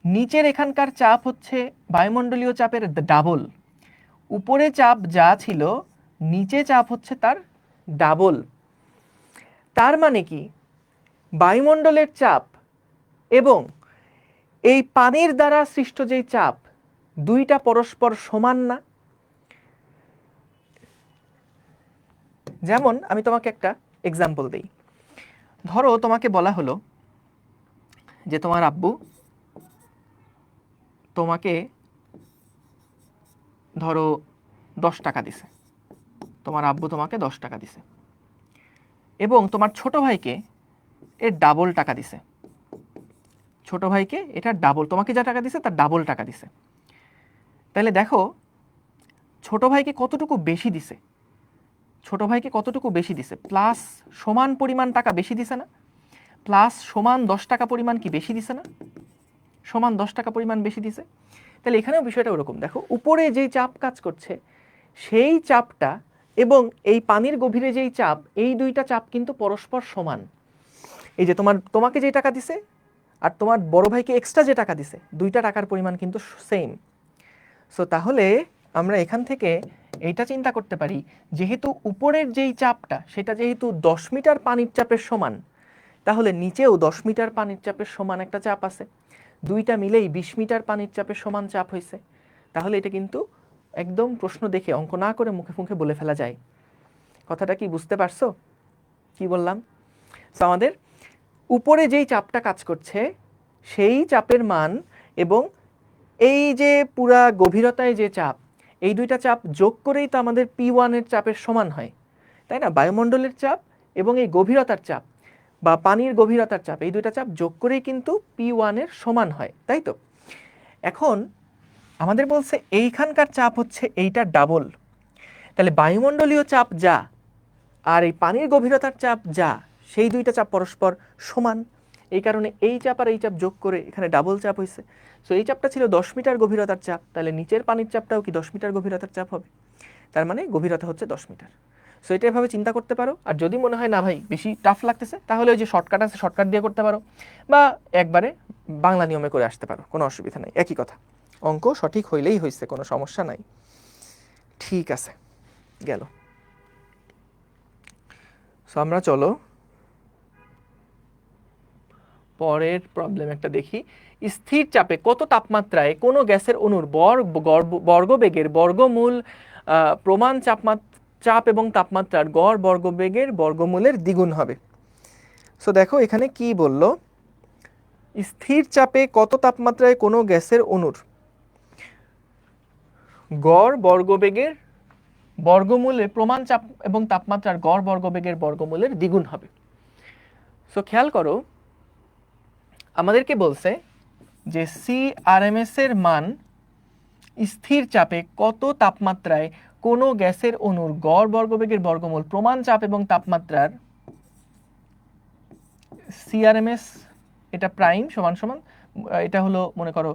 নিচের এখানকার চাপ হচ্ছে বায়ুমণ্ডলীয় চাপের ডাবল, উপরে চাপ যা ছিল নিচে চাপ হচ্ছে তার ডাবল। তার মানে কি বায়ুমণ্ডলের চাপ এবং এই পানির দ্বারা সৃষ্ট যেই চাপ, দুইটা পরস্পর সমান না? যেমন আমি তোমাকে একটা এক্সাম্পল দেই। ধরো তোমাকে বলা হলো যে তোমার আব্বু তোমাকে ধরো 10 টাকা দিছে, তোমার আব্বু তোমাকে 10 টাকা দিছে, এবং তোমার ছোট ভাইকে এর ডাবল টাকা দিছে। ছোট ভাইকে এটা ডাবল, তোমাকে যা টাকা দিছে তার ডাবল টাকা দিছে। তাহলে দেখো ছোট ভাইকে কতটুকু বেশি দিছে, ছোট ভাইকে কতটুকু বেশি দিছে, প্লাস সমান পরিমাণ টাকা বেশি দিছে না, প্লাস সমান 10 টাকা পরিমাণ কি বেশি দিছে না, সমান 10 টাকা পরিমাণ বেশি দিছে। তাহলে এখানেও বিষয়টা ওরকম, দেখো উপরে যেই চাপ কাজ করছে সেই চাপটা এবং এই পানির গভীরে যেই চাপ, এই দুইটা চাপ কিন্তু পরস্পর সমান। এই যে তোমাকে যে টাকা দিছে আর তোমার বড় ভাইকে এক্সট্রা যে টাকা দিছে, দুইটা টাকার পরিমাণ কিন্তু সেম। সো তাহলে আমরা এখান থেকে এইটা চিন্তা করতে পারি, যেহেতু উপরের যেই চাপটা সেটা যেহেতু 10 মিটার পানির চাপের সমান, তাহলে নিচেও 10 মিটার পানির চাপের সমান একটা চাপ আছে, দুইটা মিলেই 20 মিটার পানির চাপের সমান চাপ হয়েছে। তাহলে এটা কিন্তু একদম প্রশ্ন দেখে অঙ্ক না করে মুখে মুখে বলে ফেলা যায়। কথাটা কি বুঝতে পারছো কি বললাম? সো আমাদের উপরে যেই চাপটা কাজ করছে সেই চাপের মান এবং এই যে পুরা গভীরতায় যে চাপ, এই দুইটা চাপ যোগ করেই তো আমাদের P1 এর চাপের সমান হয়, তাই না? বায়ুমণ্ডলের চাপ এবং এই গভীরতার চাপ বা পানির গভীরতার চাপ, এই দুইটা চাপ যোগ করেই কিন্তু P1 এর সমান হয়, তাই তো? এখন আমাদের বলছে এইখানকার চাপ হচ্ছে এইটা ডাবল, তাহলে বায়ুমণ্ডলীয় চাপ যা আর এই পানির গভীরতার চাপ যা, সেই দুইটা চাপ পরস্পর সমান। এই কারণে এই চাপ আর এই চাপ যোগ করে এখানে ডাবল চাপ হয়েছে। সো এই চাপটা ছিল 10 মিটার গভীরতার চাপ, তাহলে নিচের পানির চাপটাও কি 10 মিটার গভীরতার চাপ হবে, তার মানে গভীরতা হচ্ছে 10 মিটার। সো এটা এভাবে চিন্তা করতে পারো। আর যদি মনে হয় না ভাই বেশি টাফ লাগতেছে, তাহলে ওই যে শর্টকাট আছে শর্টকাট দিয়ে করতে পারো, বা একবারে বাংলা নিয়মে করে আসতে পারো, কোনো অসুবিধা নেই, একই কথা, অঙ্ক সঠিক হইলেই হয়েছে, কোনো সমস্যা নাই। ঠিক আছে, গেল। সো আমরা চলো পরের প্রবলেম একটা দেখি। স্থির চাপে কত তাপমাত্রায় কোনো গ্যাসের অণুর বর্গবেগের বর্গমূল প্রমাণ চাপ এবং তাপমাত্রার গড় বর্গবেগের বর্গমূলের দ্বিগুণ হবে। সো দেখো এখানে কি বলল, স্থির চাপে কত তাপমাত্রায় কোনো গ্যাসের অণুর গড় বর্গবেগের বর্গমূলে প্রমাণ চাপ এবং তাপমাত্রার গড় বর্গবেগের বর্গমূলের দ্বিগুণ হবে। সো খেয়াল করো, আমাদেরকে বলছে যে CRMS এর মান স্থির চাপে কত তাপমাত্রায় কোনো গ্যাসের অণুর গড় বর্গবেগের বর্গমূল প্রমাণ চাপ এবং তাপমাত্রার CRMS, এটা প্রাইম সমান সমান, এটা হলো মনে করো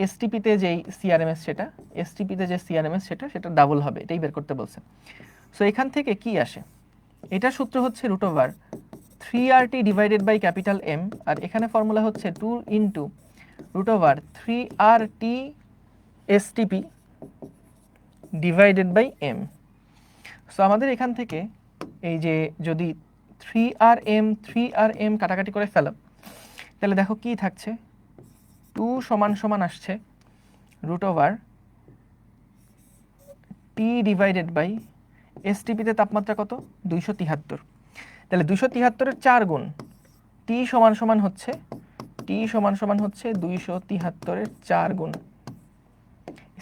STP-তে যেই CRMS সেটা, STP-তে যে CRMS সেটা ডাবল হবে, এটাই বের করতে বলছে। সো এখান থেকে কি আসে, এটা সূত্র হচ্ছে √3RT divided by capital M, আর এখানে ফর্মুলা হচ্ছে 2 into √3RT STP divided by M। So আমাদের এখান থেকে এই যে যদি 3RM কাটাকাটি করে ফেলো, তাহলে দেখো কি থাকছে, 2 সমান সমান আসছে √T ডিভাইডেড বাই STP-তে তাপমাত্রা কত 273, তাহলে 273-এর 4 গুণ, T সমান সমান হচ্ছে 273-এর 4 গুণ,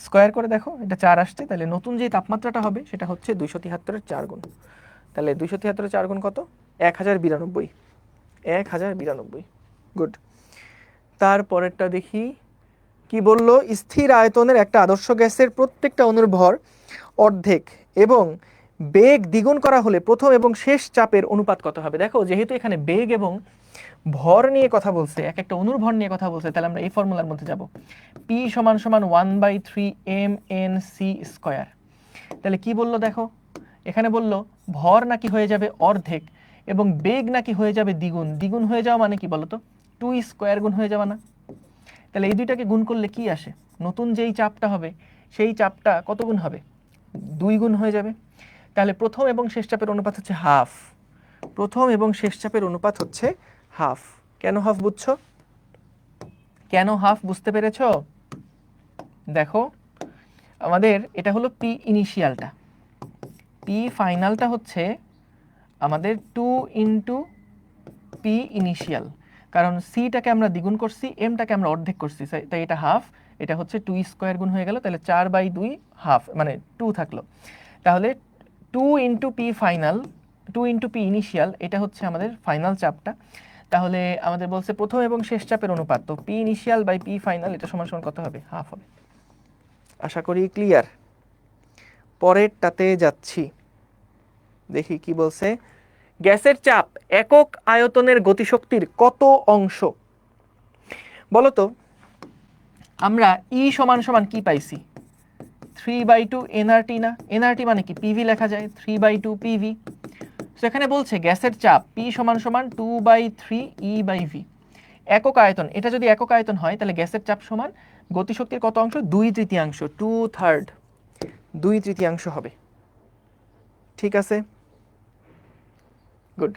স্কোয়ার করে দেখো এটা 4 আসছে, তাহলে নতুন যে তাপমাত্রাটা হবে সেটা হচ্ছে 273-এর 4 গুণ। তাহলে 273-এর 4 গুণ কত, 1092। গুড। তারপরেরটা দেখি কি বলল, স্থির আয়তনের একটা আদর্শ গ্যাসের প্রত্যেকটা অণুর ভর অর্ধেক এবং বেগ দ্বিগুণ করা হলে প্রথম এবং শেষ চাপের অনুপাত কত হবে। দেখো যেহেতু এখানে বেগ এবং ভর নিয়ে কথা বলছে, এক একটা অণুর ভর নিয়ে কথা বলছে, তাহলে আমরা এই ফর্মুলার মধ্যে যাব, P সমান সমান 1/3 mNc স্কয়ার। তাহলে কি বললো দেখো, এখানে বললো ভর নাকি হয়ে যাবে অর্ধেক এবং বেগ নাকি হয়ে যাবে দ্বিগুণ। দ্বিগুণ হয়ে যাওয়া মানে কি বলতো, 2 স্কয়ার গুণ হয়ে যাবে না? তাহলে এই দুইটাকে গুণ করলে কি আসে, নতুন যেই চাপটা হবে সেই চাপটা কত গুণ হবে, 2 গুণ হয়ে যাবে। তাহলে প্রথম এবং শেষ চাপের অনুপাত হচ্ছে হাফ, প্রথম এবং শেষ চাপের অনুপাত হচ্ছে হাফ। কেন হাফ বুঝছো, কেন হাফ বুঝতে পেরেছো? দেখো আমাদের এটা হলো P ইনিশিয়ালটা, P ফাইনালটা হচ্ছে আমাদের 2 ইন্টু P ইনিশিয়াল, কারণ সিটাকে আমরা দ্বিগুণ করছি, এমটাকে আমরা অর্ধেক করছি, তাই এটা হাফ, এটা হচ্ছে 2 স্কোয়ার গুণ হয়ে গেল, তাহলে 4/2 হাফ মানে 2 থাকলো। তাহলে 2 into P final, 2 into P initial, এটা হচ্ছে আমাদের ফাইনাল চাপটা। তাহলে আমাদের বলছে প্রথম এবং শেষ চাপের অনুপাত, তো P initial by P final এটা সমান সমান কত হবে, হাফ হবে। আশা করি ক্লিয়ার। পরেরটাতে যাচ্ছি, দেখি কি বলছে। গ্যাসের চাপ একক আয়তনের গতিশক্তির কত অংশ? বলতো, আমরা ই সমান সমান কি পাইছি? 3/2 এনআরটি না? এনআরটি মানে কি? পিভি লেখা যায়, 3/2 পিভি। সো এখানে বলছে গ্যাসের চাপ পি সমান সমান 2/3 ই বাই ভি। একক আয়তন, এটা যদি একক আয়তন হয় তাহলে গ্যাসের চাপ সমান গতিশক্তির কত অংশ? 2/3, 2/3, 2/3 হবে। ঠিক আছে, গুড।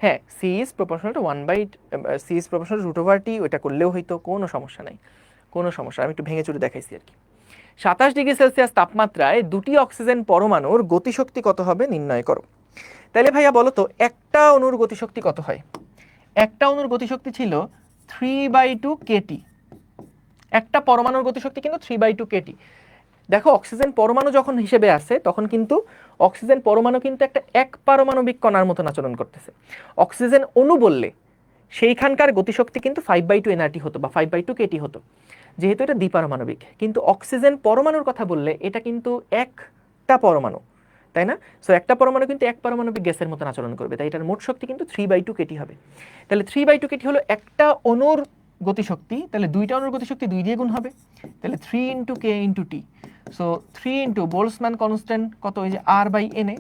হ্যাঁ, C is proportional to 1/c is proportional to √t, ওইটা করলেও হয়তো কোনো সমস্যা নাই, কোনো সমস্যা। আমি একটু ভেঙে চুরে দেখাইছি আর কি। 27°C তাপমাত্রায় দুটি অক্সিজেন পরমাণুর গতিশক্তি কত হবে নির্ণয় করো। তাহলে ভাইয়া বলো তো, একটা অণুর গতিশক্তি কত হয়? একটা অণুর গতিশক্তি ছিল 3/2 কেটি। একটা পরমাণুর গতিশক্তি কিন্তু 3/2 কেটি। দেখো, অক্সিজেন পরমাণু যখন হিসেবে আসে তখন কিন্তু অক্সিজেন পরমাণু কিন্তু একটা এক পারমাণবিক কণার মতন আচরণ করতেছে। অক্সিজেন অণু বললে সেইখানকার গতিশক্তি কিন্তু 5/2 এনআরটি হতো বা 5/2 কেটি হতো, যেহেতু এটা দ্বিপারমাণবিক। কিন্তু অক্সিজেন পরমাণুর কথা বললে এটা কিন্তু একটা পরমাণু, তাই না? সো একটা পরমাণু কিন্তু এক পারমাণবিক গ্যাসের মতন আচরণ করবে, তাই এটার মোট শক্তি কিন্তু 3/2 কেটি হবে। তাহলে 3/2 কেটি হলো একটা অণুর গতিশক্তি, তাহলে দুইটা অণুর গতিশক্তি 2 দিয়ে গুণ হবে, তাহলে 3 × k × t। So 3 × Boltzmann constant কত? ওই যে R/Na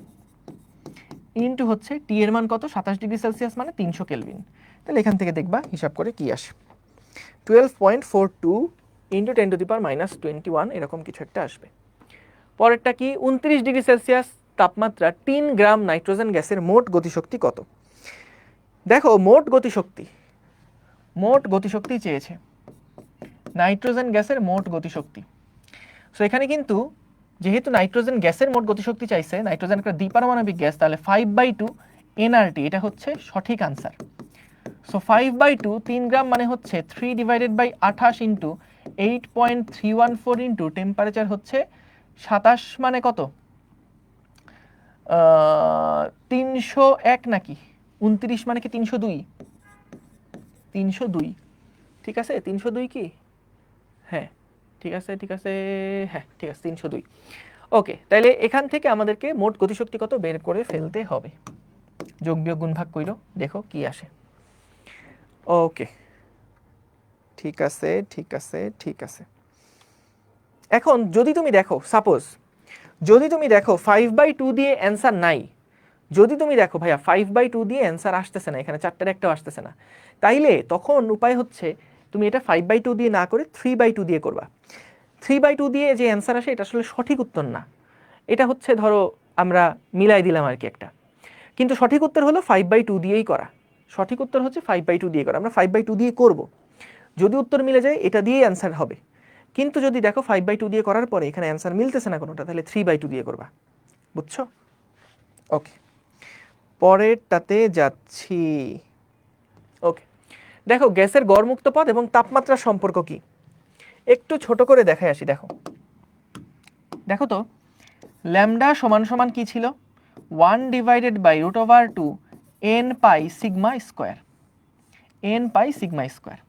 ইন্টু হচ্ছে টি এর মান কত? 27°C মানে 300 কেলভিন। তাহলে এখান থেকে দেখবা হিসাব করে কি আসে, 12.42 × 10⁻21 এরকম কিছু একটা আসবে। পরেরটা কি? 29°C তাপমাত্রা 3 গ্রাম নাইট্রোজেন গ্যাসের মোট গতিশক্তি কত? দেখো, মোট গতিশক্তি চেয়েছে, নাইট্রোজেন গ্যাসের মোট গতিশক্তি। সো এখানে কিন্তু যেহেতু নাইট্রোজেন গ্যাসের মোট গতিশক্তি চাইছে, নাইট্রোজেন একটা দ্বিপারমাণবিক গ্যাস, তাহলে 5/2 এনআরটি এটা হচ্ছে সঠিক আনসার। সো 5/2 3 গ্রাম মানে হচ্ছে 3/28 × 8.314 ইন্টু টেম্পারেচার হচ্ছে 27 মানে কত? 301 নাকি 29 মানে কি 302? 302, ঠিক আছে? 302 কি? হ্যাঁ ঠিক আছে, ঠিক আছে, হ্যাঁ ঠিক আছে, 302। ওকে, তাহলে এখান থেকে আমাদেরকে মোট গতিশক্তি কত বের করে ফেলতে হবে। যোগ বিয়োগ গুণ ভাগ কইরো, দেখো কি আসে। ওকে, ঠিক আছে, ঠিক আছে, ঠিক আছে। এখন যদি তুমি দেখো, সাপোজ যদি তুমি দেখো 5/2 দিয়ে অ্যান্সার নাই, যদি তুমি দেখো ভাইয়া 5/2 দিয়ে অ্যান্সার আসতেছে না, এখানে 4টার একটাও আসতেছে না, তাইলে তখন উপায় হচ্ছে তুমি এটা 5/2 দিয়ে না করে 3/2 দিয়ে করবা। 3/2 দিয়ে যে অ্যান্সার আসে এটা আসলে সঠিক উত্তর না, এটা হচ্ছে ধরো আমরা মিলাই দিলাম আর কি একটা, কিন্তু সঠিক উত্তর হলো 5/2 দিয়েই করা। সঠিক উত্তর হচ্ছে 5/2 দিয়ে করা, আমরা 5/2 দিয়ে করব। যদি উত্তর মিলে যায় এটা দিয়েই অ্যান্সার হবে, কিন্তু যদি দেখো 5/2 দিয়ে করার পরে এখানে অ্যান্সার মিলতেছে না কোনোটা, তাহলে 3/2 দিয়ে করবা। বুঝছো? ওকে, পরেরটাতে যাচ্ছি। ওকে, দেখো গ্যাসের গড় মুক্ত পথ এবং তাপমাত্রার সম্পর্ক কি, একটু ছোট করে দেখাই আসি। দেখো দেখো তো, ল্যামডা সমান সমান কি ছিল? 1/√2 n পাই সিগমা স্কোয়ার। n পাই সিগমা স্কোয়ার।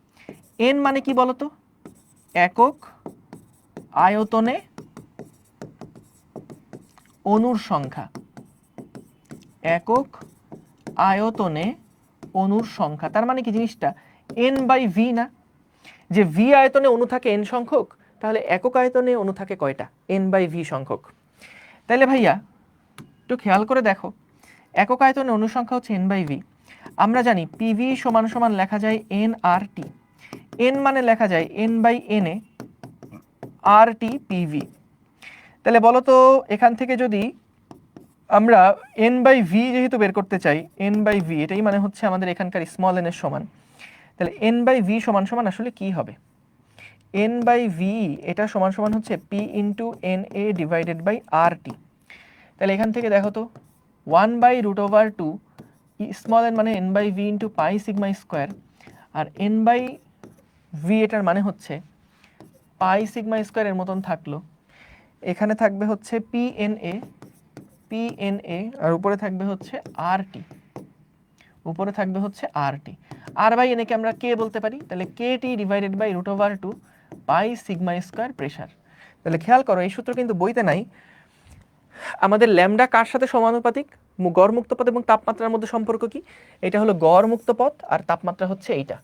n মানে কি বলতো? একক আয়তনে অণুর সংখ্যা, একক আয়তনে অণুর সংখ্যা। তার মানে কি জিনিসটা? n/v না? যে v আয়তনে অণু থাকে n সংখ্যক, তাহলে একক আয়তনে অণু থাকে কয়টা? n/v সংখ্যক। তাহলে ভাইয়া একটু খেয়াল করে দেখো, একক আয়তনে অণু সংখ্যা হচ্ছে n/v। আমরা জানি pv সমান সমান লেখা যায় nRT। n মানে লেখা যায় n/na, RT pv। তাহলে বলো তো, এখান থেকে যদি আমরা n/v যেহেতু বের করতে চাই, n/v এটাই মানে হচ্ছে আমাদের এখানকার স্মল n এর সমান, তাহলে n/v সমান সমান আসলে কি হবে? n/v এটা সমান সমান হচ্ছে p × na/RT। তাহলে এখান থেকে দেখো তো, 1/√2 স্মল n মানে n/v × পাই সিগমা স্কোয়ার, আর n/v এটার মানে হচ্ছে পাই সিগমা স্কোয়ারের মতন থাকলো। এখানে থাকবে হচ্ছে PNA আর উপরে থাকবে হচ্ছে RT, উপরে থাকবে হচ্ছে RT। R/na কে আমরা কে বলতে পারি, তাহলে KT/√2 পাই সিগমা স্কোয়ার প্রেসার। তাহলে খেয়াল করো এই সূত্র কিন্তু বইতে নাই। আমাদের ল্যামডা কার সাথে সমানুপাতিক? গড় মুক্ত পথ এবং তাপমাত্রার মধ্যে সম্পর্ক কি? এটা হলো গড় মুক্ত পথ আর তাপমাত্রা হচ্ছে এইটা,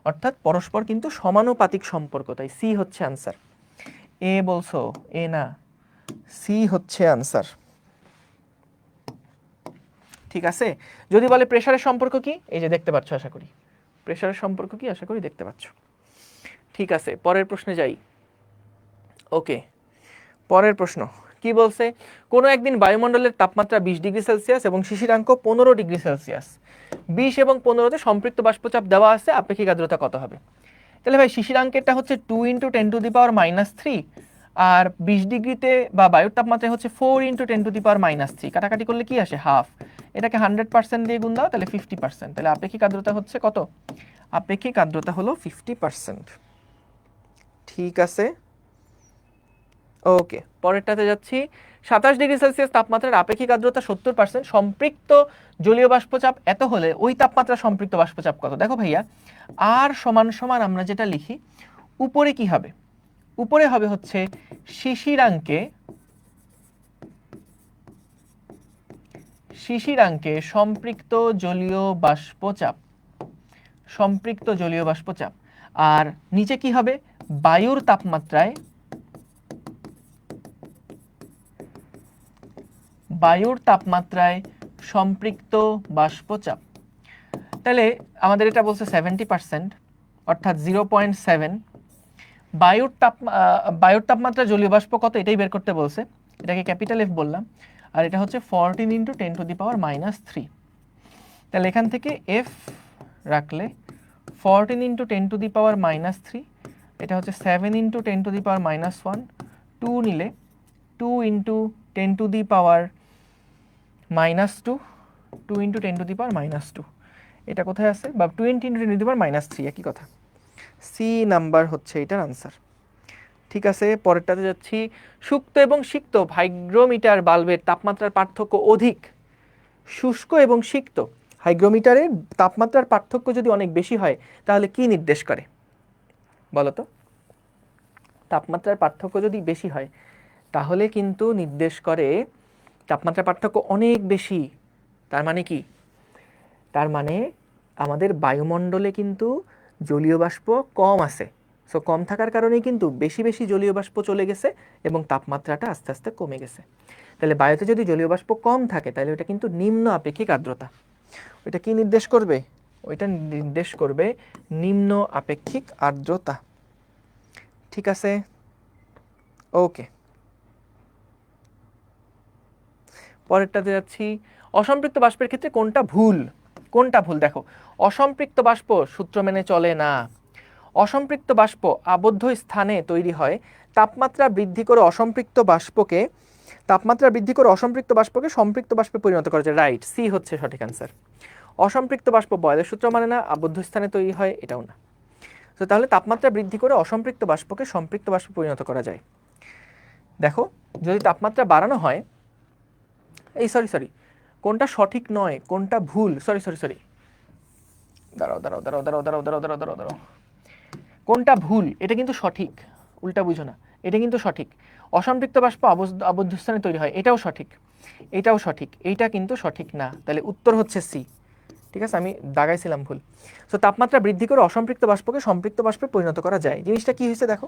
অর্থাৎ পরস্পর কিন্তু সমানুপাতিক সম্পর্ক, তাই সি হচ্ছে আনসার। এ বলছো? এ না, সি হচ্ছে আনসার। ঠিক আছে। যদি বলে প্রেসারের সম্পর্ক কি, এই যে দেখতে পাচ্ছ, আশা করি প্রেসারের সম্পর্ক কি, আশা করি দেখতে পাচ্ছ। ঠিক আছে, পরের প্রশ্নে যাই। ওকে, পরের প্রশ্ন কি বলছে? কোনো একদিন বায়ুমণ্ডলের তাপমাত্রা 20 ডিগ্রি সেলসিয়াস এবং শিশিরাঙ্ক 15 ডিগ্রি সেলসিয়াস। 20 এবং 15তে সম্পৃক্ত বাষ্পচাপ দেওয়া আছে, আপেক্ষিক আর্দ্রতা কত হবে? তাহলে ভাই শিশিরাঙ্কেরটা হচ্ছে 2 × 10⁻³ আর 20 ডিগ্রিতে বা বায়ুর তাপমাত্রায় হচ্ছে 4 × 10⁻³ কাটাকাটি করলে কি আসে? হাফ। এটাকে 100% দিয়ে গুণ দাও, তাহলে 50%। তাহলে আপেক্ষিক আর্দ্রতা হচ্ছে কত? আপেক্ষিক আর্দ্রতা হলো 50%। ঠিক আছে, ওকে, পরেরটাতে যাচ্ছি। 27 ডিগ্রি সেলসিয়াস তাপমাত্রার আপেক্ষিক আর্দ্রতা 70%, সম্পৃক্ত জলীয় বাষ্পচাপ এত হলে ওই তাপমাত্রা সম্পৃক্ত বাষ্পচাপ কত? দেখো ভাইয়া, আর সমান সমান আমরা যেটা লিখি, উপরে কি হবে? উপরে হবে হচ্ছে শিশিরাঙ্কে সম্পৃক্ত জলীয় বাষ্পচাপ, সম্পৃক্ত জলীয় বাষ্পচাপ। আর নিচে কি হবে? বায়ুর তাপমাত্রায়, বায়ুর তাপমাত্রায় সম্পৃক্ত বাষ্পচাপ। তাহলে আমাদের এটা বলছে 70%, অর্থাৎ 0.7। বায়ুর তাপমাত্রা জলীয় বাষ্প কত এটাই বের করতে বলছে, এটাকে ক্যাপিটাল এফ বললাম, আর এটা হচ্ছে 14 × 10⁻³ তাহলে এখান থেকে এফ রাখলে 14 × 10⁻³ এটা হচ্ছে 7 × 10⁻⁻1, 2 নিলে 2 × 10⁻⁻², 2 × 10⁻⁻²। এটা কোথায় আছে? বা 20 × 10⁻³ একই কথা। সি নাম্বার হচ্ছে এটার আনসার। ঠিক আছে, পরেরটাতে যাচ্ছি। শুষ্ক এবং সিক্ত হাইগ্রোমিটার বাল্বের তাপমাত্রার পার্থক্য অধিক। শুষ্ক এবং সিক্ত হাইগ্রোমিটারের তাপমাত্রার পার্থক্য যদি অনেক বেশি হয় তাহলে কি নির্দেশ করে বলো তো? তাপমাত্রার পার্থক্য যদি বেশি হয় তাহলে কিন্তু নির্দেশ করে তাপমাত্রার পার্থক্য অনেক বেশি। তার মানে কি? তার মানে আমাদের বায়ুমণ্ডলে কিন্তু জলীয় বাষ্প কম আছে, সো কম থাকার কারণেই কিন্তু বেশি বেশি জলীয় বাষ্প চলে গেছে এবং তাপমাত্রাটা আস্তে আস্তে কমে গেছে। তাহলে বায়ুতে যদি জলীয় বাষ্প কম থাকে তাহলে ওটা কিন্তু নিম্ন আপেক্ষিক আর্দ্রতা। ওইটা কি নির্দেশ করবে? ওইটা নির্দেশ করবে নিম্ন আপেক্ষিক আর্দ্রতা। ঠিক আছে, ওকে, পরেরটাতে যাচ্ছি। অসম্পৃক্ত বাষ্পের ক্ষেত্রে কোনটা ভুল? কোনটা ভুল? দেখো, অসম্পৃক্ত বাষ্প সূত্র মেনে চলে না। অসম্পৃক্ত বাষ্প আবদ্ধ স্থানে তৈরি হয়। তাপমাত্রা বৃদ্ধি করে অসম্পৃক্ত বাষ্পকে সম্পৃক্ত বাষ্পে পরিণত করা যায়। রাইট, সি হচ্ছে সঠিক অ্যান্সার। অসম্পৃক্ত বাষ্প বয়লের সূত্র মানে না, আবদ্ধ স্থানে তৈরি হয়, এটাও না। তো তাহলে তাপমাত্রা বৃদ্ধি করে অসম্পৃক্ত বাষ্পকে সম্পৃক্ত বাষ্পে পরিণত করা যায়। দেখো, যদি তাপমাত্রা বাড়ানো হয়, এই সরি, কোনটা সঠিক নয় কোনটা ভুল, সরি, দাঁড়াও, কোনটা ভুল এটা কিন্তু সঠিক, উল্টা বুঝো না, এটা কিন্তু সঠিক। অসম্পৃক্ত বাষ্প আবদ্ধ স্থানে তৈরি হয়, এটাও সঠিক, এটাও সঠিক, এইটা কিন্তু সঠিক না। তাহলে উত্তর হচ্ছে সি। ঠিক আছে, আমি দাগাইছিলাম ভুল। তো তাপমাত্রা বৃদ্ধি করে অসম্পৃক্ত বাষ্পকে সম্পৃক্ত বাষ্পে পরিণত করা যায়। জিনিসটা কি হয়েছে দেখো,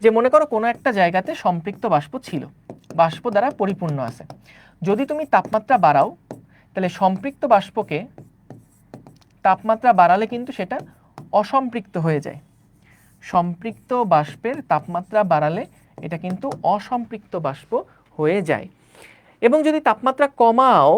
যে মনে করো কোনো একটা জায়গাতে সম্পৃক্ত বাষ্প ছিল, বাষ্প দ্বারা পরিপূর্ণ আছে। যদি তুমি তাপমাত্রা বাড়াও তাহলে সম্পৃক্ত বাষ্পকে, তাপমাত্রা বাড়ালে কিন্তু সেটা অসম্পৃক্ত হয়ে যায়। সম্পৃক্ত বাষ্পের তাপমাত্রা বাড়ালে এটা কিন্তু অসম্পৃক্ত বাষ্প হয়ে যায়। এবং যদি তাপমাত্রা কমাও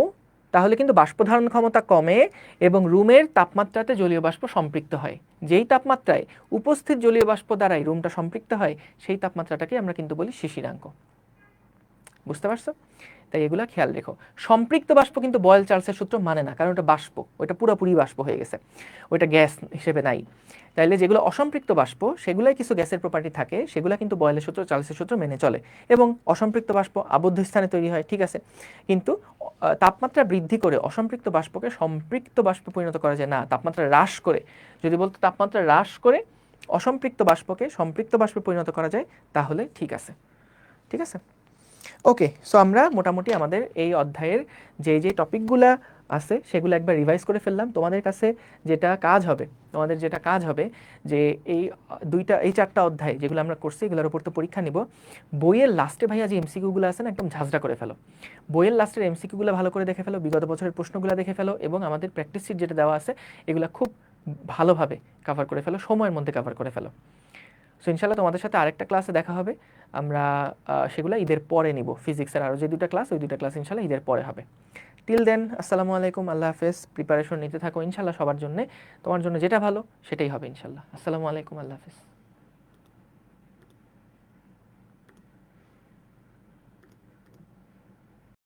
তাহলে কিন্তু বাষ্প ধারণ ক্ষমতা কমে এবং রুমের তাপমাত্রাতে জলীয় বাষ্প সম্পৃক্ত হয়। যেই তাপমাত্রায় উপস্থিত জলীয় বাষ্প দ্বারাই রুমটা সম্পৃক্ত হয় সেই তাপমাত্রাটাকে আমরা কিন্তু বলি শিশিরাঙ্ক। বুঝতে পারছো? তাই এগুলা খেয়াল রেখো। সম্পৃক্ত বাষ্প কিন্তু বয়েল চার্লসের সূত্র মানে না, কারণ ওটা বাষ্প, ওইটা পুরোপুরি বাষ্প হয়ে গেছে, ওইটা গ্যাস হিসেবে নাই। তাইলে যেগুলো অসম্পৃক্ত বাষ্প সেগুলাই কিছু গ্যাসের প্রপার্টি থাকে, সেগুলো কিন্তু বয়েলের সূত্র চার্লসের সূত্র মেনে চলে। এবং অসম্পৃক্ত বাষ্প আবদ্ধ স্থানে তৈরি হয়, ঠিক আছে, কিন্তু তাপমাত্রা বৃদ্ধি করে অসম্পৃক্ত বাষ্পকে সম্পৃক্ত বাষ্পে পরিণত করা যায় না, তাপমাত্রা হ্রাস করে। যদি বলতো তাপমাত্রা হ্রাস করে অসম্পৃক্ত বাষ্পকে সম্পৃক্ত বাষ্পে পরিণত করা যায় তাহলে ঠিক আছে। ঠিক আছে? ওকে, সো আমরা মোটামুটি আমাদের এই অধ্যায়ের যে টপিকগুলা আছে সেগুলো একবার রিভাইজ করে ফেললাম। তোমাদের কাছে যেটা কাজ হবে, যে এই 4টা অধ্যায় যেগুলো আমরা করছি এগুলোর উপর তো পরীক্ষা নিব। বইয়ের লাস্টে ভাইয়া যে এমসিকিউগুলো আছে না, একদম ঝাঁঝরা করে ফেলো। বইয়ের লাস্টের এমসিকিউগুলো ভালো করে দেখে ফেলো, বিগত বছরের প্রশ্নগুলো দেখে ফেলো, এবং আমাদের প্র্যাকটিস শিট যেটা দেওয়া আছে এগুলো খুব ভালোভাবে কভার করে ফেলো, সময়ের মধ্যে কভার করে ফেলো। সো ইনশাল্লাহ তোমাদের সাথে আরেকটা ক্লাসে দেখা হবে। আমরা সেগুলো ঈদের পরে নিব। ফিজিক্সের আরও যে 2টা ক্লাস, ওই 2টা ক্লাস ইনশাল্লাহ ঈদের পরে হবে। টিল দেন, আসসালামু আলাইকুম, আল্লাহ হাফেজ। প্রিপারেশন নিতে থাকো ইনশাল্লাহ সবার জন্য, তোমার জন্য যেটা ভালো সেটাই হবে ইনশাল্লাহ। আসসালামু আলাইকুম, আল্লাহ হাফেজ।